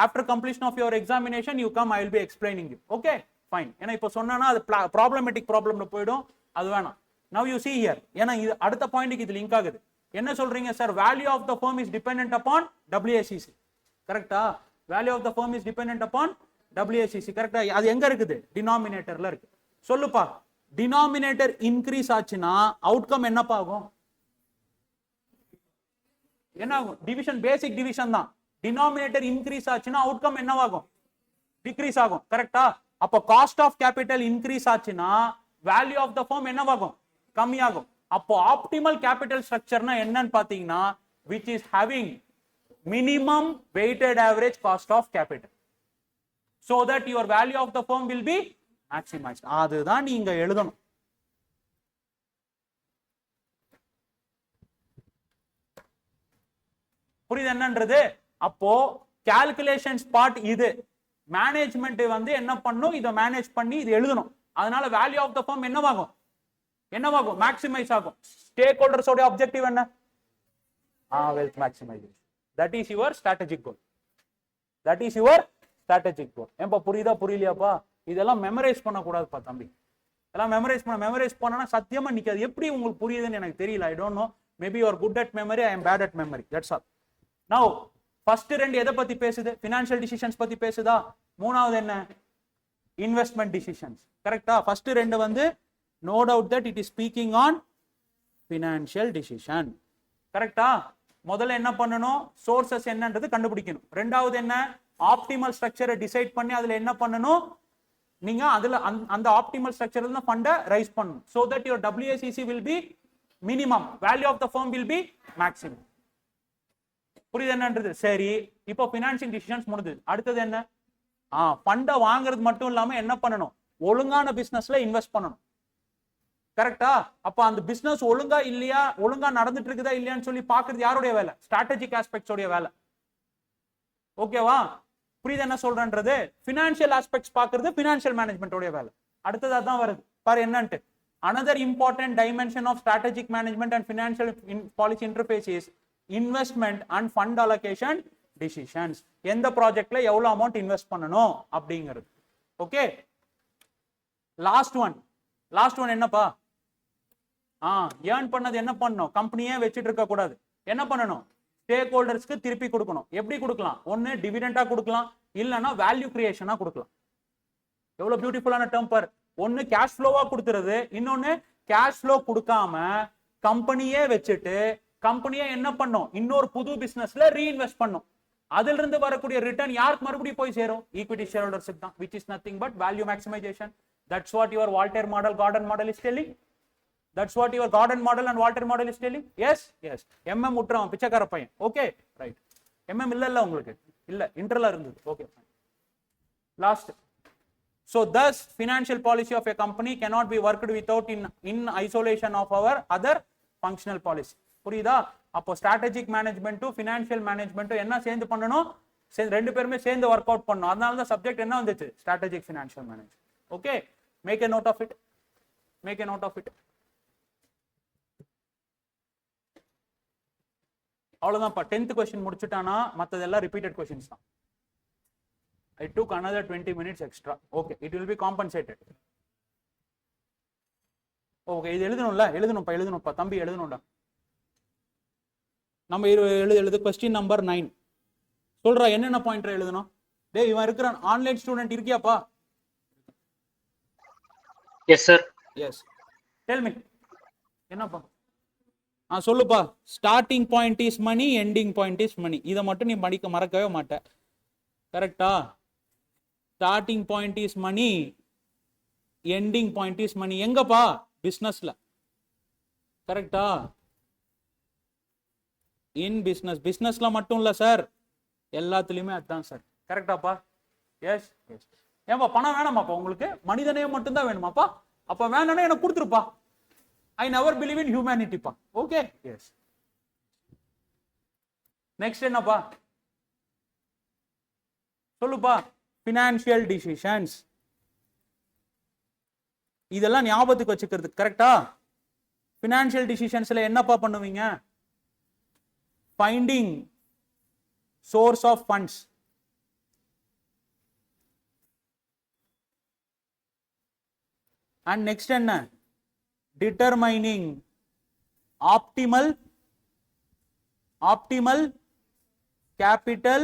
after completion of your examination you come, I will be explaining you. Okay fine. ஏன்னா இப்போ சொன்னா அது ப்ராப்ளமேட்டிக் ப்ராப்ளம்ல போயிடும், அது வேணாம். நவ் யூ see here, ஏன்னா இது அடுத்த பாயிண்ட்க்கு இது லிங்க் ஆகுது. என்ன சொல்றீங்க sir? Value of the firm is dependent upon WACC. கரெக்டா? Value of the firm is dependent upon WACC. கரெக்டா? அது எங்க இருக்குது? டினாமினேட்டர்ல இருக்கு. சொல்லுப்பா. டினாமினேட்டர் இன்க்ரீஸ் ஆச்சுன்னா அவுட்கம் என்னப்பா ஆகும்? என்ன ஆகும்? டிவிஷன், பேசிக் டிவிஷன் தான். டினாமினேட்டர் இன்க்ரீஸ் ஆச்சுன்னா அவுட்கம் என்னவாகும்? டிக்ரீஸ் ஆகும். கரெக்டா? அப்போ காஸ்ட் ஆஃப் கேபிட்டல் இன்க்ரீஸ் ஆச்சுன்னா வேல்யூ ஆஃப் த ஃபர்ம் என்னவாகும்? கம்மியாகும். அப்போ ஆப்டிமல் கேபிட்டல் ஸ்ட்ரக்சர்னா என்னன்னு பாத்தீங்கன்னா, which is having minimum weighted average cost of capital so that your value of the firm will be maximized. அதுதான் நீங்க எழுதணும். புரியுது என்னன்றது? அப்போ கால்குலேஷன்ஸ் பார்ட் இது, மேனேஜ்மெண்ட் வந்து என்ன பண்ணும், இதை மேனேஜ் பண்ணி இது எழுதணும். அதனால வேல்யூ ஆஃப் த ஃபார்ம் என்னவாகும்? மேக்ஸிமைஸ் ஆகும். ஸ்டேக் ஹோல்டர்ஸ் உடைய ஆப்ஜெக்டிவ் என்ன? Wealth maximisation. That is your strategic goal. ஏன்பா புரியுதா புரியலையாப்பா? இதெல்லாம் மெமரைஸ் பண்ணக்கூடாதுப்பா தம்பி. இதெல்லாம் மெமரைஸ் பண்ணா சத்தியமா நிக்காது. எப்படி உங்களுக்கு புரியுதுன்னு எனக்கு தெரியல. I don't know, maybe you are good at memory, I am bad at memory. That's all. Now first ரெண்டு எதை பத்தி பேசுது? ஃபினான்ஷியல் டிசிஷன்ஸ் பத்தி பேசுதா? மூணாவது என்ன? Investment decisions. கரெக்டா? ஃபர்ஸ்ட் ரெண்டு வந்து no doubt that it is speaking on financial decision. கரெக்டா? முதல்ல என்ன பண்ணணும்? சோர்சஸ் என்னன்றது கண்டுபிடிக்கணும். ரெண்டாவது என்ன? ஆப்டிமல் ஸ்ட்ரக்சரை டிசைட் பண்ணி அதுல என்ன பண்ணணும்? நீங்க அதுல அந்த ஆப்டிமல் ஸ்ட்ரக்சர்ல தான் ஃபண்டை ரைஸ் பண்ணணும். so that your WACC will be minimum, value of the firm will be maximum. புரியுது என்னன்றது? சரி, இப்போ ஃபினான்சியல் டிசிஷன்ஸ் முடிஞ்சது. அடுத்தது என்ன? ஃபண்டை வாங்குறது மட்டும் இல்லாம என்ன பண்ணணும்? ஒழுங்கான பிசினஸ்ல இன்வெஸ்ட் பண்ணணும். கரெக்டா? அப்ப அந்த பிசினஸ் ஒழுங்கா இல்லையா, ஒழுங்கா நடந்துட்டு இருக்குதா இல்லையான்னு சொல்லி பாக்குறது யாருடைய வேலை? ஸ்ட்ராட்டஜிக் ஆஸ்பெக்ட்ஸ் உடைய வேலை. ஓகேவா? புரியுது என்ன சொல்றேன்றது? ஃபினான்ஷியல் ஆஸ்பெக்ட்ஸ் பாக்குறது ஃபினான்ஷியல் மேனேஜ்மெண்ட் உடைய வேலை. அடுத்தது அதான் வருது பாரு என்னன்ட்டு. another important dimension of strategic management and financial policy interface is investment and fund allocation decisions. எந்த ப்ராஜெக்ட்ல எவ்வளவு அமௌண்ட் இன்வெஸ்ட் பண்ணணும் அப்படிங்கிறது. ஓகே, லாஸ்ட் ஒன் என்னப்பா? ஏர்ன் பண்ணது என்ன பண்ணணும்? கம்பெனியே வச்சுட்டு இருக்க கூடாது. என்ன பண்ணணும்? ஸ்டேக் ஹோல்டர்ஸ்க்கு திருப்பி கொடுக்கணும். எப்படி கொடுக்கலாம்? ஒன்னு டிவிடெண்டா கொடுக்கலாம், இல்லனா வேல்யூ கிரியேஷனா கொடுக்கலாம். எவ்வளவு பியூட்டிஃபுல்லான டேர்ம் பார். ஒன்னு கேஷ் ஃப்ளோவா கொடுத்துறது, இன்னொன்னு கேஷ் ஃப்ளோ கொடுக்காம கம்பெனியே வச்சுட்டு கம்பெனியே என்ன பண்ணும்? இன்னொரு புது பிசினஸ்ல ரீஇன்வெஸ்ட் பண்ணும். அதில இருந்து வரக்கூடிய ரிட்டர்ன் யாருக்கு மறுபடியும் போய் சேரும்? ஈக்விட்டி ஷேர் ஹோல்டர்ஸ்க்கு தான், which is nothing but value maximization. That's what your Walter model, Gordon model is telling. That's what your Gordon model and Walter model is telling. Yes. MM உட்றான் பிச்சைக்கார பையன். Okay, right. MM இல்ல உங்களுக்கு இல்ல, இன்டர்ல இருந்தது. Okay, last. So thus financial policy of a company cannot be worked without in isolation of our other functional policy. புரியுதா? அப்போ strategic management financial management என்ன சேர்ந்து பண்ணணும்? ரெண்டு பேருமே சேர்ந்து வொர்க் அவுட் பண்ணணும். அதனால தான் சப்ஜெக்ட் என்ன வந்துச்சு? strategic financial management. ஓகே, make a note of it. அவ்வளவுதான்ப்பா. 10th கொஸ்டின் முடிச்சுட்டானா மத்ததெல்லாம் ரிப்பீட்டட் கொஸ்டின்ஸ் தான். I took another 20 minutes extra. Okay, it will be compensated. Okay, இது எழுதணும்ப்பா தம்பி, எழுதணும்டா. நம்ம எழுது கொஸ்டின் நம்பர் 9. சொல்றா என்னென்ன பாயிண்டர் எழுதணும்? டேய், இவன் இருக்கிறான் ஆன்லைன் ஸ்டூடெண்ட் இருக்கியாப்பா? Yes sir. Yes, tell me. என்னப்பா? சொல்லுப்பா. Starting point is money, ending point is money. இதை மட்டும் நீ மறக்கவே மாட்ட. கரெக்டா? Starting point is money, ending point is money. எங்கப்பா? பிசினஸ்ல. கரெக்டா? இன் பிசினஸ்ல மட்டும் இல்ல சார், எல்லாத்துலயுமே அதுதான் சார். கரெக்டாப்பா? எஸ். ஏன்பா பணம் வேணாமாப்பா உங்களுக்கு? மனிதனையும் மட்டும்தான் வேணுமாப்பா? அப்ப வேணும்னா எனக்கு கொடுத்துருப்பா. I never believe in humanity pa. Okay? Yes. Next என்னப்பா? சொல்லுப்பா. Financial decisions. இதெல்லாம் ஞாபகத்துக்கு வச்சுக்கிறது. கரெக்டா? Financial decisionsல என்னப்பா பண்ணுவீங்க? Finding source of funds. And next என்ன? Determining optimal capital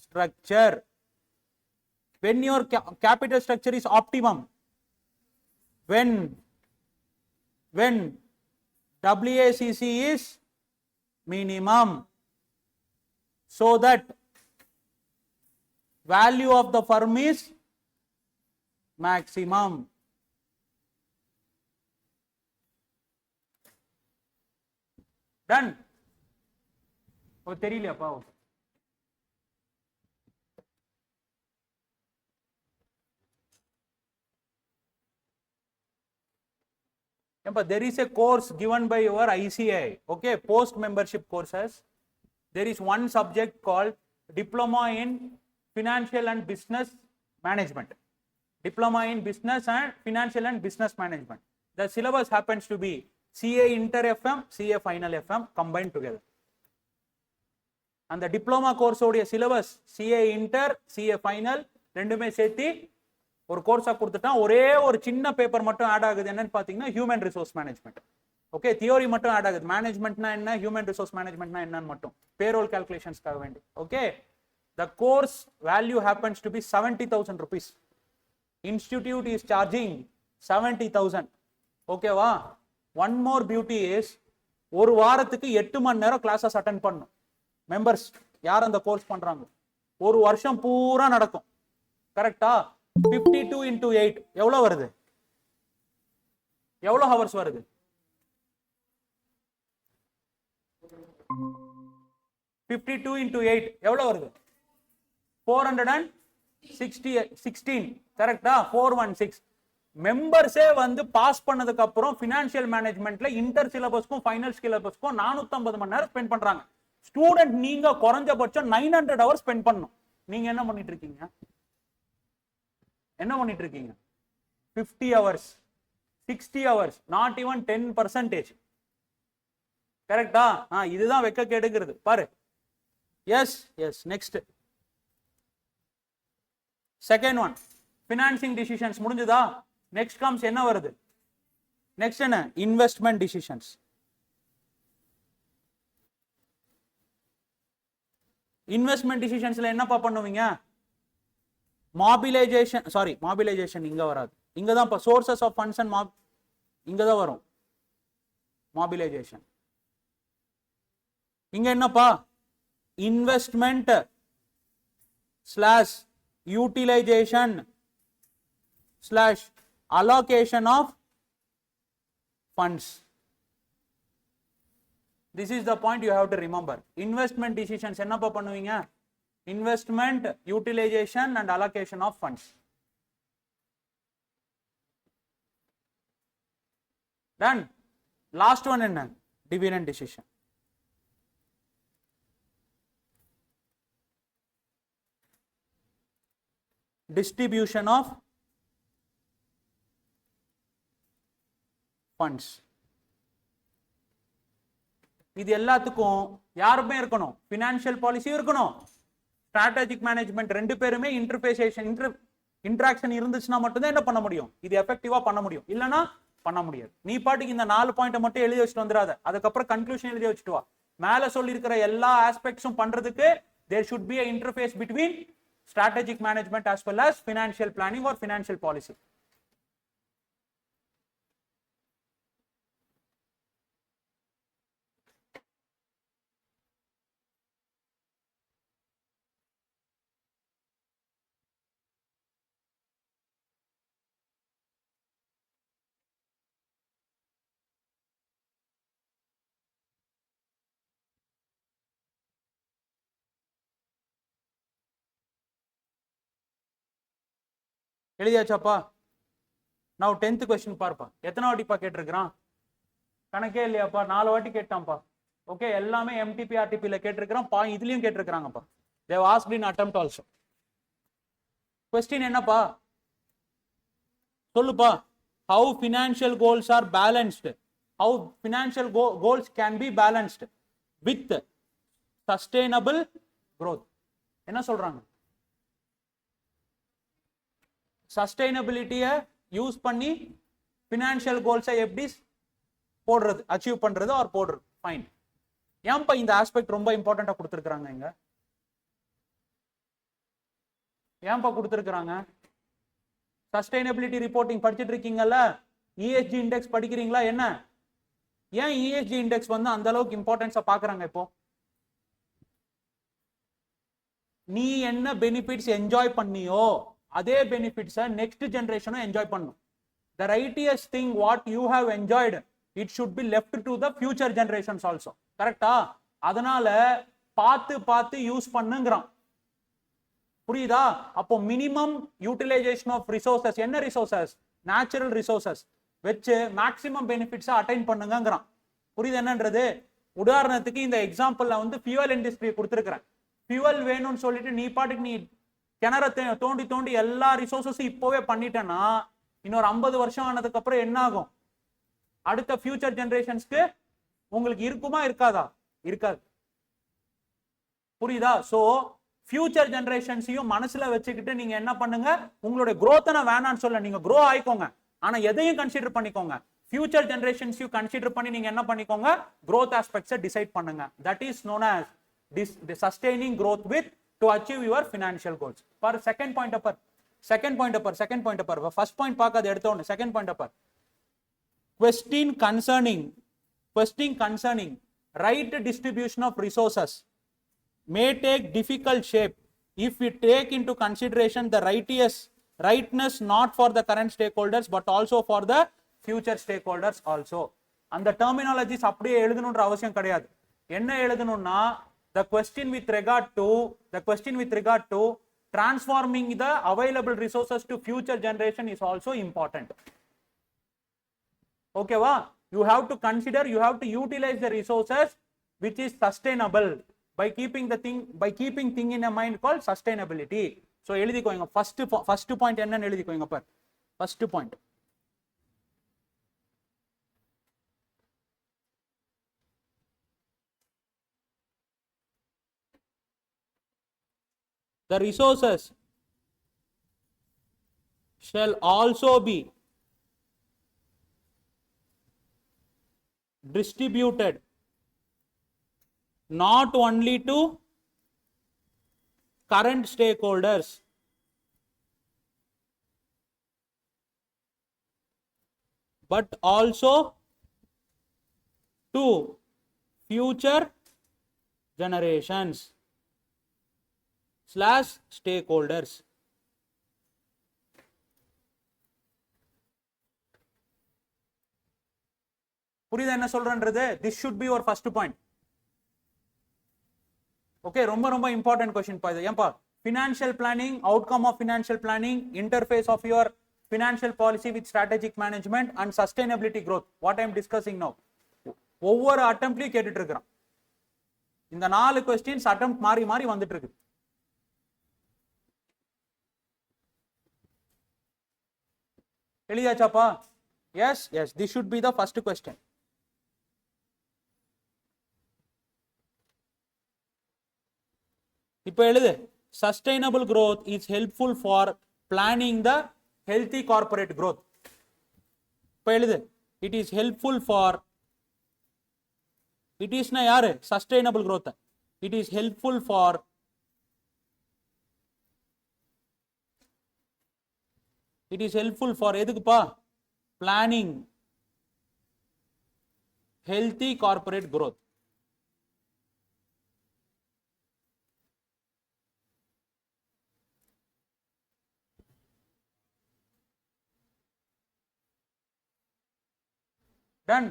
structure. When your capital structure is optimum, when WACC is minimum, so that value of the firm is maximum. Done. O தெரியலையாப்பா? There is a course given by your ICI, okay, post membership courses. there is one subject called Diploma in Financial and Business Management. Diploma in Business and Financial and Business Management. The syllabus happens to be CA Inter FM, CA Final FM combined together. And the diploma course உடைய syllabus CA Inter, CA Final ரெண்டுமே சேர்த்து ஒரு கோர்ஸா கொடுத்துட்டான். ஒரே ஒரு சின்ன paper மட்டும் add ஆகுது. என்னன்னு பாத்தீங்கன்னா human resource management. Okay, theory மட்டும் ஆட் ஆகுது. மேனேஜ்மெண்ட்னா என்ன, ஹியூமன் ரிசோர்ஸ் மேனேஜ்மெண்ட்னா என்னன்னு மட்டும் பேரோல் கால்குலேஷன்ஸ்க்காக வேண்டி. Okay, the course value happens to be 70,000 rupees. Institute is charging 70,000. ஓகேவா? one more beauty is ஒரு வாரத்துக்கு 8 மணி நேரம் கிளாஸஸ் அட்டெண்ட் பண்ணணும். மெம்பர்ஸ் யார் அந்த கோர்ஸ் பண்றாங்க, ஒரு வருஷம் பூரா நடக்கும். கரெக்டா? 52 into 8 எவ்வளவு வருது? எவ்வளவு ஹவர்ஸ் வருது? 52 into 8 எவ்வளவு வருது? 416. கரெக்டா? 416. மெம்பர்ஸே வந்து பாஸ் பண்ணதுக்கு அப்புறம் பினான்சியல் மேனேஜ்மெண்ட்ல இன்டர் சிலபஸ்க்கும் ஃபைனல் சிலபஸ்க்கும் 450 மணி நேரம் ஸ்பெண்ட் பண்றாங்க. ஸ்டூடெண்ட் நீங்க குறைஞ்சபட்சம் 900 hours ஸ்பெண்ட் பண்ணணும். நீங்க என்ன பண்ணிட்டு இருக்கீங்க? 50 hours, 60 hours, not even 10%. கரெக்டா? இதுதான் வெக்க கேடுங்கிறது பாரு. Yes, next second one, financing decisions முடிஞ்சதா? நெக்ஸ்ட் கம்ஸ் என்ன வருது? நெக்ஸ்ட் என்ன? Investment decisions. இன்வெஸ்ட்மெண்ட் டிசிஷன்ஸ்ல என்னப்பா பண்ணுவீங்க? மாபிலைசேஷன் இங்க வராது. இங்க தான் சோர்சஸ் ஆஃப் ஃபண்ட்ஸ் அண்ட் இங்க தான் வரும் மாபிலைசேஷன். இங்க என்னப்பா? Investment slash utilisation slash allocation of funds. This is the point you have to remember. Investment decisions என்னப்பா பண்ணுவீங்க? Investment, utilization and allocation of funds. Done. Last one என்ன? Dividend decision. Distribution of funds. இது எல்லாத்துக்கும் யாருமே இருக்கணும், financial policy இருக்கணும், strategic management ரெண்டு பேருமே இன்டராக்ஷன் இருந்துச்சுன்னா மட்டும்தான் என்ன பண்ண முடியும், இது எஃபெக்டிவா பண்ண முடியும். இல்லனா பண்ண முடியாது. நீ பாட்டுக்கு இந்த 4 பாயிண்ட் மட்டும் எழுதி வச்சுட்டு வந்துடாத, அதுக்கப்புறம் கன்க்ளூஷன் எழுதி வச்சுட்டு வா. மேல சொல்லி இருக்கிற எல்லா ஆஸ்பெக்ட்ஸும் பண்றதுக்கு there should be an interface between strategic management as well as financial planning or financial policy. எழுதியாச்சாப்பா? நான் 10th கொஸ்டின் பார்ப்பா. எத்தனை வாட்டிப்பா கேட்டிருக்கிறான்? கணக்கே இல்லையாப்பா? 4 வாட்டி கேட்டான்ப்பா. ஓகே, எல்லாமே எம்டிபி ஆர்டிபில கேட்டிருக்கிறான். இதுலயும் கேட்டிருக்கிறாங்கப்பா. they have asked in attempt also. Question என்னப்பா சொல்லுப்பா? how financial goals are balanced, how financial goals can be balanced with sustainable growth. என்ன சொல்றாங்க? சஸ்டைனபிலிட்டியை யூஸ் பண்ணி பினான்சியல் கோல்ஸை எப்படி போடுறது, அச்சீவ் பண்றது ஆர் போடுறது. ஃபைன். ஏன்பா இந்த ஆஸ்பெக்ட் ரொம்ப இம்பார்ட்டண்டா கொடுத்துருக்காங்க இங்க? ஏன்பா கொடுத்துருக்காங்க? சஸ்டைனபிலிட்டி ரிப்போர்ட்டிங் படிச்சுட்டு இருக்கீங்கல்ல, இஎஸ்ஜி இண்டெக்ஸ் படிக்கிறீங்களா? என்ன ஏன் இஎஸ்ஜி இண்டெக்ஸ் வந்து அந்த அளவுக்கு இம்பார்ட்டன்ஸா பாக்குறாங்க? இப்போ நீ என்ன பெனிஃபிட்ஸ் என்ஜாய் பண்ணியோ அதே பெனிஃபிட்ஸை நெக்ஸ்ட் ஜெனரேஷனும் என்ஜாய் பண்ணும். The righteous thing what you have enjoyed, it should be left to the future generations also. கரெக்டா? அதனால பார்த்து யூஸ் பண்ணுங்கறான். புரியுதா? அப்போ மினிமம் யூட்டிலைசேஷன் ஆஃப் ரிசோர்சஸ். என்ன ரிசோர்சஸ்? நேச்சுரல் ரிசோர்சஸ் வச்சு மேக்ஸிமம் பெனிஃபிட்ஸை அட்டைன் பண்ணுங்கங்கறான். புரியுது என்னன்றது? உதாரணத்துக்கு இந்த எக்ஸாம்பிள்ல வந்து ஃபியூவல் இண்டஸ்ட்ரி கொடுத்துருக்கிறேன். ஃபியூவல் வேணும்னு சொல்லிட்டு நீ பாட்டுக்கு நீ கிணற தோண்டி தோண்டி எல்லா ரிசோர்ஸஸும் இப்போவே பண்ணிட்டேன்னா இன்னொரு 50 வருஷம் ஆனதுக்கு அப்புறம் என்ன ஆகும்? அடுத்த ஃபியூச்சர் ஜெனரேஷன்ஸ்க்கு உங்களுக்கு இருக்குமா இருக்காதா? இருக்காது. புரியுதா? சோ ஃபியூச்சர் ஜெனரேஷன்ஸையும் மனசுல வச்சுக்கிட்டு நீங்க என்ன பண்ணுங்க, உங்களுடைய growth நான் வேணான்னு சொல்ல, நீங்க grow ஆயிக்கோங்க, ஆனா எதையும் கன்சிடர் பண்ணிக்கோங்க. ஃபியூச்சர் ஜெனரேஷன்ஸையும் கன்சிடர் பண்ணி நீங்க என்ன பண்ணிக்கோங்க, growth aspects டிசைட் பண்ணுங்க. that is known as sustaining growth with to achieve your financial goals. For second point upper first point பார்க்காத எடுத்தோன்னு second point upper question concerning right distribution of resources may take difficult shape if we take into consideration the rightness not for the current stakeholders but also for the future stakeholders also. அந்த terminologies அப்படியே எழுதணும்ன்ற அவசியம் கிடையாது. என்ன எழுதணும்னா the question with regard to transforming the available resources to future generation is also important. Okay va? You have to consider, you have to utilize the resources which is sustainable by keeping thing in a mind called sustainability. So எழுதிக்கோங்க. first point என்னன்னு எழுதிக்கோங்க. பார் first point the resources shall also be distributed not only to current stakeholders but also to future generations / stakeholders. புரியுதா என்ன சொல்றேன்றது? this should be your first point. okay, ரொம்ப ரொம்ப important question பா இது. ஏன்பா financial planning, outcome of financial planning, interface of your financial policy with strategic management and sustainability growth, what I am discussing now. ஒவ்வொரு அட்டெம்ப்ட்லயும் கேட்டுட்டு இருக்கிறான். இந்த 4 questions attempt மாறி மாறி வந்துட்டு இருக்கு. எழுதியாச்சாப்பா? yes, this should be the first question. இப்போ எழுது, sustainable growth is helpful for planning the healthy corporate growth. இப்போ எழுது, it is helpful for, it is na யாரு sustainable growth, it is helpful for எதுக்குப்பா? planning healthy corporate growth. done.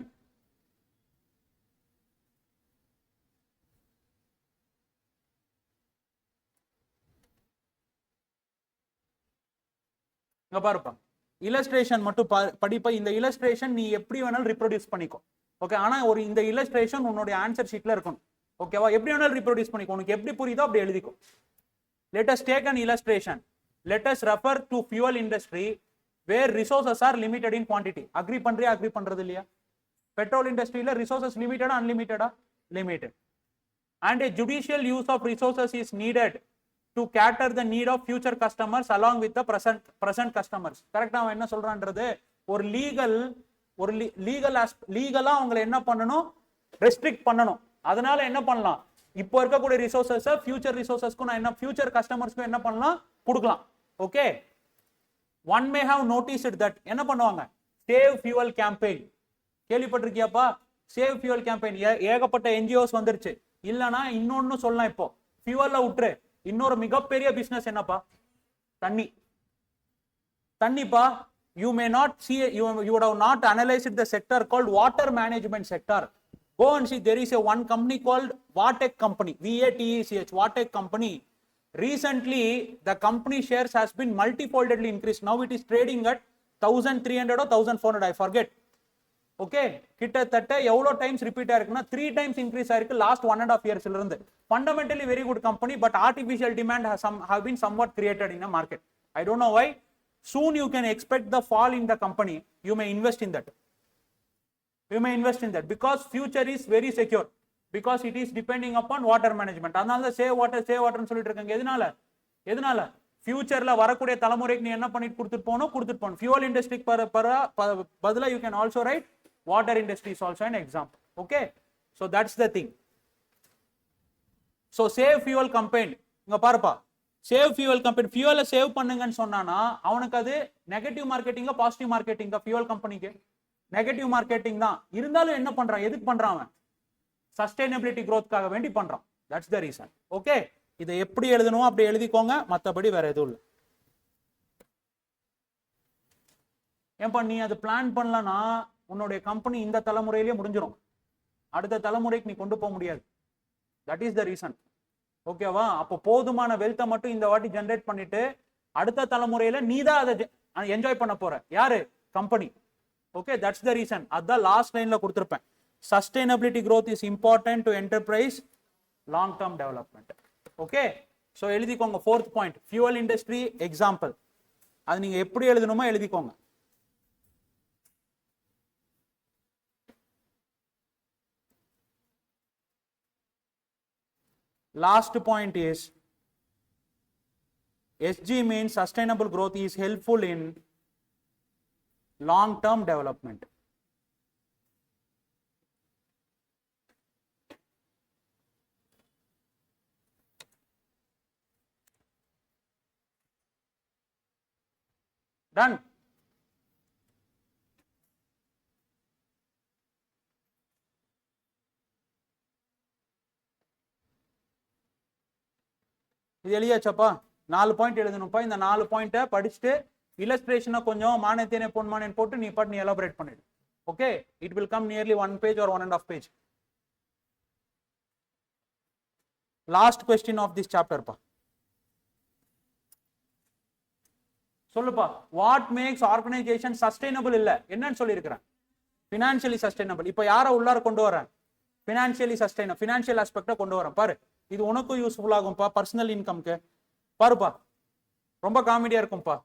இங்க பாருப்பா, illustration மட்டும் படிப்பா. இந்த illustration நீ எப்படி வேணாலும் reproduce பண்ணிக்கோ. ஓகே, ஆனா ஒரு இந்த illustration உன்னோட ஆன்சர் ஷீட்ல இருக்கணும். ஓகேவா? எப்படி வேணாலும் reproduce பண்ணிக்கோ, உனக்கு எப்படி புரியுதோ அப்படி எழுதிக்கோ. let us take an illustration. let us refer to fuel industry where resources are limited in quantity. agree பண்றியா? agree பண்றது இல்லையா? பெட்ரோல் இண்டஸ்ட்ரியில ரிசோர்சஸ் லிமிட்டடா அன்லிமிட்டடா? Limited. and a judicial use of resources is needed to cater the need of future customers along with the present customers. கரெக்ட்டா அவன் என்ன சொல்றான்றது, ஒரு லீகலா அவங்களை என்ன பண்ணணும், ரெஸ்ட்ரிக்ட் பண்ணணும். அதனால என்ன பண்ணலாம், இப்போ இருக்கக்கூடிய ரிசோர்சஸ் ஃபியூச்சர் ரிசோர்சஸ்க்கு நான் என்ன ஃபியூச்சர் கஸ்டமர்ஸ்க்கு என்ன பண்ணலாம், கொடுக்கலாம். Okay, one may have noticed that என்ன பண்ணுவாங்க, சேவ் ஃபியூவல் கேம்பெயின். கேள்விப்பட்டிருக்கியாப்பா? சேவ் ஃபியூவல் கேம்பெயின் ஏகப்பட்ட என்ஜிஓஸ் வந்துருச்சு. இல்லனா இன்னொன்னு சொல்லலாம், இப்போ ஃபியூவல்ல விட்டுரு, இன்னொரு மிகப்பெரிய பிசினஸ் என்னப்பா? தண்ணிப்பா. you may not see, you would have not analyzed the sector called water management sector. Go and see, there is a one company called Vatech company, VATECH, Vatech company. Recently the company shares has been multifoldedly increased. Now it is trading at 1300 or 1400, I forget. Okay, கிட்டத்தட்ட எவ்வளோ times repeat ஆயிருக்குன்னா 3 times increase ஆயிருக்கு last 1.5 years இருந்து. Fundamentally very good company, but artificial demand have been somewhat created in a market. I don't know why. Soon you can expect the fall in the company. You may invest in that. You may invest in that because future is very secure. Because it is depending upon water management. அதனால தான் save வாட்டர்னு சொல்லிட்டு இருக்காங்க. எதனால ஃபியூச்சர்ல வரக்கூடிய தலைமுறைக்கு நீ என்ன பண்ணிட்டு கொடுத்துட்டு போகணும். ஃபியூவல் இண்டஸ்ட்ரிக்கு பதிலா you can also right water industry is also an example. Okay, so that's the thing. So save fuel campaign, இங்க பாருப்பா, சேவ் ஃபியூவல் கம்பெனி, ஃபியூவலை சேவ் பண்ணுங்கன்னு சொன்னானா அவனுக்கு அது நெகட்டிவ் மார்க்கெட்டிங்கா பாசிட்டிவ் மார்க்கெட்டிங்கா? ஃபியூவல் கம்பெனிக்கு நெகட்டிவ் மார்க்கெட்டிங் தான். இருந்தாலும் என்ன பண்றான், எதுக்கு பண்றான் அவன்? சஸ்டைனபிலிட்டி growthக்காக வேண்டி பண்றான். That's the reason. ஓகே, இதை எப்படி எழுதணும் அப்படி எழுதிக்கோங்க, மற்றபடி வேற எதுவும் இல்லை. ஏன்பா நீ அது பிளான் பண்ணலன்னா உன்னுடைய கம்பெனி இந்த தலைமுறையிலேயே முடிஞ்சிடும், அடுத்த தலைமுறைக்கு நீ கொண்டு போக முடியாது. That is the reason. ஓகேவா? அப்போ போதுமான வெல்த்தை மட்டும் இந்த வாட்டி ஜென்ரேட் பண்ணிட்டு அடுத்த தலைமுறையில நீ தான் அதை என்ஜாய் பண்ண போற. யாரு? Company. Okay, that's the reason. அதான் லாஸ்ட் லைன்ல கொடுத்துருப்பேன். Sustainability growth is important to enterprise long term development. Okay, so எழுதிக்கோங்க 4th point, fuel industry example. அது நீங்க எப்படி எழுதணுமோ எழுதிக்கோங்க. Last point is SG means sustainable growth is helpful in long term development. Done. இது எழுதியாச்சப்பா? 4 point எழுதணும்ப்பா. இந்த 4 பாயிண்ட்டை படிச்சுட்டு இல்லஸ்ட்ரேஷனை கொஞ்சம் மானத்தேனே பொன்மானேன்னு போட்டு நீ எலாபரேட் பண்ணிடு. Okay, it will come nearly 1 page or 1.5 page. Last question of this chapter பா. சொல்லுப்பா, வாட் மேக்ஸ் ஆர்கனைசேஷன் சஸ்டைனபிள்? இல்ல என்னன்னு சொல்லியிருக்கிறேன், ஃபினான்ஷியலி சஸ்டைனபிள். இப்போ யாரை உள்ளார கொண்டு வரேன்? ஃபினான்ஷியலி சஸ்டைனபிள், ஃபினான்ஷியல் ஆஸ்பெக்டை கொண்டு வரேன். பாரு, இது உனக்கும் யூஸ்ஃபுல் ஆகும்பா பர்சனல் இன்கம்க்கு. பாருப்பா, ரொம்ப காமெடியா இருக்கும்பா.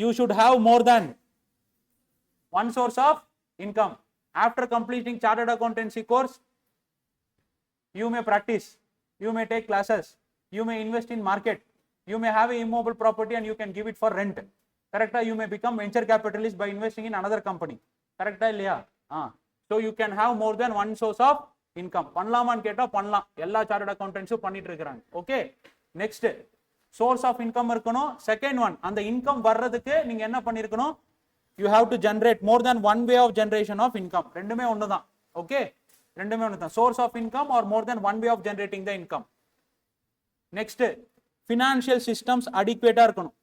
You should have more than one source of income. After completing chartered accountancy course, you may practice, you may take classes, you may invest in market, you may have a immobile property and you can give it for rent. Correct? You may become venture capitalist by investing in another company. Correct? இல்லையா? So you can have more than one source of income. பண்ணலாமான்னு கேட்டா பண்ணலாம், எல்லா chartered அக்கௌண்டன்ஸும் பண்ணிட்டு இருக்காங்க. Okay, next source of income இருக்கணும். Second one, அந்த இன்கம் வர்றதுக்கு நீங்க என்ன பண்ணிருக்கணும்? you have to generate more than one way of generation of income. ரெண்டுமே ஒண்ணுதான். ஓகே, ரெண்டுமே ஒண்ணுதான். Source of income are more than one way of generating the income. Next, financial systems அடிக்வேட்டா இருக்கணும்.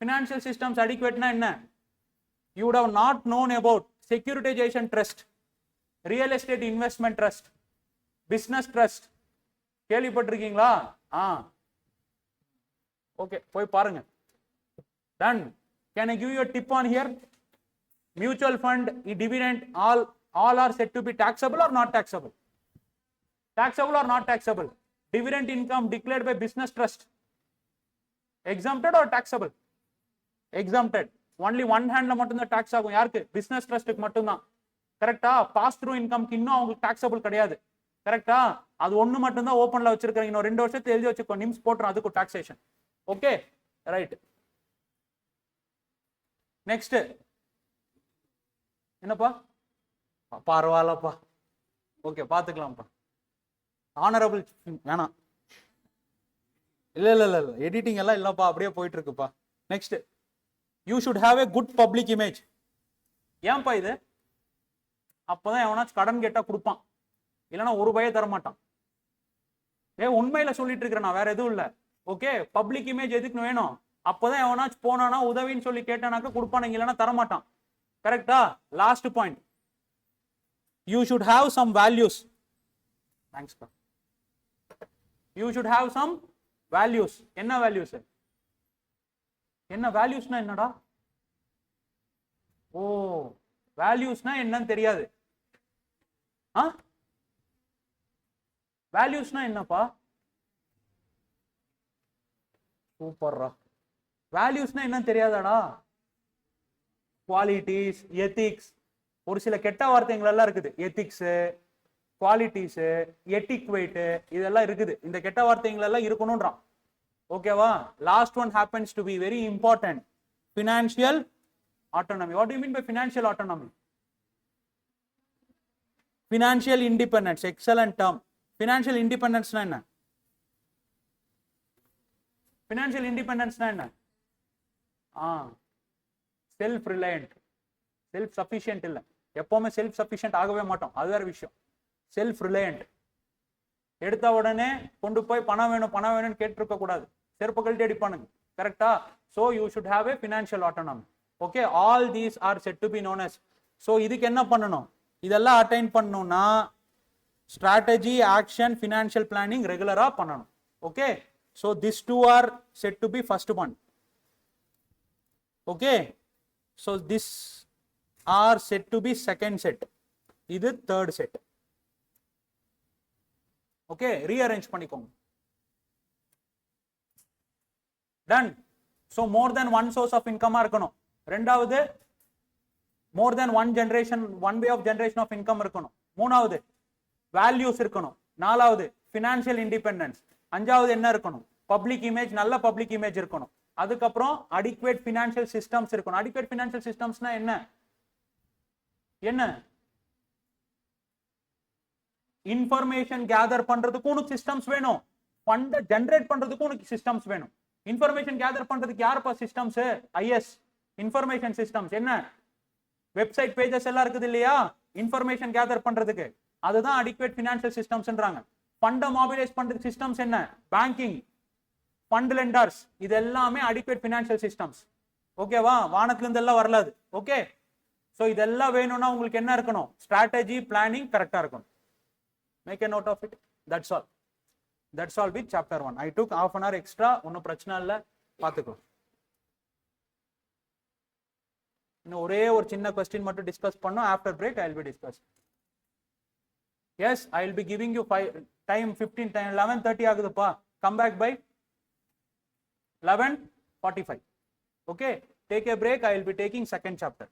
ஃபினான்ஷியல் சிஸ்டம்ஸ் அடிக்வேட்னா என்ன? you would have not known about securitization trust, real estate investment trust, business trust. கேள்விப்பட்டிருக்கீங்களா? Okay, போய் பாருங்க. Ton. Can I give you a tip on here? Mutual fund, dividend, all are said to be taxable or not taxable? Taxable or not taxable? Dividend income declared by business trust, exempted or taxable? Exempted. Only one hand la mattum da tax agum. யாருக்கு? business trust க்கு மட்டும் தான். கரெக்ட்டா? pass through income க்கு இன்னும் அவங்களுக்கு taxable கிடையாது. கரெக்ட்டா? அது ஒண்ணு மட்டும் தான் ஓபன்ல வச்சிருக்கீங்க. இன்னும் 2 வருஷத்துல எழுதி வச்சுக்கோ, நிம்ஸ் போட்றோம் அதுக்கு டாக்ஸேஷன். Okay, right. நெக்ஸ்ட் என்னப்பா? பரவாயில்லப்பா, ஓகே பாத்துக்கலாம்ப்பா. ஆனரபிள் வேணாம், இல்ல எடிட்டிங் எல்லாம் இல்லப்பா, அப்படியே போயிட்டு இருக்குப்பா. Next, you should have a good public image. ஏன்பா இது? அப்பதான் எவனாச்சும் கடன் கேட்டா கொடுப்பான், இல்லைன்னா ஒரு பய தர மாட்டான். உண்மையில சொல்லிட்டு இருக்கிறேன் நான், வேற எதுவும் இல்ல. ஓகே, பப்ளிக் இமேஜ் எதுக்கு வேணும்? அப்பதான் எவனாச்சும் போனானா உதவின்னு சொல்லி கேட்டானாக்க கொடுப்பானுங்க, இல்லைன்னா தரமாட்டான். கரெக்டா? Last point, you should have some values. Thanks பா. You should have some values. என்ன வேல்யூஸ்? என்ன வேல்யூஸ்னா என்னடா? ஓ, வேல்யூஸ்னா என்னன்னு தெரியாது. வேல்யூஸ்னா என்னப்பா? சூப்பர்ரா. வேல்யூஸ்னா என்னன்னு தெரியாதாடா? குவாலிட்டிஸ், எத்திக்ஸ், ஒரு சில கெட்ட வார்த்தைகள் எல்லாம் இருக்குது. எத்திக்ஸ், குவாலிட்டிஸ், எட்டிக்வேட், இதெல்லாம் இருக்குது. இந்த கெட்ட வார்த்தைகள் எல்லாம் இருக்கணும்ன்றான். ஓகேவா? Last one happens to be very important. Financial autonomy. What do you mean by financial autonomy? Financial independence. Excellent term. Financial independence na enna? Financial independence na enna? Self reliant, self sufficient இல்ல. எப்பவுமே self sufficient ஆகவே மாட்டோம், அது வேற விஷயம். Self reliant. எடுத்த உடனே கொண்டு போய் பணம் வேணும் பணம் வேணும்னு கேட்டிருக்க கூடாது. செருப்பு கழட்டி அடிப்பானுங்க. கரெக்டா? So you should have a financial autonomy. Okay, all these are said to be known as. So இதுக்கு என்ன பண்ணணும்? இதெல்லாம் அட்டைன் பண்ணணும்னா strategy, action, financial planning ரெகுலரா பண்ணணும். Okay, so these two are said to be first one. Okay, so this are said to be second set. இது third set. Okay, rearrange பண்ணிக்கோங்க. Done. So more than one source of income இருக்கணும். ரெண்டாவது more than one generation, one way of generation of income இருக்கணும். மூணாவது values இருக்கணும். நாலாவது financial independence. அஞ்சாவது என்ன இருக்கணும்? பப்ளிக் இமேஜ், நல்ல பப்ளிக் இமேஜ் இருக்கணும். அதுக்கப்புறம் adequate financial systems இருக்கணும். adequate financial systemsனா என்ன? என்ன? இன்ஃபர்மேஷன் கேதர் பண்றதுக்கு உனக்கு சிஸ்டம்ஸ் வேணும். ஃபண்ட் ஜெனரேட் பண்றதுக்கு உனக்கு சிஸ்டம்ஸ் வேணும். இன்ஃபர்மேஷன் கேதர் பண்றதுக்கு யாருப்பா சிஸ்டம்ஸ்? IS information systems. என்ன? வெப்சைட் பேஜஸ் எல்லாம் இருக்குது இல்லையா இன்ஃபர்மேஷன் கேதர் பண்றதுக்கு, அதுதான் adequate financial systems-ன்றாங்க. ஃபண்ட மொபிலைஸ் பண்றதுக்கு சிஸ்டம்ஸ் என்ன? பேங்கிங், ஃபண்ட் லெண்டர்ஸ், இது எல்லாமே adequate financial systems. ஓகேவா? வானத்துல இருந்து எல்லாம் வரலாது. ஓகே, சோ இதெல்லாம் வேணும்னா உங்களுக்கு என்ன இருக்கணும்? ஸ்ட்ராட்டஜி, பிளானிங் கரெக்டா இருக்கணும். Make a note of it. That's all. That's all with chapter 1. I took half an hour extra. ஒன்னும் பிரச்சனை இல்ல, பாத்துக்கோ. இன்னும் ஒரே ஒரு சின்ன question மட்டும் டிஸ்கஸ் பண்ணோம். After break I will be discussing. Yes, I will be giving you time 15 time 11:30 ஆகுதுப்பா. Come back by 11:45. Okay, take a break. I will be taking second chapter.